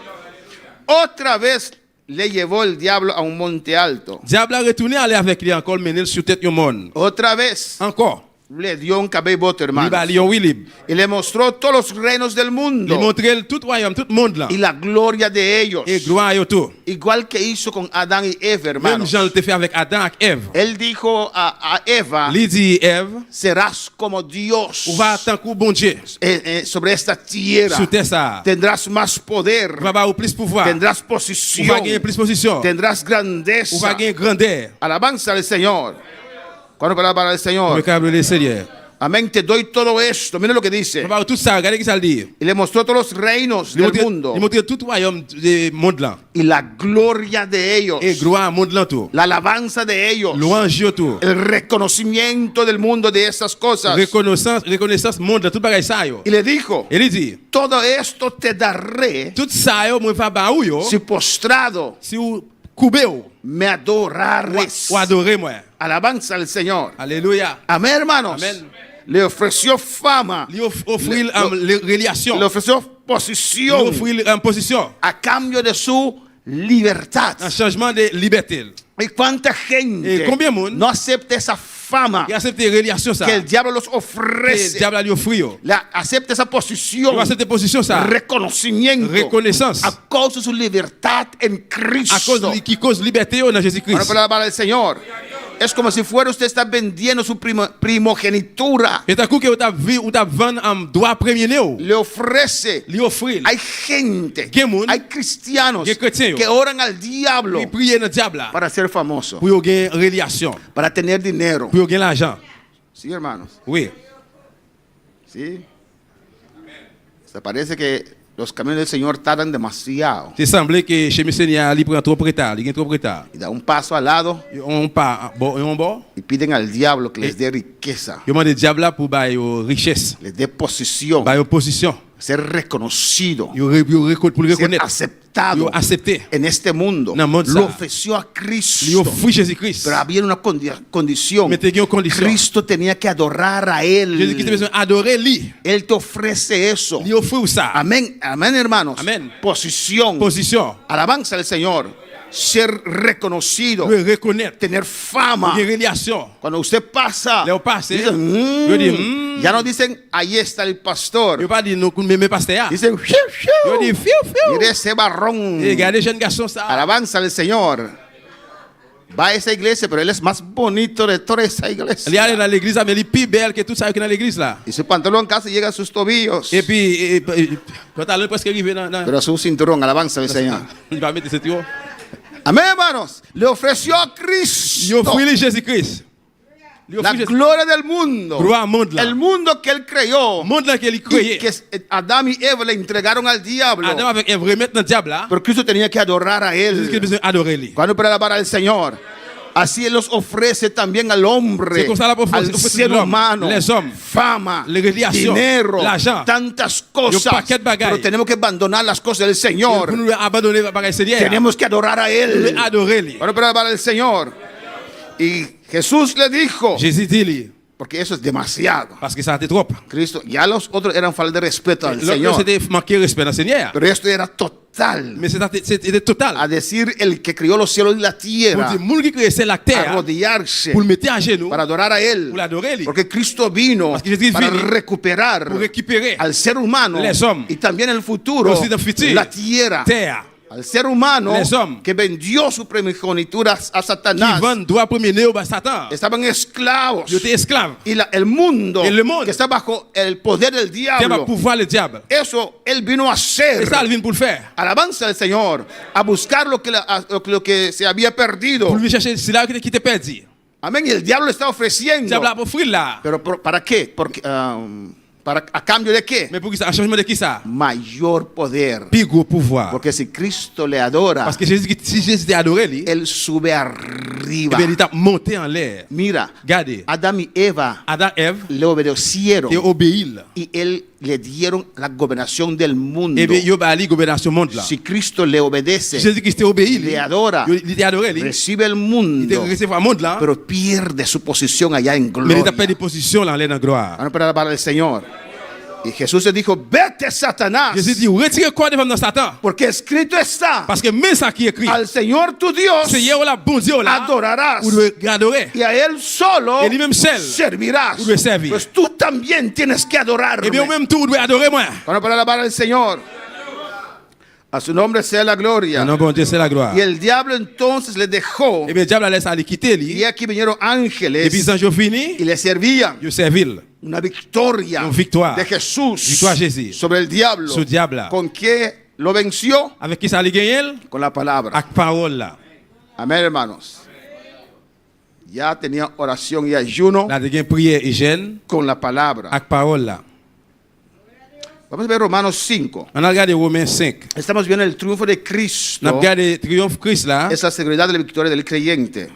Otra vez le llevó el diablo a un monte alto. Diable a retourné aller avec lui encore mener sur tête du monde. Otra vez Encore. le dio un cabellote, Il hermano. va aller oui libre. Y le mostró todos los reinos del Il mundo montrait tout royaume, tout monde là. y la gloria de ellos. Et gloire à tout. Igual que hizo con Adán y Eva, Même hermano. Jean le fait avec Adam et Ève. Él dijo a Eva, Il dit Ève, serás como Dios on va tant que bon Dieu. sobre esta tierra. Sur terre ça. Tendrás más poder, On va avoir plus pouvoir. tendrás On va posición, gagner plus position. tendrás On grandeza. va gagner grandeur. Alabanza al Señor. Cuando palabra del On Señor. va câble le Seigneur. Amén, te doy todo esto. Mira lo que dice. On va avoir tout ça, regardez ce que ça dit. Y le mostró todos los reinos del mundo Il montrait tout royaume du monde là. y la gloria de ellos, Et gloire au monde là tout. la alabanza de ellos, Louange tout. el reconocimiento del mundo de esas cosas. Reconnaissance monde là, tout bagay ça yo. Y le dijo, Il dit, todo esto te daré tout ça yo moi va ba ou yo. si postrado Si vous coubez ou me adorares. adorez moi. Alabanza al Señor. Alléluia. Amén, hermanos. Amén. Le ofreció fama, Lui offrir relation. le ofreció Lui posición offrir en position. a cambio de su libertad. Un changement de liberté. ¿Y cuánta gente combien moun no acepta esa fama qui accepte relation ça que el diablo los que ofrece? diable a lui offrir Acepta esa posición, il accepte position ça reconocimiento, reconnaissance a causa de su libertad en à Cristo. cause qui cause liberté dans Ahora, Jésus-Christ. para alabar al Señor, es como si fuera usted está vendiendo su primogenitura. Et à coup que ou t'a vendre en droit premier néo Le ofrece. lui offrir Hay gente, Qué moun? hay cristianos Qué cristiano? que oran al diablo lui prier dans diable là para ser famoso, pour yo gagner relation para tener dinero. pour yo gagner l'argent. Sí, hermanos. Oui. Sí. Se parece que los caminos del Señor tardan demasiado. C'est semblé que chez le Seigneur il prend trop retard, il gagne trop retard. Y da un paso al lado On pas on bon y piden al diablo que les dé riqueza, yo demande diable là pour bailler richesse, les dé posición, bailler position. ser reconocido, Pour le ser reconnaître. aceptado Yo accepté. en este mundo. Dans le monde Lo ça. ofreció a Lui Cristo. offrir Jésus-Christ. Pero había una condición. Mais t'as une condition. Cristo tenía que adorar a Jésus-Christ a Él. besoin adorer lui. Él te ofrece eso. Lui offrir ça. Amén, amén, hermanos. Amén. Posición. Position. Alabanza al Señor. Ser reconocido. Lui reconnaître. Tener fama. Une relation. Cuando usted pasa, Là, on passe, dicen, yo dis, ya no dicen, ahí está el pastor. Yo pas dit nous mais pasteur. Dicen, fiu, Yo dis fiu. fiu fiu. Mire ese barrón. Et regardez jeune garçon ça. Alabanza al Señor. Va a esa iglesia, pero él es más bonito de toda esa Il iglesia. est dans l'église mais il est plus belle que tout ça qui dans l'église là. Y su pantalón casi llega a sus tobillos. Et puis quand elle presque arrivé dans Pero su cinturón, alabanza al Señor. il va mettre cette yo. Amén, hermanos. Le ofreció a Il Cristo offrit Jésus-Christ. Il la offrit Jésus. gloria del mundo. Gloire au monde là. El mundo que él creó. Monde là qu'il Y créé. que Adán y Eva le entregaron al diablo. Adam avec un vrai maître dans diable là. Pero Cristo tenía que adorar a Jésus-Christ a él. besoin adorer lui. Cuando para alabar al Señor. Así Él los ofrece también al hombre, C'est comme ça la al ofrece ser l'homme, humano, les hommes, fama, les relations, dinero, l'argent, tantas un cosas. paquet de bagailles. Pero tenemos que abandonar las cosas del Pour Señor. nous abandonner par le Seigneur. Tenemos que adorar a Él. Adorer lui. Bueno, para alabar al Señor. Y Jesús le dijo, Jésus dit lui porque eso es demasiado. parce que ça était trop. Cristo, ya los otros eran falta de respeto al L'autre Señor. c'était manquer respect au Seigneur. Pero esto era total. Mais c'était total. A decir el que crió los cielos y la Pour tierra, dire monde qui créé c'est la terre arrodillarse pour le mettre à genoux para adorar a Él. pour l'adorer lui. Porque Cristo vino Parce que Jésus para vino recuperar pour récupérer al ser humano les hommes, y también el futuro, aussi dans le futur, la tierra, terre al ser humano les hommes que vendió su primogenitura a qui Satanás. vendent droit premier néo à Satan. Estaban esclavos. Ils étaient esclaves. Y el mundo Et le monde que está bajo el poder del Qui va diablo, pouvoir le diable. eso Él vino a hacer. C'est ça, il vient pour le faire. Alabanza al Señor, a buscar lo que se había perdido. Pour lui chercher, c'est là qui t'est perdu. Amén. Y el diablo le está Le ofreciendo. diable a offrir là. Pero ¿para qué? Porque, ¿a cambio de qué? Mais pour qui ça? Un changement de qui ça? Mayor poder. Plus gros pouvoir. Porque si Cristo le adora, Parce que si Jésus t'a adoré, lui, Él sube eh arriba. bien, il t'a monté en l'air. Mira, Regardez, Adán y Eva Adam et Ève, le obedecieron ils obéissent. y Él le dieron la gobernación del mundo. Eh bien, il a la gouvernation monde là. Si Cristo le obedece, Jésus-Christ t'a obéi, le adora, il t'a adoré, lui. recibe el Il t'a mundo, recevoir un monde là. pero pierde su posición allá en Mais il t'a gloria. perdu position là en l'air dans la gloire. Van a parar para el Señor. Y Jesús le dijo, vete Satanás, Jésus dit, retirez quoi devant Satan? porque escrito está, Parce que même ça qui est écrit, al Señor tu Dios Seigneur là, bon Dieu là, adorarás vous devez adorer. y a Él solo Et lui-même seul, servirás. vous devez servir. Pues tú también tienes que adorarme. Eh bien, au même tour, vous devez adorer moi. Van a parar alabar al Señor. A su nombre sea la gloria. Non, bon Dieu, c'est la gloire. Y el diablo entonces le dejó. Eh bien, le diable a laissé aller quitter Y lui. aquí vinieron Et puis, ángeles quand je finis, y le servían. je servile. Una victoria Une victoire. de Jesús Victoire Jésus. sobre el diablo. Sur diable. ¿Con qué lo venció? Avec qui ça allait gagner? Con la palabra. Avec parole là. Amén, hermanos. Ya tenía oración y ayuno Là, il y a prière et jeûne. con la palabra. Avec parole là. Vamos a ver Romanos 5. On a regardé Romains 5. Estamos viendo el triunfo de On a Cristo. regardé Triomphe Christ là. Es la seguridad de la victoria del creyente.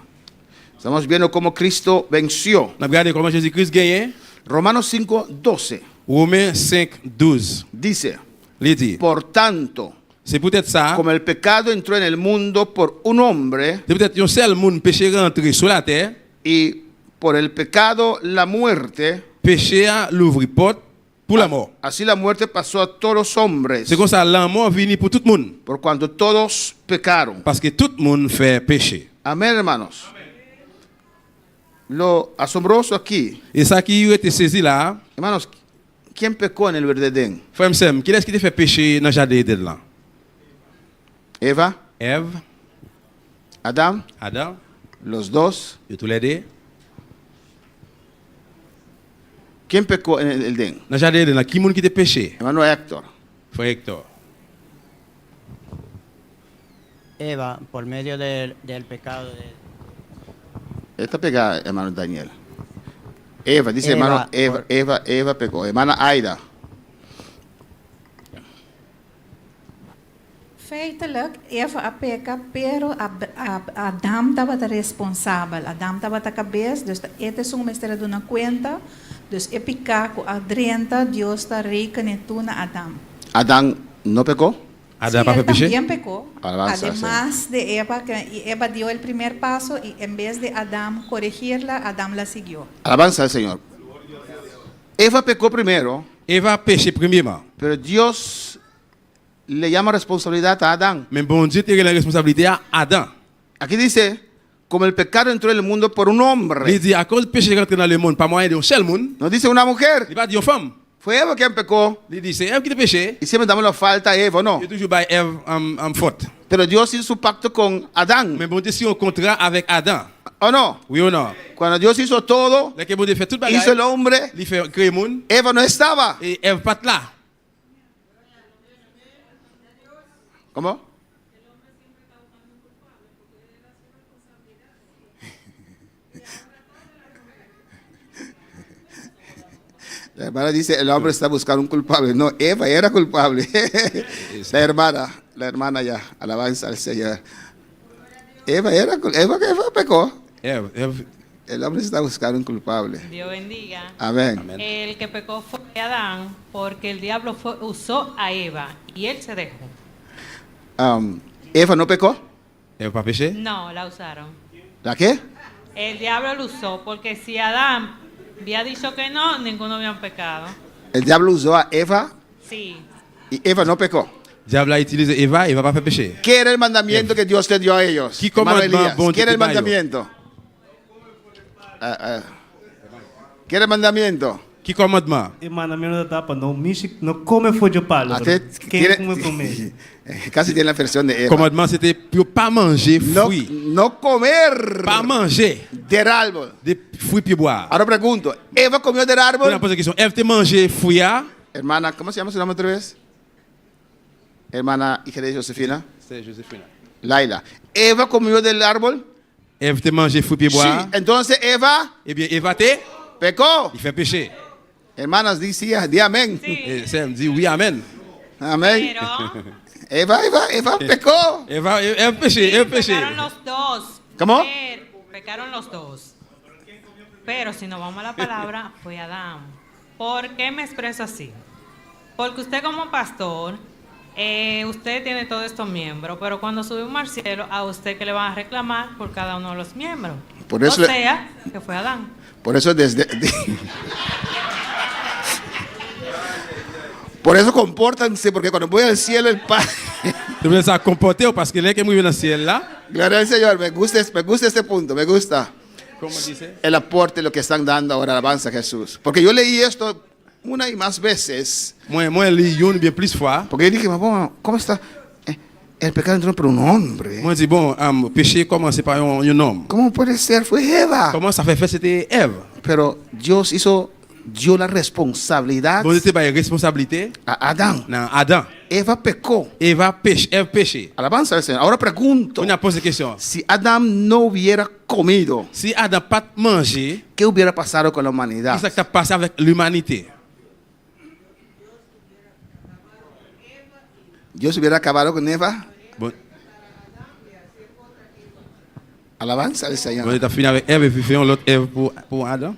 Estamos viendo cómo Cristo venció. On a regardé comment Jésus-Christ gagne. Romanos 5, 12 Romains 5, 12. dice, Il dit, por tanto, c'est peut-être ça. como el pecado entró en el mundo por un hombre C'est peut-être un seul monde péché rentré sur la terre. y por el pecado la muerte, Péché a l'ouvrir porte pour la mort. así la muerte pasó a todos los hombres, C'est comme ça, la mort vient pour tout le monde. por cuanto todos pecaron. Parce que tout le monde fait péché. Amén, hermanos. Lo asombroso aquí, Et ça qui était saisi là, hermanos, ¿quién pecó en el verdadero Edén? frère Msem, qui est-ce qui te fait pécher dans le jardin d'Éden là? Eva, Ève, Adán, Adam, los dos. et tous les deux. ¿Quién pecó en el Edén? Dans le jardin d'Éden là, qui est-ce qui te péché? Hermano Héctor. Frère Hector. Eva, por medio del pecado de... Esta pegada, hermano Daniel. Eva, dice Eva, hermano, Eva pecó. Hermana Aida. Feitelijk, Eva apeca, pero Adam estava responsável. Adam estava a cabeça, dus este é um mistério de uma conta. Dus é picar com a drenta, Deus está rico em tudo na Adam. Adán no pecó. Adam Sí, pas él fait péché? también pecó. Alabanza, Además de Eva, que Eva dio el primer paso y en vez de Adam corregirla, Adam la siguió. Alabanza al Señor. Eva pecó primero, Eva péché premièrement. pero Dios le llama responsabilidad a Adán. Mais bon Dieu tire la responsabilité à Adam. Aquí dice, como el pecado entró en el mundo por un Il hombre. dit, à cause du péché qui est entré dans le monde, par moyen d'un seul monde, No dice una mujer. il va dire une femme. Fue Eva quien pecó. Il dit, c'est Ève qui te péché. Y siempre damos la falta a Eva, ¿no? Il toujours by Ève en faute. Pero Dios hizo su pacto con Adán. Mais bon Dieu, si on contrat avec Adam, ¿O no? oui ou non? Cuando Dios hizo todo, Là que bon Dieu fait tout hizo el bagage, hombre, il fait créer le monde, Eva no estaba. et Ève pas là. ¿Cómo? La hermana dice, el hombre está buscando un culpable. No, Eva era culpable. La hermana ya, alabanza al Señor. Eva pecó. Ève, El hombre está buscando un culpable. Dios bendiga. Amén. El que pecó fue Adán porque el diablo usó a Eva y él se dejó. Eva no pecó. Ève pas péché? No, la usaron. ¿La qué? El diablo lo usó porque si Adán había dicho que no, ninguno había pecado. El diablo usó a Eva Sí. y Eva no pecó. Diable a utilisé Eva, Eva pas fait péché. ¿Qué era el mandamiento que Dios le dio a ellos? ¿Qué Hermano commandement Elías, bon ¿qué era el Dieu te mandamiento? ¿Qué era el mandamiento? Que commandement? E mandamento da tapa, não mexe, não come for de palha. Até Quem come comer? Casi tiene la versión de Eva. Commandement, c'était pour pas manger No, fruits. no comer Pas manger del árbol. des fruits puis boire. Ahora pregunto, ¿Eva comió del On a árbol? posé la question, Ève te mangé fruits? Hermana, ¿cómo se llama su nombre otra vez? Hermana, hija de Josefina. C'est Joséphine. Laila. ¿Eva comió del árbol? Ève te mangé fruits puis Sí. boire? Entonces Eva Eh bien, Eva te, pecó. il fait péché. Hermanas, di amén. Sí. Et Sam dit oui, amen. Amén. Pero Eva pecó. Ève péché, Ève péché. pecaron los dos. ¿Cómo? Pecaron los dos. Pero si nos vamos a la palabra, fue Adán. ¿Por qué me expreso así? Porque usted como pastor, usted tiene todos estos miembros, pero cuando subimos al cielo, a usted que le van a reclamar por cada uno de los miembros. Por eso o sea, que fue Adán. Por eso por eso compórtanse, porque cuando voy al cielo el Padre. Tu veux ça comporter parce que là que moi dans le ciel là. Gloria al Señor, me gusta este punto, me gusta Como dice? el aporte, lo que están dando ahora, alabanza a Jesús. Porque yo leí esto una y más veces, Moi li une bien plus fois. porque yo dije, bueno, ¿cómo está? El pecado entró por un hombre. Moi dis bon, péché commence par un homme. ¿Cómo puede ser? Fue Eva. Comment ça fait c'était Ève. Pero Dios dio la responsabilidad Bon Dieu te bail responsabilité a Adán. dans Adam. Eva pecó. Ève péché. Alabanza al Señor. Ahora pregunto, On a posé la question. si Adán no hubiera comido, Si Adam pas mangé, ¿qué hubiera pasado con la humanidad? qu'est-ce qui a passé avec l'humanité? Dios hubiera acabado con Eva. Bon, Alabanza al on Señor. est fini avec Ève et puis fait l'autre Ève pour Adam.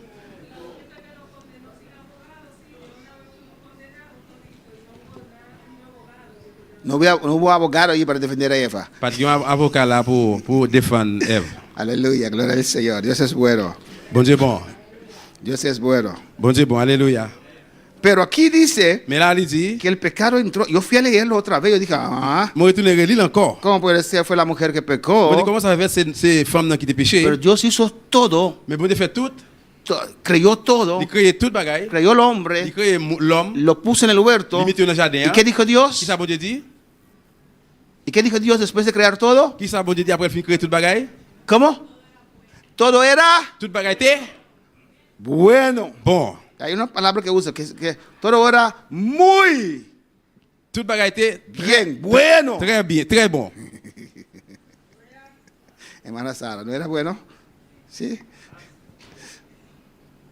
No hubo abogado allí para defender a Eva. Pas de avocat là pour défendre Ève. Aleluya, gloria al Señor. Dios es bueno. Bon Dieu bon. Dios es bueno. Bon Dieu bon, alléluia. Pero aquí dice Mais là, il dit, que el pecado entró. Yo fui a leerlo otra vez. Yo dije, moi retourne relire encore. ¿cómo puede ser? Fue la mujer que Bon Dieu, pecó. comment ça va faire ces femmes qui étaient péchées? Pero Dios hizo todo, Mais bon Dieu fait tout. creyó todo, Il crée tout bagaille. creyó el hombre, Il crée l'homme. lo puso en el huerto. Il met dans le jardin. ¿Y qué dijo Qui Dios? ça bon Dieu dit? ¿Y qué dijo Dios después de crear todo? Qui ça bon Dieu dit après il finit créer tout bagaille? ¿Cómo? Todo era Tout bagaille était bueno. bon. Hay una palabra que usa, que todo era muy Tout bagaille était bien, bueno. très bien, très bon. Hermana Sara, ¿no era bueno? Sí.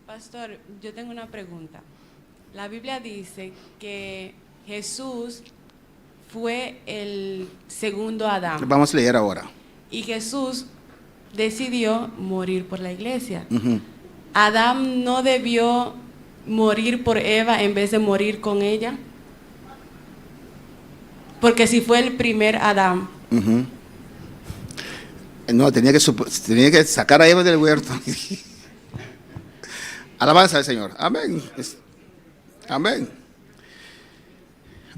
Pastor, yo tengo una pregunta. La Biblia dice que Jesús fue el segundo Adán Vamos a leer ahora. y Jesús decidió morir por la iglesia. Ujú. ¿Adán no debió morir por Eva en vez de morir con ella? Porque si fue el primer Adán. Ujú. No, tenía que sacar a Eva del huerto. Alabanza al Señor. Amén. Amén.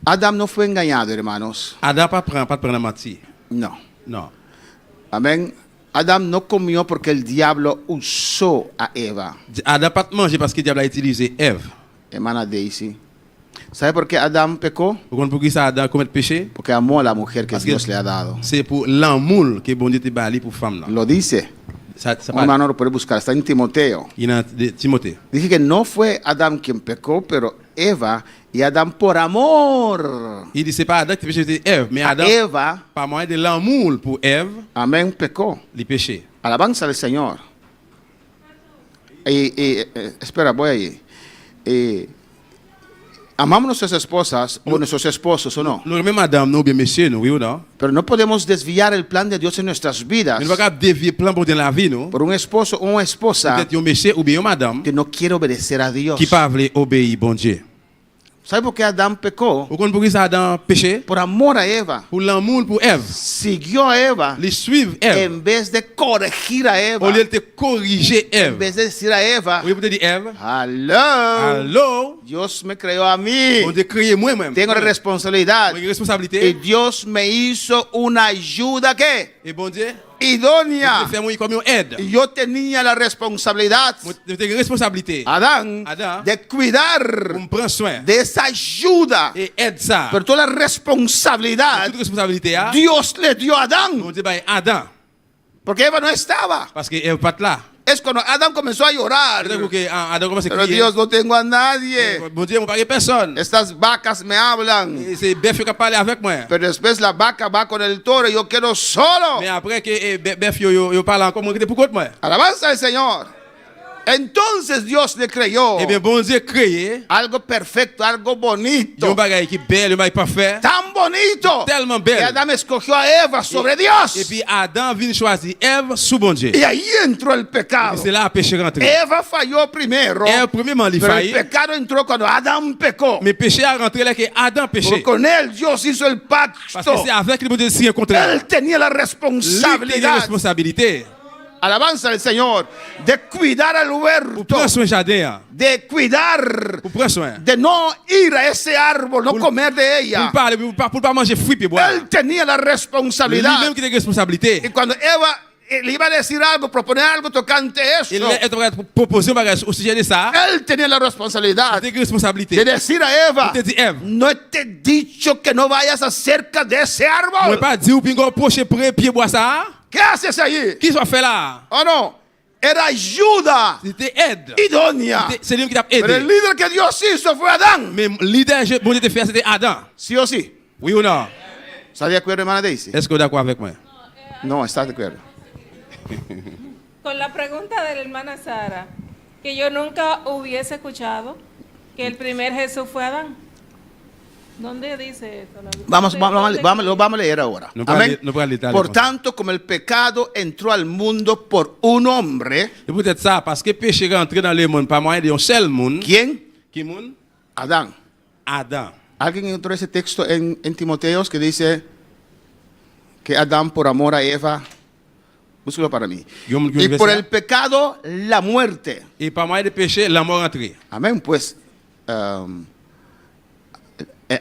Adán no fue engañado, hermanos. Adam pas prendre mentir. No. Non. Amén. Adán no comió porque el diablo usó a Eva. Adam pas manger parce que le diable a utilisé Ève. Hermana Daisy. ¿Sabe por qué Adán pecó? Vous comprenez pourquoi ça Adam commet péché? Porque amó a la mujer que Parce que Dios le ha dado. c'est pour l'amour que bon Dieu te bali pour femme là. Lo dice. Ça Un parle. hermano lo puede buscar. Está en Timoteo. Il est de Timothée. Dije que no fue Adán quien pecó, pero Eva y Adán por amor. Il dit c'est pas Adam qui péché, c'est Ève, mais A Adam Eva, par moyen de l'amour pour Ève, amén, pecó. il péché. Alabanza al Señor. Espera, voy ahí. Amamos nuestras esposas o nuestros esposos o no. Nous même madame, nous bien monsieur, nous, oui ou non? Pero no podemos desviar el plan de Dios en nuestras vidas Nous ne pouvons pas dévier plan pour dans la vie, nous. por un esposo o una esposa Peut-être un monsieur ou bien une madame que no quiere obedecer a Dios. qui pas veut obéir bon Dieu. ¿Sabe por qué Adán pecó? Vous comprenez pourquoi ça Adam péché? Por amor a Eva. Pour l'amour pour Ève. Siguió a Eva Les suivre Ève. en vez de corregir a Eva. Au lieu de corriger En Ève. vez de decir a Eva, Oui, vous dire Ève. hello, Allô? Dios me creó a mí. On dit créer moi-même. Tengo la responsabilidad. Une Y responsabilité. Dios me hizo una ayuda que Et bon Dieu, idónea. je fais moi comme une aide. Y yo tenía la responsabilidad, Je tengo une responsabilité. Adán, Adán, de cuidar pour me prendre soin. de esa ayuda. Et aide ça. Pero toda la responsabilidad Toute responsabilité, hein? Dios le dio a Adán, On dit, bah, Adam. porque Eva no estaba. Parce que Ève pas là. Es cuando Adán comenzó a llorar. C'est-à-dire que Adam commence à Pero crier. Dios, no tengo a nadie. Bon Dieu, mon pas personne. Estas vacas me hablan. Et c'est bœuf qui a parlé avec moi. Pero después la vaca va con el toro y yo quedo solo. Mais après que bœuf yo parle encore, moi, pour contre moi. Alabanza al Señor. Entonces Dios le creyó Eh bien, bon Dieu créé. algo perfecto, algo Un bonito. bagage qui est belle, un bagage parfait. Tan bonito Tellement que belle. Adán escogió a Eva sobre Et Dios. puis Adam vient choisir Ève sous bon Dieu. Y ahí entró el Et pecado. c'est là le péché rentré. Eva falló primero. Ève, premièrement, il Pero el faillit. pecado entró cuando Adán pecó. Mais péché a rentré là que Adam Porque péché. con él Dios hizo el Parce que pacto. c'est avec le bon Dieu si un contraire. Él tenía la Lui, il a responsabilidad. responsabilité. Alabanza al Señor. De cuidar al Pour huerto. prendre soin du jardin. De cuidar. Pour prendre soin. De no ir a ese árbol, no comer de Pour ella. ne parler, pour pas manger fruits et boire. Él tenía la responsabilidad. Lui-même qui a responsabilité. Y cuando Eva le iba a decir algo, proponer algo tocante Il eso, est en proposer un bagage au sujet de ça. él tenía la responsabilidad Il a responsabilité. de decir a Eva, Il te dit, Ève, no te he dicho que no vayas acerca de ese je ne vais árbol. pas dire ou pingo proche près pied boire ça. ¿Qué haces allí? Qui soit fait là? ¿O no? Era ayuda C'était aide. idónea. C'est lui qui t'a Pero el aidé. líder que Dios hizo fue Adán. Mais l'idée que bon Dieu te fait, c'était Adam. ¿Sí o sí? Oui ou non? ¿Está de acuerdo, hermana Daisy? Est-ce que vous êtes d'accord avec moi? No, está de acuerdo. Con la pregunta de la hermana Sara, que yo nunca hubiese escuchado que el primer Jesús fue Adán. ¿Dónde dice eso? Vamos a ¿Dónde- leer ahora. No puedo Amén. leer- no puedo leer tal Por cosa. tanto, como el pecado entró al mundo por un hombre, Et peut-être ça, parce que le péché est rentré dans le monde par moyen d'un seul monde. ¿quién? Qui monde? Adán. Adam. ¿Alguien encontró ese texto en Timoteos que dice que Adán por amor a Eva? Búsquelo para mí. Yo Y por el pecado, la muerte. Et par moyen de péché, la mort est rentrée. Amén. Pues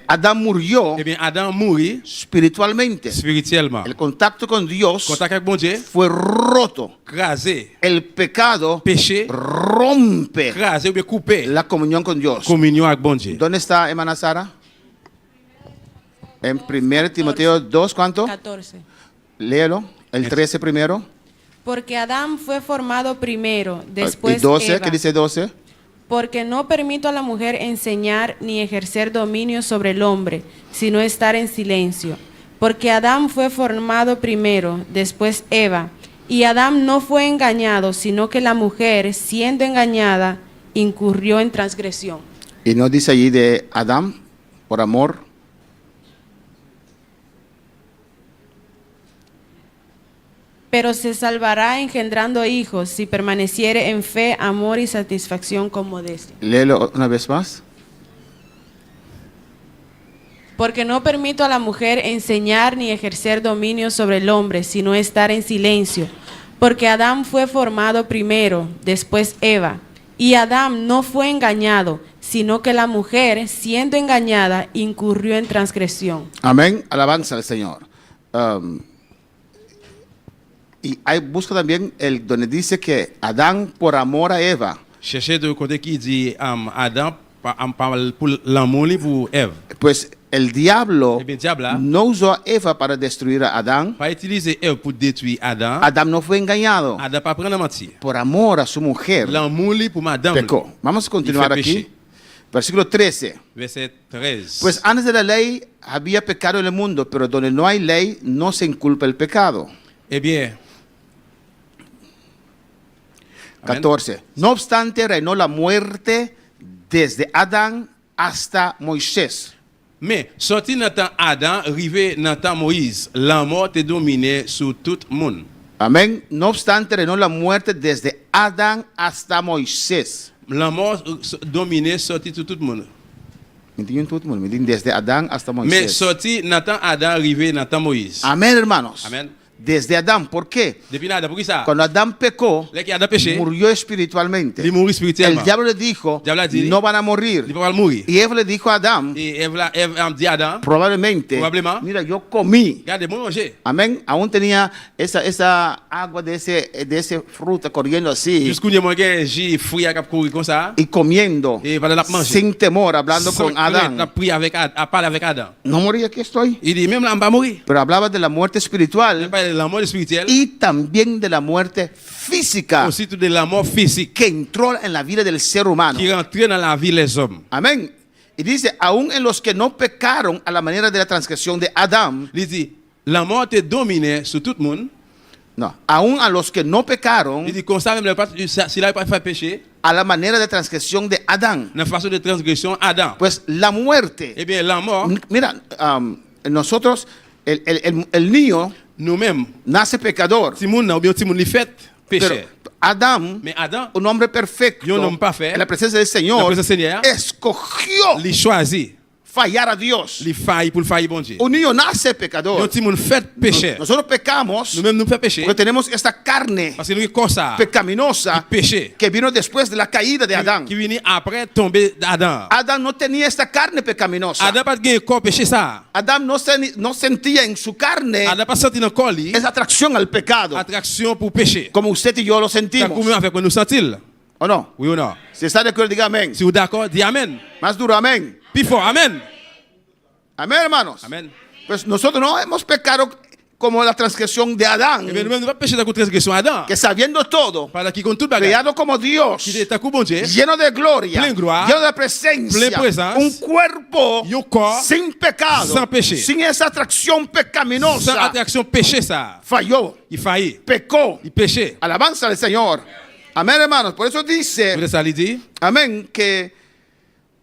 Adán murió Eh bien, Adam mourit espiritualmente. spirituellement. El contacto con Dios Contact avec bon Dieu, fue roto. crasé, El pecado péché, rompe crasé ou bien coupé, la comunión con Dios. communion avec bon Dieu. ¿Dónde está hermana Sara? En 1 Timoteo 2, ¿cuánto? 14. Léelo, el 13 primero. Porque Adán fue formado primero, Y después 12, Eva. ¿qué dice 12? Porque no permito a la mujer enseñar ni ejercer dominio sobre el hombre, sino estar en silencio. Porque Adán fue formado primero, después Eva. Y Adán no fue engañado, sino que la mujer, siendo engañada, incurrió en transgresión. Y no dice allí de Adán, por amor. Pero se salvará engendrando hijos si permaneciere en fe, amor y satisfacción con modestia. Léelo una vez más. Porque no permito a la mujer enseñar ni ejercer dominio sobre el hombre, sino estar en silencio. Porque Adán fue formado primero, después Eva. Y Adán no fue engañado, sino que la mujer, siendo engañada, incurrió en transgresión. Amén. Alabanza al Señor. Y hay, busca también el donde dice que Adán por amor a Eva. Cherchez de côté qui dit Adam parle pour l'amour li pour Ève. Pues el diablo Eh bien, diable no usó a Eva para destruir a Adán. pas utiliser Ève pour détruire Adam. Adán no fue engañado. Adam pas prendre mentir. Por amor a su mujer, L'amour li pour madame. pecó. Vamos a continuar Il fait aquí. Versículo 13. Verset 13. Pues antes de la ley había pecado en el mundo, pero donde no hay ley no se inculpa el pecado. Eh bien, 14. No obstante, reinó la muerte desde Adán hasta Moisés. mais sorti dans temps Adam, arrivé dans temps Moïse, la mort est dominée sur tout le monde. Amén. No obstante, reinó la muerte desde Adán hasta Moisés. La mort dominée sorti sur tout le monde. Me digan todo el mundo, me digan desde Adán hasta Mais Moisés. sorti dans temps Adam, arrivé dans temps Moïse. Amén, hermanos. Amen. Desde Adán. ¿Por qué? Depuis Adam, pour qui ça? Cuando Adán pecó, Là qui Adam péché, murió espiritualmente. il mourit El spirituellement. diablo le dijo, Diablo a dit, no van a morir. Il va pas mourir. Y Eva le dijo a Adán, Et Ève a dit à Adam, probablemente, Probablement. mira, yo comí. regardez, moi manger. Amén. Aún tenía esa agua de ese fruta corriendo así Jusqu'où il y a moyen j'ai fruit à cap courir comme ça. y comiendo Et pendant la manger. sin temor, hablando Sans con crainte, a Adán. prié avec à parler avec Adam. No morí, aquí estoy. Il dit même là on va mourir. Pero hablaba de la muerte Il espiritual parle de la mort spirituelle, y también de la muerte física aussi de la mort physique que entró en la vida del ser humano. qui rentre dans la vie des hommes. Amén. Y dice, aún en los que no pecaron a la manera de la transgresión de Adán, Il dit la mort est dominée sur tout le monde. no, aún a los que no pecaron Il dit comme ça même s'il n'a pas fait péché, a la manera de transgresión de Adán, dans la façon de transgression Adam. pues la muerte, Eh bien la mort, mira, nosotros, el niño nous-mêmes, nace pecador, si moun ou bien si moun li fait pero péché. Adán, Mais Adam, un hombre perfecto, Y un hombre parfait, en la presencia del la Señor, presencia del Señor, escogió li choisi, fallar a Dios. li faille pour le faille bon Dieu. Un niño nace Yon pecador. ti moun fait péché. Nosotros pecamos Nous-mêmes nous fait péché porque tenemos esta carne parce que nous comme ça, pecaminosa péché que vino después de la caída de Adán. qui vient après tomber d'Adam. Adán no tenía esta carne pecaminosa. Adam pas gagné corps péché ça. Adán no sentía en su carne Adam pas senti dans corps li esa atracción al pecado, attraction pour péché. como usted y yo lo Tant sentimos. que avec nous sentil. ¿O no? Oui ou non? Si está de acuerdo, diga amén. Si vous d'accord, dis amen. Más duro, amén. Plus fort, amen. Amén, hermanos. Amen. Pues nosotros no hemos pecado como la transgresión de Adán, Eh bien, nous-mêmes nous pas péché dans la transgression Adam. que sabiendo todo, Par qui compte tout bagage. creado como Dios, Qui était coup bon Dieu. lleno de gloria, Plein gloire, lleno de presencia, plein présence, un cuerpo un corps sin pecado, sans péché, sin esa atracción sans pecaminosa, attraction péché ça. falló, Il faillit. pecó. Il péché. Alabanza al Señor. Amén, hermanos. Por eso Vous dice, ça lui dit? amén, que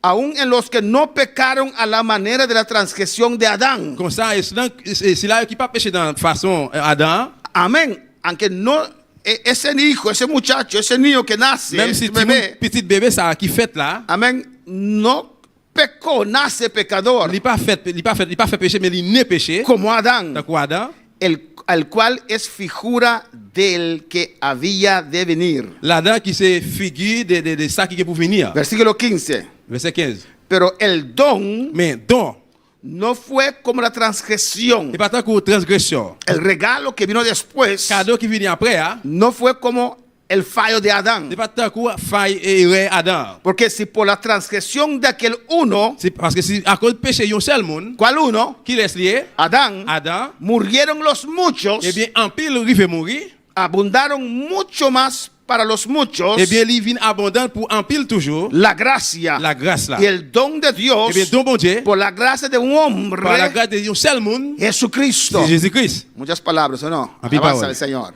aún en los que no pecaron a la manera de la transgresión de Adán, Comme ça, c'est là qui pas péché dans façon Adam. amén, aunque no, ese hijo, ese muchacho, ese niño que nace, Même si ese bebé, petit bébé ça qui fait là, amén, no pecó, nace pecador, il pas fait péché mais il n'est péché. como Adán, Donc Adam, al cual es figura del que había de venir. l'Adam qui c'est figure de ça qui est pour venir. Versículo 15. Verset 15. Pero el don Mais don, no fue como la transgresión. c'est pas tant que transgression. El regalo que vino después Cadeau qui vient après, hein, no fue como el fallo de Adán. c'est pas tant que faille et erreur Adam. Porque si por la transgresión de aquel uno, C'est parce que si à cause du péché, yon seul monde ¿cuál uno? qui laisse lié, Adán, Adam, murieron los muchos, eh bien, en pile rive mourir, abundaron mucho más para los muchos eh bien, il vient abondant pour en pile toujours la gracia la grâce là. y el don de Dios Eh bien, don bon Dieu, por la gracia de un hombre, par la grâce de yon seul monde, Jesucristo. c'est Jésus-Christ. Muchas palabras, ¿o no? A mí Alabanza parole. al Señor.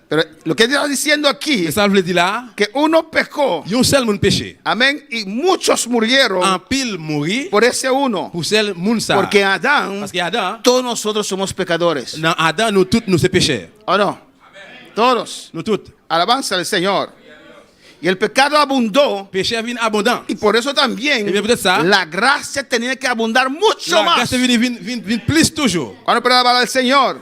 Pero lo que está diciendo aquí, Et ça veut dire là, que uno pecó, yon seul monde péché. amén, y muchos murieron En pile mourir por ese uno. pour seul monde ça. Porque Adán, Parce que Adam, todos nosotros somos pecadores. dans Adam, nous tous, nous c'est pécheurs. ¿O no? Todos. Nous tous. Alabanza al Señor. Y el pecado abundó, Péché vient abondant. y por eso también Eh bien, peut-être ça. la gracia tenía que abundar mucho La más. grâce vient plus toujours. Cuando palabra al Señor.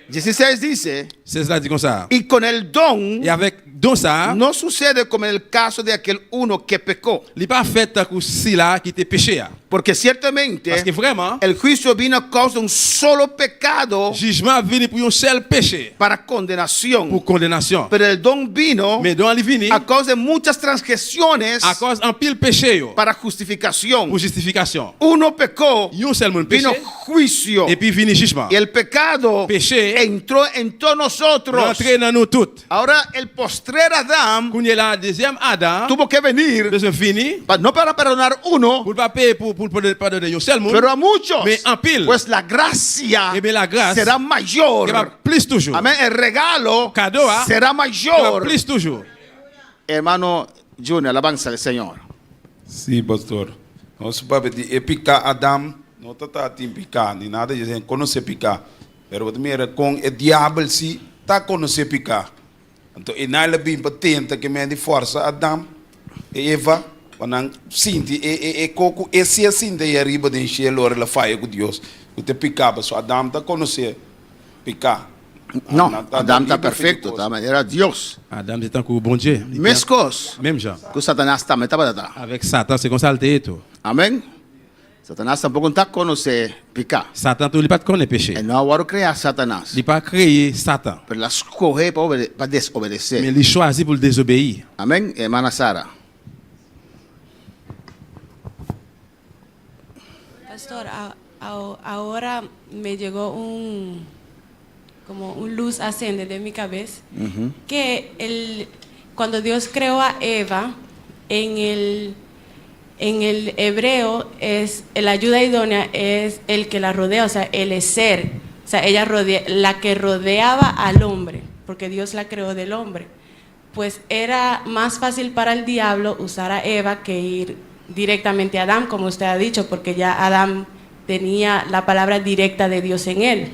16 dice, C'est cela dit comme ça. y con el don Et avec don ça, no sucede como en el caso de aquel uno que pecó. il n'est pas fait tant que si là qui était péché. Porque ciertamente Parce que vraiment, el juicio vino a causa de un solo pecado jugement vient pour un seul péché, para condenación. pour condamnation. Pero el don vino Mais don il vient a causa de muchas transgresiones à cause en pile péché yo, para justificación. pour justification. Uno pecó, Un seul monde péché vino juicio. et puis vient jugement. Y el pecado Péché entró en todos nosotros. rentré dans nous tous. Ahora el postrer Adán Quand il est la deuxième Adam, tuvo que venir, besoin fini no para perdonar uno, pour pas payer pour pardonner un seul monde, pero a muchos. mais en pile. Pues la gracia Eh bien, la grâce será mayor. qui va plus toujours. Amén. El regalo Cadeau será qui va mayor. plus toujours. Hermano Junior, alabanza al Señor. Sim, pastor. Nós vamos pedir picar Adam, não está a picar, nem nada de gente conhecer picar. Pero primeiro com o diabo se está conhecer picar. Então, e nada bem patente que me de força Adam e Eva, quando sinti e coco esse assim de arriba de encher lor la faia com Deus. O te picava, só Adam está conhecer picar. No, Adam está perfecto, era Dios. Adam c'est un coup bon Dieu. Mescos, Même Jean. que Satanás está metado. Avec Satan, c'est comme ça le tout. Amén. Satanás tampoco está conocer picar. Satan, tu ne pas connaître péché. Él no va a crear Satanás, Il n'a pas créé Satan, pero la escoge para desobedecer. mais il choisit pour désobéir. Amén, hermana Sara. Pastor, ahora me llegó como un luz ascende de mi cabeza, que cuando Dios creó a Eva, en el hebreo es la ayuda idónea es el que la rodea, o sea, el ser, o sea, la que rodeaba al hombre, porque Dios la creó del hombre. Pues era más fácil para el diablo usar a Eva que ir directamente a Adán, como usted ha dicho, porque ya Adán tenía la palabra directa de Dios en él.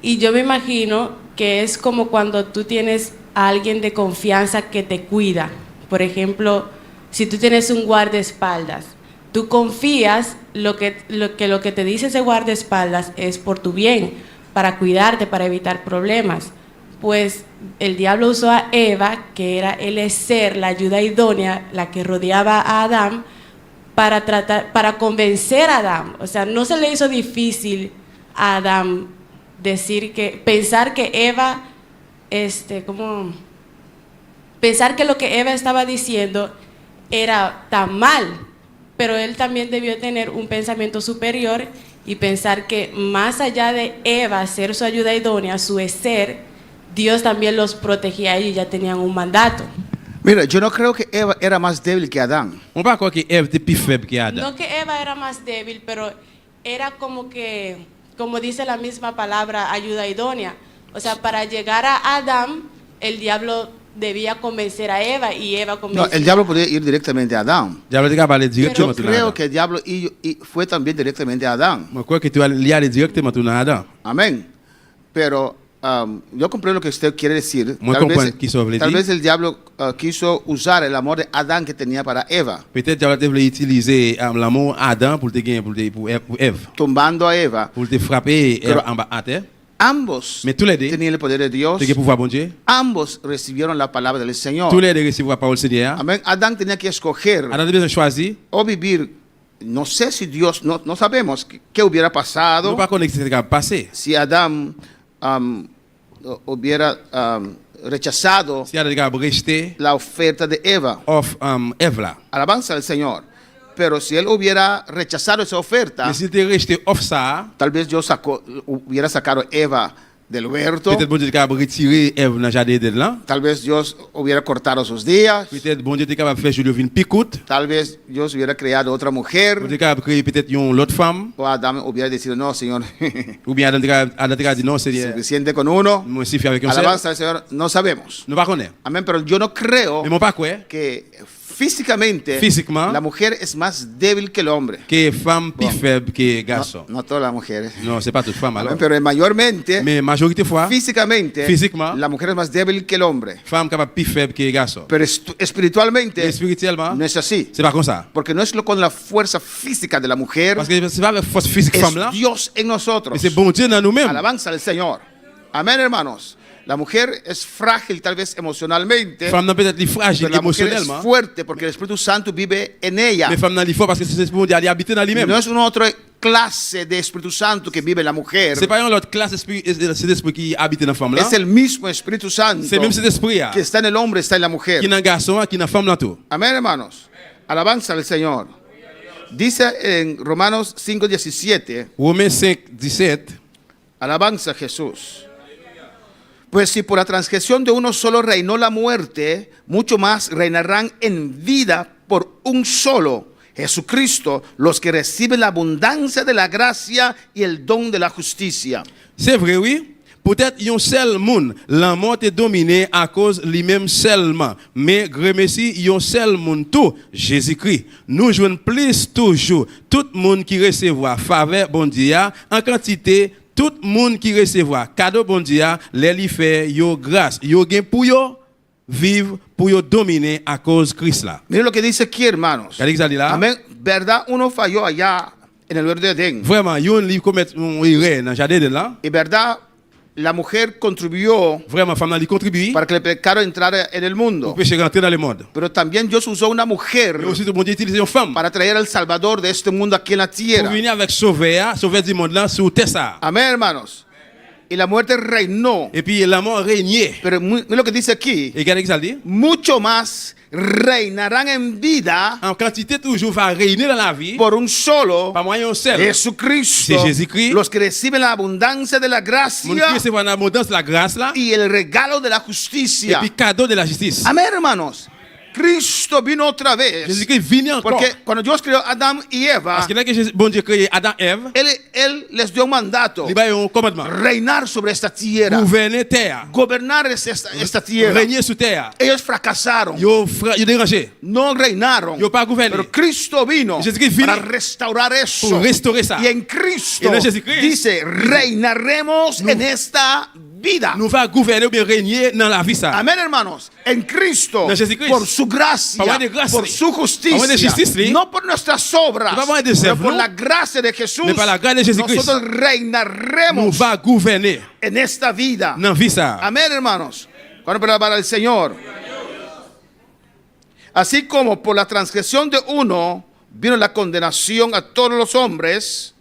Y yo me imagino que es como cuando tú tienes a alguien de confianza que te cuida. Por ejemplo, si tú tienes un guardaespaldas, tú confías lo que te dice ese guardaespaldas es por tu bien, para cuidarte, para evitar problemas. Pues el diablo usó a Eva, que era el ser, la ayuda idónea, la que rodeaba a Adán, para convencer a Adán. O sea, no se le hizo difícil a Adán pensar que Eva, pensar que lo que Eva estaba diciendo era tan mal, pero él también debió tener un pensamiento superior y pensar que más allá de Eva ser su ayuda idónea, su ser, Dios también los protegía a ellos y ya tenían un mandato. Mira, yo no creo que Eva era más débil que Adán. On va croire que Ève était plus faible que Adam. No que Eva era más débil, pero era como dice la misma palabra, ayuda idónea. O sea, para llegar a Adán, el diablo debía convencer a Eva y Eva convenció. No, el diablo podía ir directamente a Adán. Yo creo que el diablo fue también directamente a Adán. Moi, crois que tu vas y aller directement à Adam. Amén. Pero yo comprendo lo que usted quiere decir. Tal vez el diablo quiso usar el amor de Adán que tenía para Eva. Peut-être que tu voulais utiliser l'amour Adam pour Ève. Tumbando a Eva. Pour te frapper Ève en bas à terre. Ambos Mais tous les deux, tenían el poder de Dios. c'est le pouvoir bon Dieu. Ambos recibieron la palabra del Señor. Tous les deux recevront la parole du Seigneur. Amén. Adán tenía que escoger Adam a besoin de choisir. o vivir. No sé si Dios, no sabemos qué hubiera pasado Nous pas connaître ce qui va passer. si Adán hubiera rechazado Si Adam a rejeté la oferta de Eva. of Ève là. Alabanza al Señor. Pero si él hubiera rechazado esa oferta, Mais si tu rejeté of ça, tal vez Dios hubiera sacado a Eva del huerto. peut-être bon Dieu est capable de retirer Ève dans le jardin de là. Tal vez Dios hubiera cortado sus días. Peut-être bon Dieu est capable de faire Julio une picoute. Tal vez Dios hubiera creado otra mujer. Bon Dieu est capable de créer peut-être une autre femme. O Adán hubiera decidido, no, Señor, Ou bien Adam a dit non, Seigneur. suficiente con uno. Moi aussi faire avec un seul. Alabanza al Señor, no sabemos. Nous pas connaître. Amén, pero yo no creo Mais mon pas quoi que físicamente Físicamente, la mujer es más débil que el hombre. que femme plus faible que garçon. No todas las mujeres. Non, c'est pas toute femme alors. Amén, pero mayormente, Mais majorité fois, físicamente, Físicamente, la mujer es más débil que el hombre. femme capable plus faible que garçon. Pero espiritualmente Mais spirituellement, no es así. c'est pas comme ça. Porque no es con la fuerza física de la mujer, Parce que c'est pas la force physique es femme là, Dios en nosotros. mais c'est bon Dieu dans nous-mêmes. Alabanza al Señor. Amén, hermanos. La mujer es frágil tal vez emocionalmente, Femme n'a peut-être les fragile pero la mujer es émotionnellement. fuerte porque el Espíritu Santo vive en ella. Mais femme n'a les forts parce que c'est bon Dieu aller habiter dans lui-même. No es una otra clase de Espíritu Santo que vive en la mujer. C'est pas une autre classe d'esprit, c'est l'esprit qui habite dans la femme là. Es el mismo Espíritu Santo C'est même cet esprit là, que está en el hombre, está en la mujer. qui est dans le garçon, qui est dans la femme là tout. Amén, hermanos. Alabanza al Señor. Dice en Romanos 5:17, Romains 5, 17. alabanza a Jesús. Pues si por la transgresión de uno solo reinó la muerte, mucho más reinarán en vida por un solo, Jesucristo, los que reciben la abundancia de la gracia y el don de la justicia. C'est vrai, oui. Peut-être un seul monde, la mort est dominée à cause lui-même seulement. Mais, remercie, un seul monde tout, Jésus-Christ. Nous jouons plus toujours. Tout le monde qui recevra faveur bon Dieu en quantité, tout le monde qui recevra cadeau bon Dieu, les lui fait yo grâce. Yo gain pour yo vivre, pour yo dominer à cause Christ là. Miren lo que dice aquí, hermanos. Qu'est-ce que ça dit là? Amén. ¿Verdad? Uno falló allá en el huerto de Edén. Vraiment, yo livre commettre un erreur dans le jardin de là. Y verdad, la mujer contribuyó Vraiment, femme n'a contribué para que el pecado entrara en el mundo. pour péché rentrer dans le monde. Pero también Dios usó una mujer Mais aussi, bon Dieu utilise une femme para traer al Salvador de este mundo aquí en la pour tierra. venir avec sauveur du monde là sur terre ça. Amén, hermanos. Y la muerte reinó. Et puis la mort régnait. Pero mira lo que dice aquí. Et regardez ce que ça dit. Mucho más reinarán en vida En quantité toujours va régner dans la vie. por un solo, Pas moyen seul. Jesucristo, C'est Jésus-Christ. los que reciben la abundancia de la Mon gracia Dieu, c'est en abondance la grâce là. y el regalo de la Et justicia. puis cadeau de la justice. Amén, hermanos. Cristo vino otra vez. Jésus-Christ vient encore. Porque cuando Dios creó a Adán y Eva, Parce que là que bon Dieu créé Adam et Ève, él les dio un mandato. il a un commandement. Reinar sobre esta tierra. Gouverner terre. Gobernar esta tierra. Régner sur terre. Ellos fracasaron. Yo dérangé. No reinaron. Yo pas gouverné. Pero Cristo vino Jésus-Christ vino para restaurar eso. pour restaurer ça. Y en Cristo Y en Jésus-Christ, dice, reinaremos en esta vida. Nous va gouverner ou bien régner dans la vie ça. Amén, hermanos. En Cristo, En Jésus-Christ. por su gracia, Par de grâce, por su justicia, par de justice, no por nuestras obras, No par de pero œuvres, por no. la gracia de Jesús, Mais par la grâce de Jésus-Christ. nosotros Nous reinaremos va gouverner en esta vida. dans la vie ça. Amén, hermanos. Cuando para el Señor. Así como por la transgresión de uno vino la condenación a todos los hombres,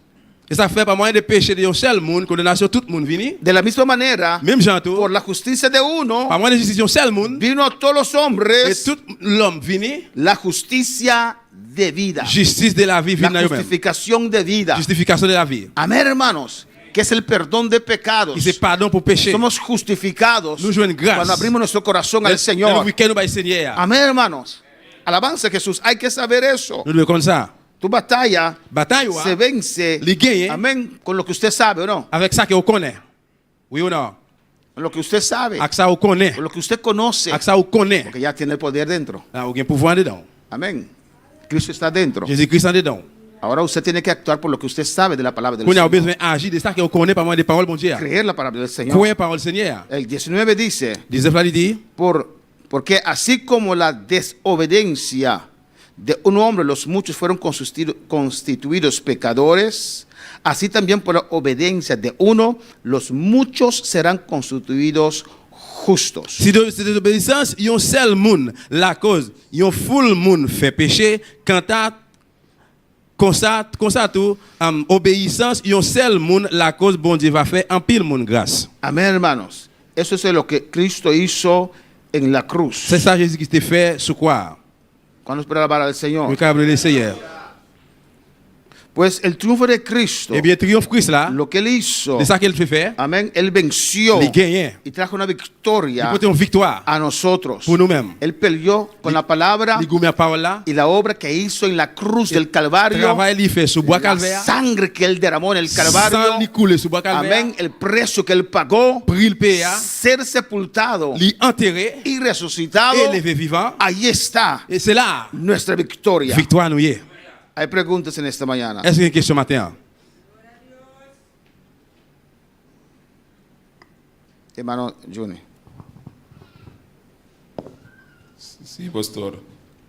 Et ça fait pas moyen de péché de un seul monde, condamnation tout le monde vini. de la misma manera, Même Jean tout. por la justicia de uno Pas moyen de justice un seul monde. vino a todos los Et hombres tout l'homme vini. la justicia de vida, Justice de la vie vini dans la lui-même. justificación de vida. Justification de la vie. Amén, hermanos, que es el perdón de pecados. Et c'est pardon pour péché. Somos justificados Nous jouons grâce. cuando abrimos nuestro corazón al Le Señor. week-end nous va Seigneur. Amén, hermanos. Alabanza a Jesús. Hay que saber eso. Nous devons comme ça. Tu batalla Bataille se vence, les gagne amén, con lo que usted sabe o no. avec ça que on connaît. Oui ou non? Con lo que usted sabe, Avec ça on connaît. con lo que usted conoce, Avec ça on connaît. porque ya tiene el poder dentro. Là on a un pouvoir dedans. Amén. Cristo está dentro. Jésus-Christ en dedans. Ahora usted tiene que actuar por lo que usted sabe de la palabra del On a Señor. besoin d'agir de ça que on connaît par moyen des paroles bon Dieu. Creer la palabra del Señor. Croire parole Seigneur. El 19 dice, 19 là il dit porque así como la desobediencia de un hombre, los muchos fueron constituidos pecadores, Así también por la obediencia de uno, los muchos serán constituidos justos. Si de désobéissance, yon seul moun la cause, yon full moun fait péché, quand à comme ça tout obéissance, yon seul moun la cause bon Dieu va faire en pile moun grâce. Amén, hermanos. Eso es lo que Cristo hizo en la cruz. C'est ça Jésus qui t'a fait sur quoi? Cuando esperaba al Señor. Le câble le Seigneur. Pues el triunfo de Cristo, Eh bien, triomphe Christ là, lo que él hizo, c'est ça qu'il fait faire. amén, él venció Il gagne. y trajo una Il victoria porte une victoire a nosotros. pour nous-mêmes. Él peleó con la palabra Il gomme la parole là. y la obra que hizo en la cruz del Calvario, Travail il fait sur bois la calvaire. sangre que él derramó en el Sang Calvario, il coule sur bois calvaire. amén, el precio que él pagó, Prix le PA. ser sepultado Li enterré. y resucitado, Élevé vivant. ahí está Et c'est là, nuestra victoria. victoire nous y est. Hay preguntas en esta mañana. Est-ce qu'il y a une question matin? Hermano Juni. Sí, pastor.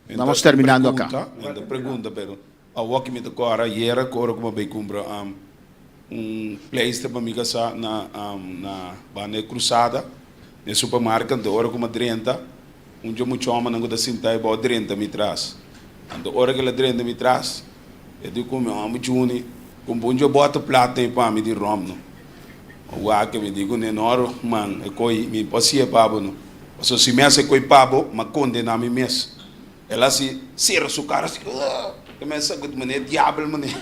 Estamos terminando acá. Ainda pergunta, pero a walk me tocou a era cora como bem cumpra place para mim casa na bane cruzada, no supermercado, hora como 30, dia muito homem não gosta sentar e bom 30 me traz. Ando hora que ele 30 me traz, eu digo como amo Juni, com bom dia bota plata para mim de rom. O que me digo nenhum man, é coi me passia pabo no. So se me hace coi pabo, ma condena me mes. Ela se cierra su cara assim, começa a maneira diabo maneira.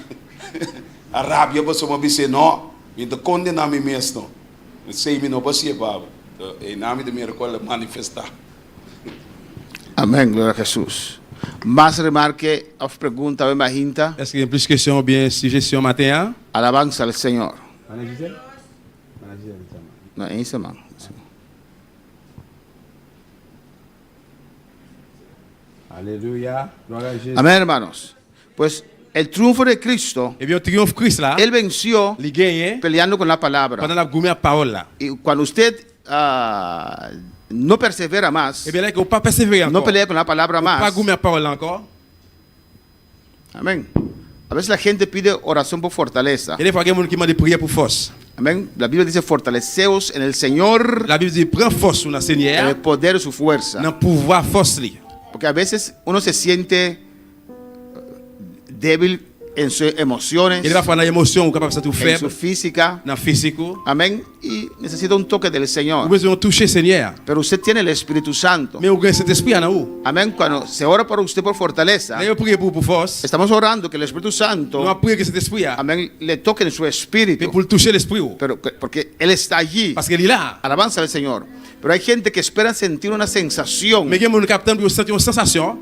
A rabia passou uma vez não, me de condena me mes não. Sei me não passia pabo. Em nome de minha cola manifestar. Amén, gloria a Jesús. Más remarque, of pregunta, me imagina. Est-ce qu'il y a plus de questions ou bien suggestions matin? Alabanza al Señor. No, en ese man. Aleluya. Gloria a Jésus. Amén, hermanos. Pues el triunfo de Cristo, Eh bien, triomphe Christ là, él venció il gagne peleando con la palabra. pendant la gomme la parole là. Y cuando usted no persevera más, Eh bien, là, qu'on pas persévérer no encore. pelea con la palabra Pas más. gomme la parole encore. Amén. A veces la gente pide oración por fortaleza. Et des fois, il y a des gens qui demandent de prier pour force. Amén. La Biblia dice fortaleceos en el Señor, La Bible dit, prends force sur le en el Seigneur, poder de su fuerza. dans le pouvoir force li. Porque a veces uno se siente débil en sus emociones, Et des fois, dans l'émotion, on est capable de se sentir en su faible, física. dans le physique. Amén. Y necesita un toque del Vous Señor. avez besoin de toucher le Seigneur. Pero usted tiene el Espíritu Santo. Mais vous avez cet esprit en vous. Amén. Cuando se ora por usted por fortaleza, Là, vous priez pour force. estamos orando que el Espíritu Nous Santo, allons prier que cet esprit, amén, le toque en su mais espíritu. pour le toucher l'esprit. Pero porque Él está allí. Parce qu'il est là. Alabanza al Señor. Pero hay gente que espera sentir una sensación, Mais il y a des gens qui captent sentir une sensation,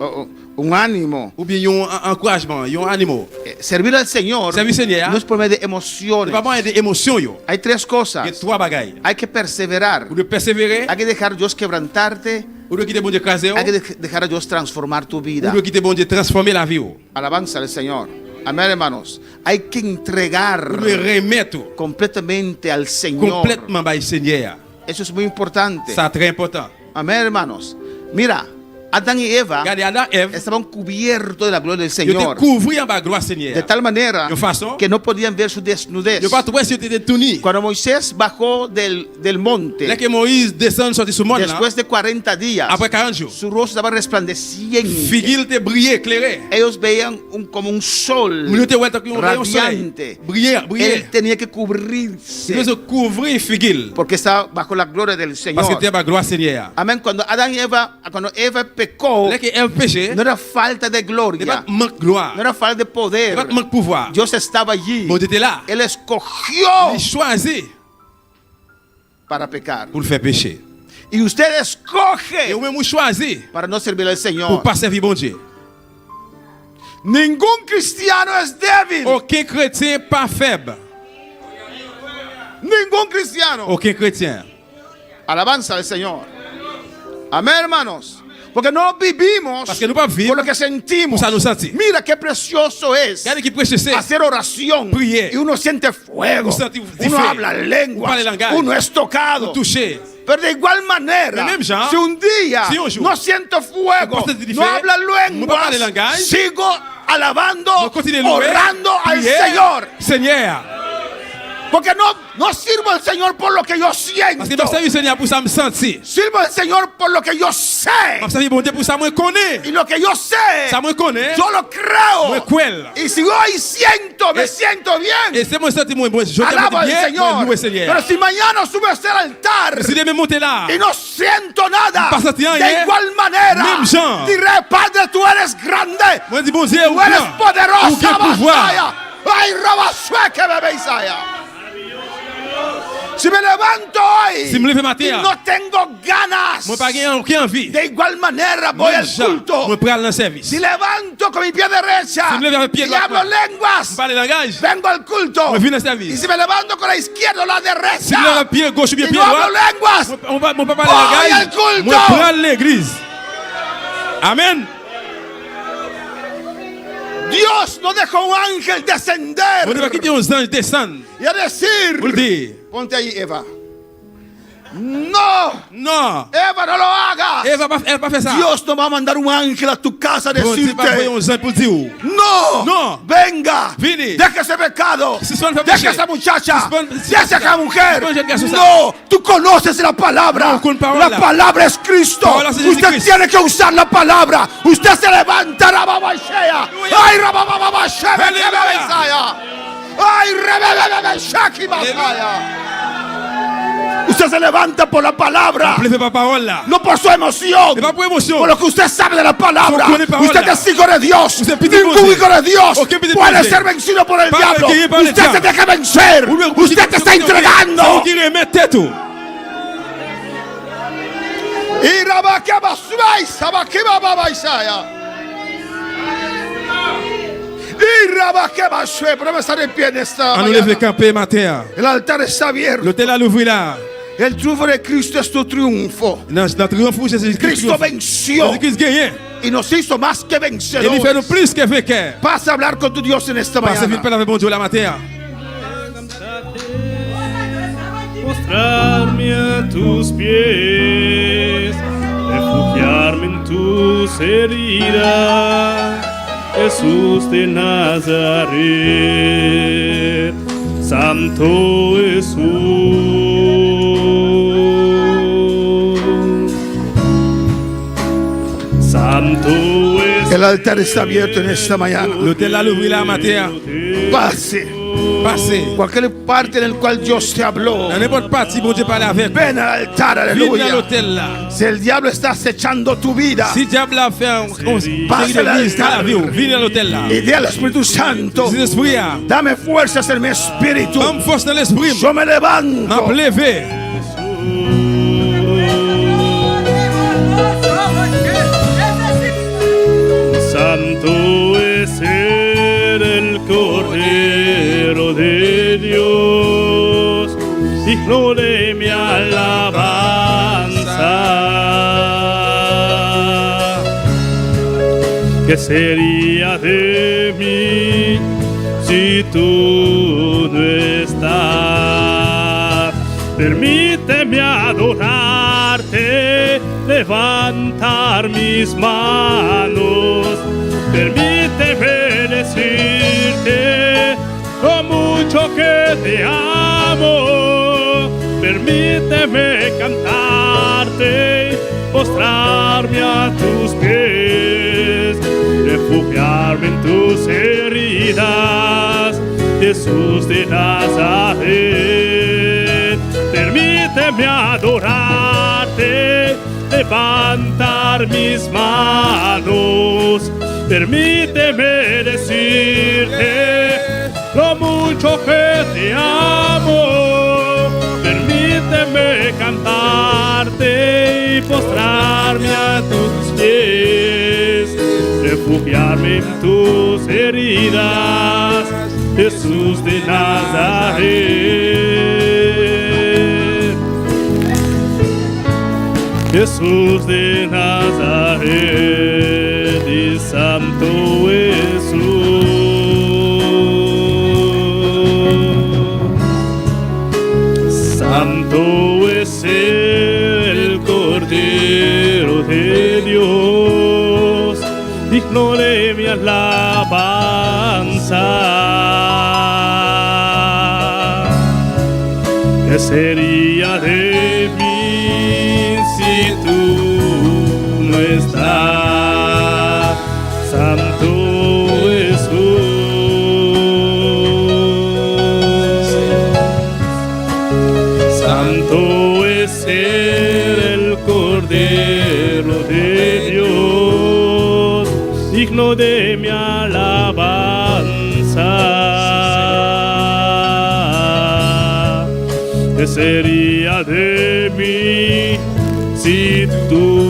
un ánimo. ou bien un encouragement, un animal. Servir al Señor Servir al Señor, no es por medio de C'est emociones. pas mal des émotions. Yo. Hay tres Il y a cosas. trois bagailles. Hay que perseverar. Vous devez persévérer, Hay que dejar a Dios quebrantarte. vous devez quitter bon Dieu écraser, Hay que vous dejar a Dios transformar tu vida. devez quitter bon Dieu transformer la vie. Vous Alabanza al Señor. Amén, hermanos. Hay que entregar devez remettre completamente al Señor. complètement par le Seigneur. Eso es muy importante. C'est très important. Amén, hermanos. Mira, Adán y Eva Regardez, Adam et Ève, estaban cubiertos de la gloria del ils Señor. étaient couverts en bas gloire Seigneur. De tal manera De façon que no podían ver su desnudez. Ils ne pas trouver si ils étaient tout nus. Cuando Moisés bajó del monte, Là que Moïse descend sorti sur le monde, là, después de 40 días, après 40 jours, su rostro estaba resplandeciente. figure était brillé, éclairé. Ellos veían como un sol Nous étions un rayon soleil. radiante. Brillé, brillé. Él tenía que Il cubrirse devait se couvrir figure. porque estaba bajo la gloria del Parce que Señor. c'était la gloire Seigneur. Amén. Cuando Eva pecó, Là que Ève péché, no era falta de il n'y a gloria, pas de manque de gloire. no era falta de Il n'y poder. a pas de manque de pouvoir. Dios estaba allí. Bon Dieu était là. Él escogió Il choisit para pecar. pour le faire pécher. Y usted Et escoge vous-même, vous choisissez para no servir al pour Señor. ne pas servir bon Dieu. Ningún cristiano es débil. Aucun chrétien pas faible. Ningún cristiano. Aucun chrétien. Alabanza al Señor. Amén, hermanos. Porque no vivimos Parce que nous pas vivre por lo que sentimos. pour ça nous sentir. Mira qué precioso es Regardez qui prêche c'est. hacer oración. Prier. Y uno siente fuego. Vous sentez Uno habla Vous lengua. parlez langage. Uno es tocado. Toucher. Pero de igual manera, De même genre, si un día si un jour, no siento fuego, vous pensez no habla vous parlez lenguas, langage, sigo alabando, vous continuez à louer, orando al prier, Señor. Seigneur. Porque no sirvo al Señor por lo que yo siento. Parce que je servis Seigneur pour ça me sentir. Sirvo al Señor por lo que yo sé. Je servis bon Dieu pour ça me connais. Y lo que yo sé, Ça me connaît. yo lo creo. Me cuela. Y si hoy me siento bien, Et c'est mon sentiment bon. Je alabo al bien, Señor. louer Seigneur. Pero si mañana sube a ese altar Si demain monter là, y no siento nada, Pas sentir de rien. igual manera, Même genre. diré, Padre, tú eres grande. moi dis bon Dieu, Tú eres ou poderoso, quel pouvoir. Masaya. Ay, Rabasue, que bebé Isaya. Si me levanto hoy Si me lève y matin, no tengo ganas, moi pas gagner aucune envie. de igual manera voy al culto. Moi prends le service. Si levanto con mi pie derecha Si me lève le pied y droit, hablo lenguas, parle langage. vengo al culto. Moi viens au Y service. si me levanto con la izquierda o la Si me lève derecha le pied gauche ou bien y pied no hablo droit, lenguas, moi pas parler voy al langage. culto. Moi prends l'église. Amen. Dios no dejó un ángel descender On ne va quitter aux anges descendre. y a decir, Pour le dire. ponte ahí, Eva. No, Non. Eva, no lo hagas. Elle va pas faire ça. Dios no va a mandar un ángel a tu casa a Bon Dieu va envoyer decirte, aux anges pour dire. no, No. venga, Vini. deja ese pecado, Suspende el deja péché. esa muchacha, Suspende- deja esa mujer. Suspende el caso. No, tú conoces la palabra. No, con palabra. La palabra es Cristo. Palabra es Usted Jesucristo. tiene que usar la palabra. Usted se levanta, Rababashea. Ay, Rababashea, Aleluya. ay, Rebebebeshaki Masaya. Usted se levanta por la palabra, Pleure pas parole là. no por su emoción, C'est pas pour émotion. por lo que usted sabe de la palabra. Son connaît parole, Usted là. es hijo de Dios. Usted petit Ningún posé. hijo de Dios Aucun petit puede posé. ser vencido por el Pas diablo. que par le Usted se diable. deja vencer. Usted te está entregando. Qui remet tout. Y Rabakabasubay, Sabakibababashaya. Y Rabakabashue, pero me estar en pie en esta On nous lève le mañana. camper matin. El altar está abierto. L'hôtel à l'ouvrir là. El triunfo de Cristo es tu triunfo. Notre triomphe, c'est Cristo venció Jésus-Christ gagne. y nos hizo más que Et il fait nous vencedores. plus que vainqueurs. Vas a hablar con tu Dios en esta Parce que mañana. vite avec mon Dieu la matin. Postrarme a tus pies, refugiarme en tus heridas, Jesús de Nazaret, Santo Jesús, Santo Jesús. El altar está abierto en esta mañana. L'hôtel à l'ouvrir la matin. Pase. Passez. Cualquier parte en el cual Dios te habló. Dans n'importe partie, bon Dieu parle avec. Ven al altar, Viens dans aleluya. l'hôtel là. Si el diablo está acechando tu vida, Si le diable a fait un série Passe d'église là. dans la vie, viens dans l'hôtel là. y di al Espíritu Santo, Si l'esprit a, dame fuerzas en mi espíritu. donne force dans l'esprit. Yo me levanto. M'a levé. Santo es el Cordero de Dios, digno de mi alabanza. ¿Qué sería de mí si tú no estás? Permíteme adorarte, levantar mis manos. Permíteme decirte lo mucho que te amo. Permíteme cantarte, postrarme a tus pies, refugiarme en tus heridas, Jesús de Nazaret. Permíteme adorarte, levantar mis manos. Permíteme decirte lo mucho que te amo. Permíteme cantarte y postrarme a tus pies, refugiarme en tus heridas, Jesús de Nazaret. Jesús de Nazaret y Santo Jesús. Santo es el Cordero de Dios, digno de mi alabanza. ¿Qué sería de mí si tú no estás, Santo Jesús? Santo es el Cordero de Dios, digno de mi alabanza. ¿Qué sería de mí si tú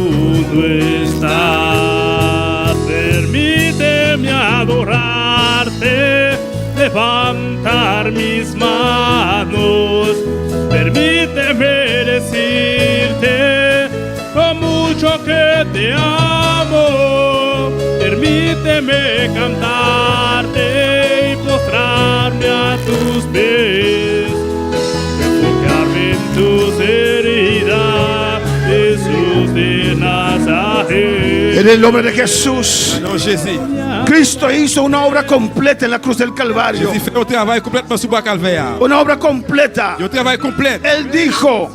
no estás? Permíteme adorarte, levantar mis manos. Permíteme decirte lo mucho que te amo. Permíteme cantarte y postrarme a tus pies, refugiarme en tus heridas, Jesús de Nazaret. En el nombre de Jesús, Cristo hizo una obra completa en la cruz del Calvario. Una obra completa. Él dijo,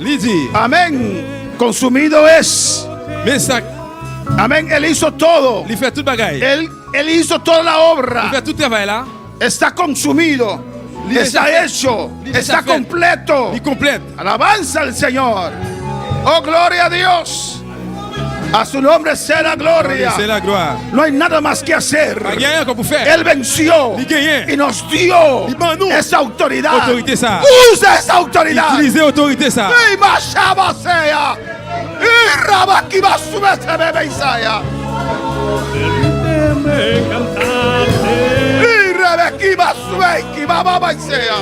amén, consumido es. Amén, Él hizo todo. Él hizo toda la obra. Está consumido. Está hecho. Está completo. Alabanza al Señor. Oh, gloria a Dios. A su nombre sea la gloria. No hay nada más que hacer. Él venció y nos dio esa autoridad. Usa esa autoridad. Y Mashaba sea. Y Rabakiba subese bebe Isaya. Permíteme cantarte y Rabakiba subeki baba Isaya.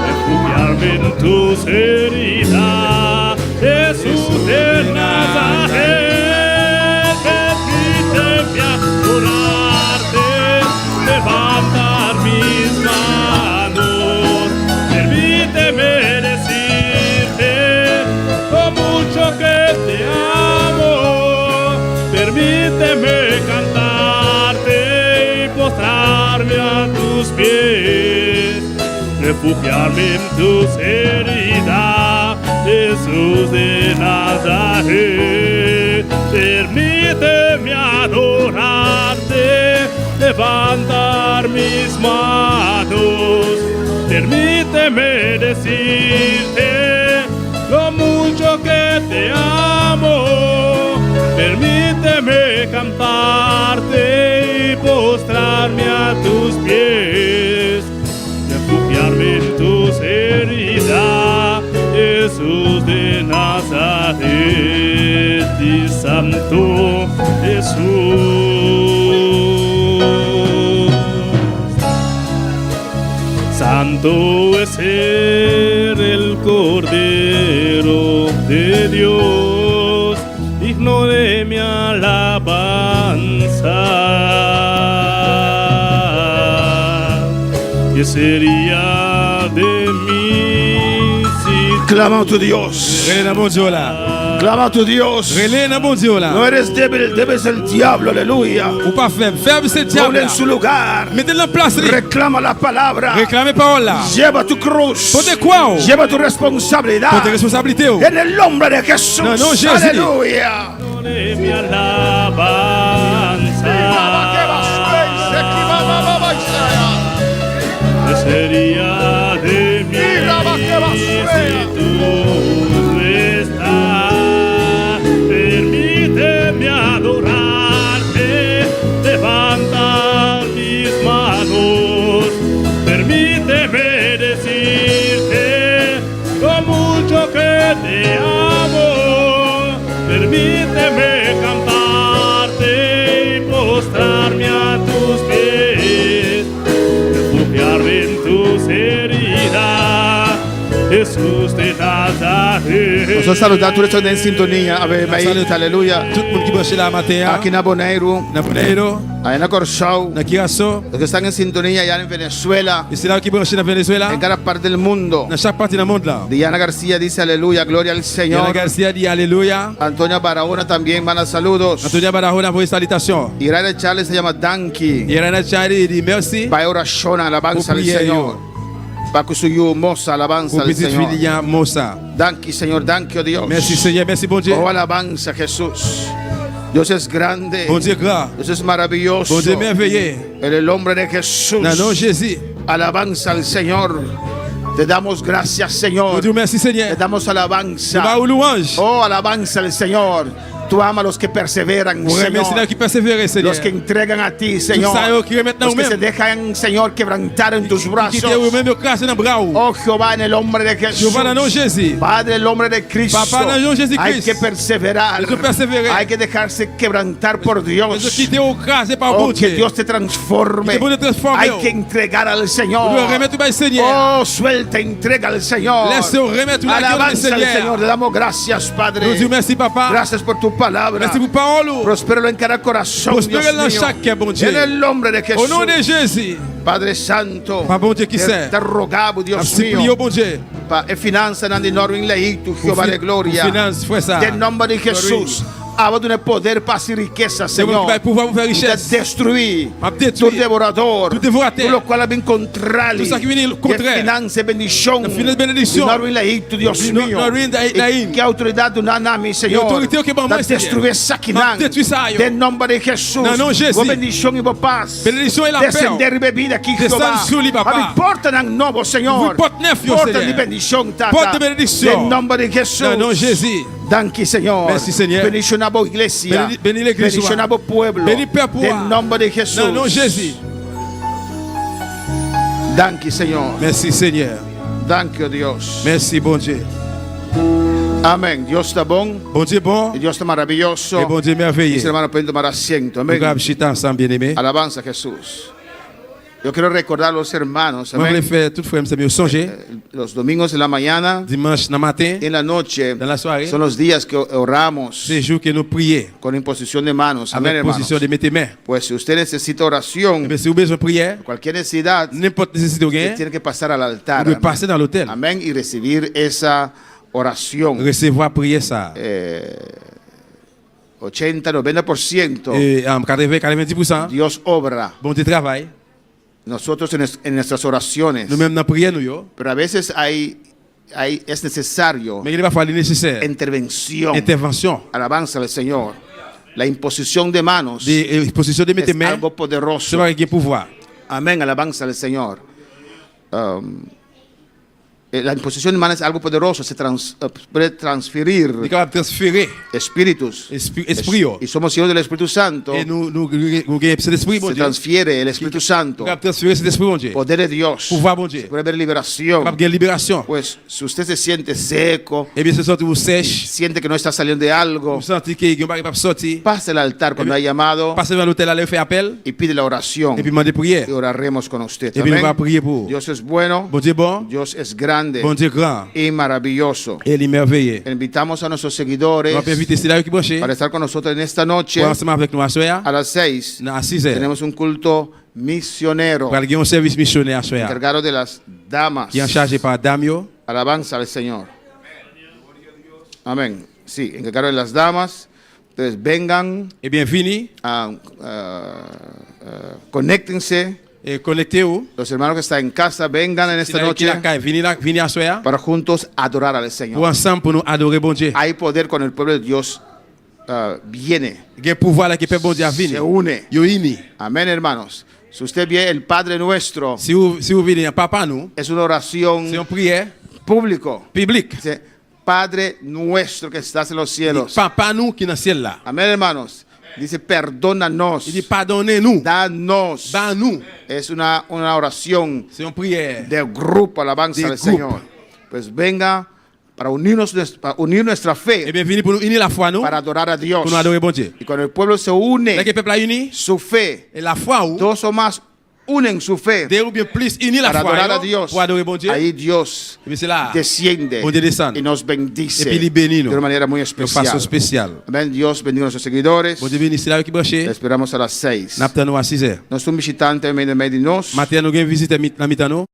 Refugiarme en tus heridas, Jesús de Nazaret. Permíteme adorarte, levantar mis manos. Permíteme decirte lo mucho que te amo. Permíteme cantarte y postrarme a tus pies, refugiarme en tus heridas, Jesús de Nazaret. Permíteme adorarte, levantar mis manos. Permíteme decirte lo mucho que te amo. Permíteme cantarte y postrarme a tus pies, refugiarme en tus heridas, Jesús de Nazaret. Y Santo Jesús, Santo es el Cordero de Dios, digno de mi alabanza. ¿Qué sería de mí si clama a tu Dios? Clama a tu Dios. No eres débil, debes el diablo, aleluya. Ponle en su lugar. Reclama la palabra. Lleva tu cruz. Lleva tu responsabilidad. En el nombre de Jesús. Aleluya. de mi alabanza? ¿Qué sería de mí si tú no estás? Permíteme adorarte, levantar mis manos. Permíteme decirte lo mucho que te amo. Permíteme cantarte y postrarme a tus pies, refugiarme en tus heridas, Jesús de Nazaret. Nosotros saludamos, tú estás en sintonía. Aleluya. Aquí en Bonaire, en Corshau, los que están en sintonía allá en Venezuela, en cada parte del mundo. Diana García dice aleluya, gloria al Señor. Diana García dice aleluya. Antonia Barahona también manda saludos. Antonia Barahona voy salutación. Irene Charles se llama Danky. Irene Charles dit merci. Va oración, alabanza al Señor. Pakusuyu Mosa, alabanza Pour al petite Señor. fille Mosa. Danke, Señor, danke, oh Dios. Merci Seigneur, merci bon Dieu. Oh, alabanza, Jesús. Dios es grande. Bon Dieu grand. Dios es maravilloso. Bon Dieu merveilleux. En el nombre de Jesús. Dans le nom de Jésus. Alabanza al Señor. Te damos gracias, Señor. Bon Dieu merci Seigneur. Te damos alabanza. Nous avons louange. Oh, alabanza al Señor. Tú amas a los que perseveran, Nous remercions Señor. ceux qui persévèrent Seigneur. Los que entregan a ti, Tous Señor. ceux qui remettent dans Los que se nous-mêmes. dejan, Señor, quebrantar en tus Qui brazos. te remettent au crasse dans le bras. Oh, Jehová, en el nombre de Jesús. Jehová dans le nom de Jésus. Padre, en el nombre de Cristo. Papa, dans le nom de Jésus-Christ. Hay que perseverar. Il faut persévérer. Hay que dejarse quebrantar por Ceux Dios. qui te au crasse par Oh, bon que Dieu. Dios te transforme. Que Dios te transforme. Hay que entregar al Nous Señor. le remettons au Seigneur. Oh, suelta, entrega al Señor. Laisse-nous remettre la gueule du Alabanza al Seigneur. Señor. Le damos gracias, Padre. Nous disons merci papa. Gracias por tu palabra. Merci pour parole. Prospéralo en cada corazón, Dios Prospère dans mío. chaque cœur, bon Dieu. En el nombre de Jesús. Au nom de Jésus. Padre Santo. Pas bon Dieu qui sait. Te rogamos, Dios Supplie mío. au bon Dieu. E finanza nandi norwin lei tu Jehová de gloria. Finance, fue ça. En nombre de Jesús. Abandone poder, paz y riqueza, C'est bon Señor. qui va pouvoir vous faire De richesse. destruir A tu détruire. devorador. Tu devorateur. Tu lo cual ben contrario. Tout ça qui vient le contraire. Finanza e bendición. La finanza e bendición. Norwin lei tu Dios No- mío. Norwin Lain. Que autoridad do nanami, Señor. autoridade que vamos Da mais, Seigneur. destruir essa Ma détruire ça, yo. En nombre de Jesús. Dans le nom de Jésus. Boa bendición y boa paz. Benedição e la paix. Descender e bebida aqui, Descende Jehová. sul, papá. Porta ng novo, Señor. Vous porte neuf, yo, Porta Seigneur. de bendición, Tata. Porte de benedição. En nombre de Jesús. Dans le nom de Jésus. Danke, Señor. Merci, Seigneur. Bendición a boa iglesia. Bénis l'église. Bendición a boa pueblo. Bénis peuple. En nombre de Jesús. Dans le nom de Jésus. Danke, Señor. Merci Seigneur. Danke, oh Dios. Merci bon Dieu. Amén. Dios está bon. Bon Dieu bon. Y Dios está maravilloso. Et bon Dieu merveilleux. Mis hermanos pueden tomar asiento. Nous Amén. allons chiter ensemble, bien-aimés. Alabanza a Jesús. Yo quiero recordar a los hermanos, Moi, je voulais amén, faire tout frère, me songer. los domingos en la mañana Dimanche dans matin, y en la noche dans la soirée, son los días que oramos c'est le jour que nous prions. con imposición de manos. Amén, Avec hermanos. position de mettre mains. Pues si usted necesita oración, Mais si vous avez besoin de prière, cualquier necesidad, n'importe nécessité usted gain, tiene que pasar al vous altar. devez Amén. passer dans l'hôtel. Amén, y recibir esa oración. Recevoir, prier ça. 80-90% Et 80-90%, Dios obra bon Dieu travail. nosotros en nuestras oraciones. Nous-mêmes dans la prière, nous, yo. Pero a veces es necesario Mais il va falloir nécessaire. intervención. Intervention. Alabanza al Señor. La imposición de manos De position de mettre es mains, algo c'est poderoso. vrai qu'il y a pouvoir. Amén, alabanza al Señor. La imposición de manos es algo poderoso. Puede transferir Il est capable de transférer espíritus. esprit. yo. Y somos hijos del Espíritu Santo. Et nous gagnons cet esprit, bon Se Dieu. transfiere el Espíritu Santo. Capable de transférer cet esprit, bon Dieu. Poder de Dios. Pouvoir, bon Dieu. Puede haber liberación. Capable de libération. Pues si usted se siente seco, Et bien, ce soir, vous sèche. siente que no está saliendo de algo, Vous sentez qu'il y a un pas sorti. pase al altar cuando ha llamado Passez vers l'hôtel, allez faire appel. y pide la oración. Et puis, demandez prière. Y oraremos con usted. Et puis, on va Amén. prier pour. Dios es bueno, Bon Dieu bon. Dios es grande Bon Dieu grand. y maravilloso. Et il est merveilleux. Invitamos a nuestros seguidores On va inviter ceux-là qui branchent. para estar con nosotros en esta noche Pour ensemble avec nous à soir. a las 6. À 6 heures. Tenemos un culto misionero Pour aller un service missionnaire à soir. encargado de las damas. Qui est en charge par Damio. Alabanza al Señor. Amén. Sí, encargado de las damas. Entonces vengan, Et bien, fini. conéctense. Connectez-vous. Los hermanos que están en casa, vengan en esta noche Venez à soir. para juntos adorar al Pour Señor. ensemble, pour nous adorer bon Dieu. Hay poder cuando el pueblo de Dios viene, Il y a un pouvoir là qui peut bon Dieu à se venir. une. Yo ini. Amén, hermanos. Si usted ve el Padre Nuestro, Si vous venez, papa nous, es una oración c'est une prière público. publique. Dice, Padre Nuestro que estás en los cielos. Papa nous qui est dans le ciel là. Amén, hermanos. Dice, perdónanos. Il dit pardonnez-nous. Danos. Dans-nous. Es una oración C'est une prière. de grupo, alabanza De al grupo. Señor. Pues venga para unir nuestra fe, Et bien, venez pour nous unir la foi nous. para adorar a Dios. Pour nous adorer bon Dieu. Y cuando el pueblo se Là une, que le peuple a uni, su fe, et la foi ou, dos o más unen su fe deux ou bien plus unir la para foi adorar a yo, Dios. pour adorer bon Dieu. Ahí Dios Et bien, c'est là. desciende Bon Dieu descend. y nos bendice Et puis il bénit nous. de una manera muy De façon especial. spéciale. Amén. Dios bendiga a nuestros seguidores. Bon Dieu bénit ceux là qui branché. Le esperamos a las 6. Nous attendons à 6 heures. Nos un visitante en medio de nos. Matin, nous avons visité la mi-temps nous.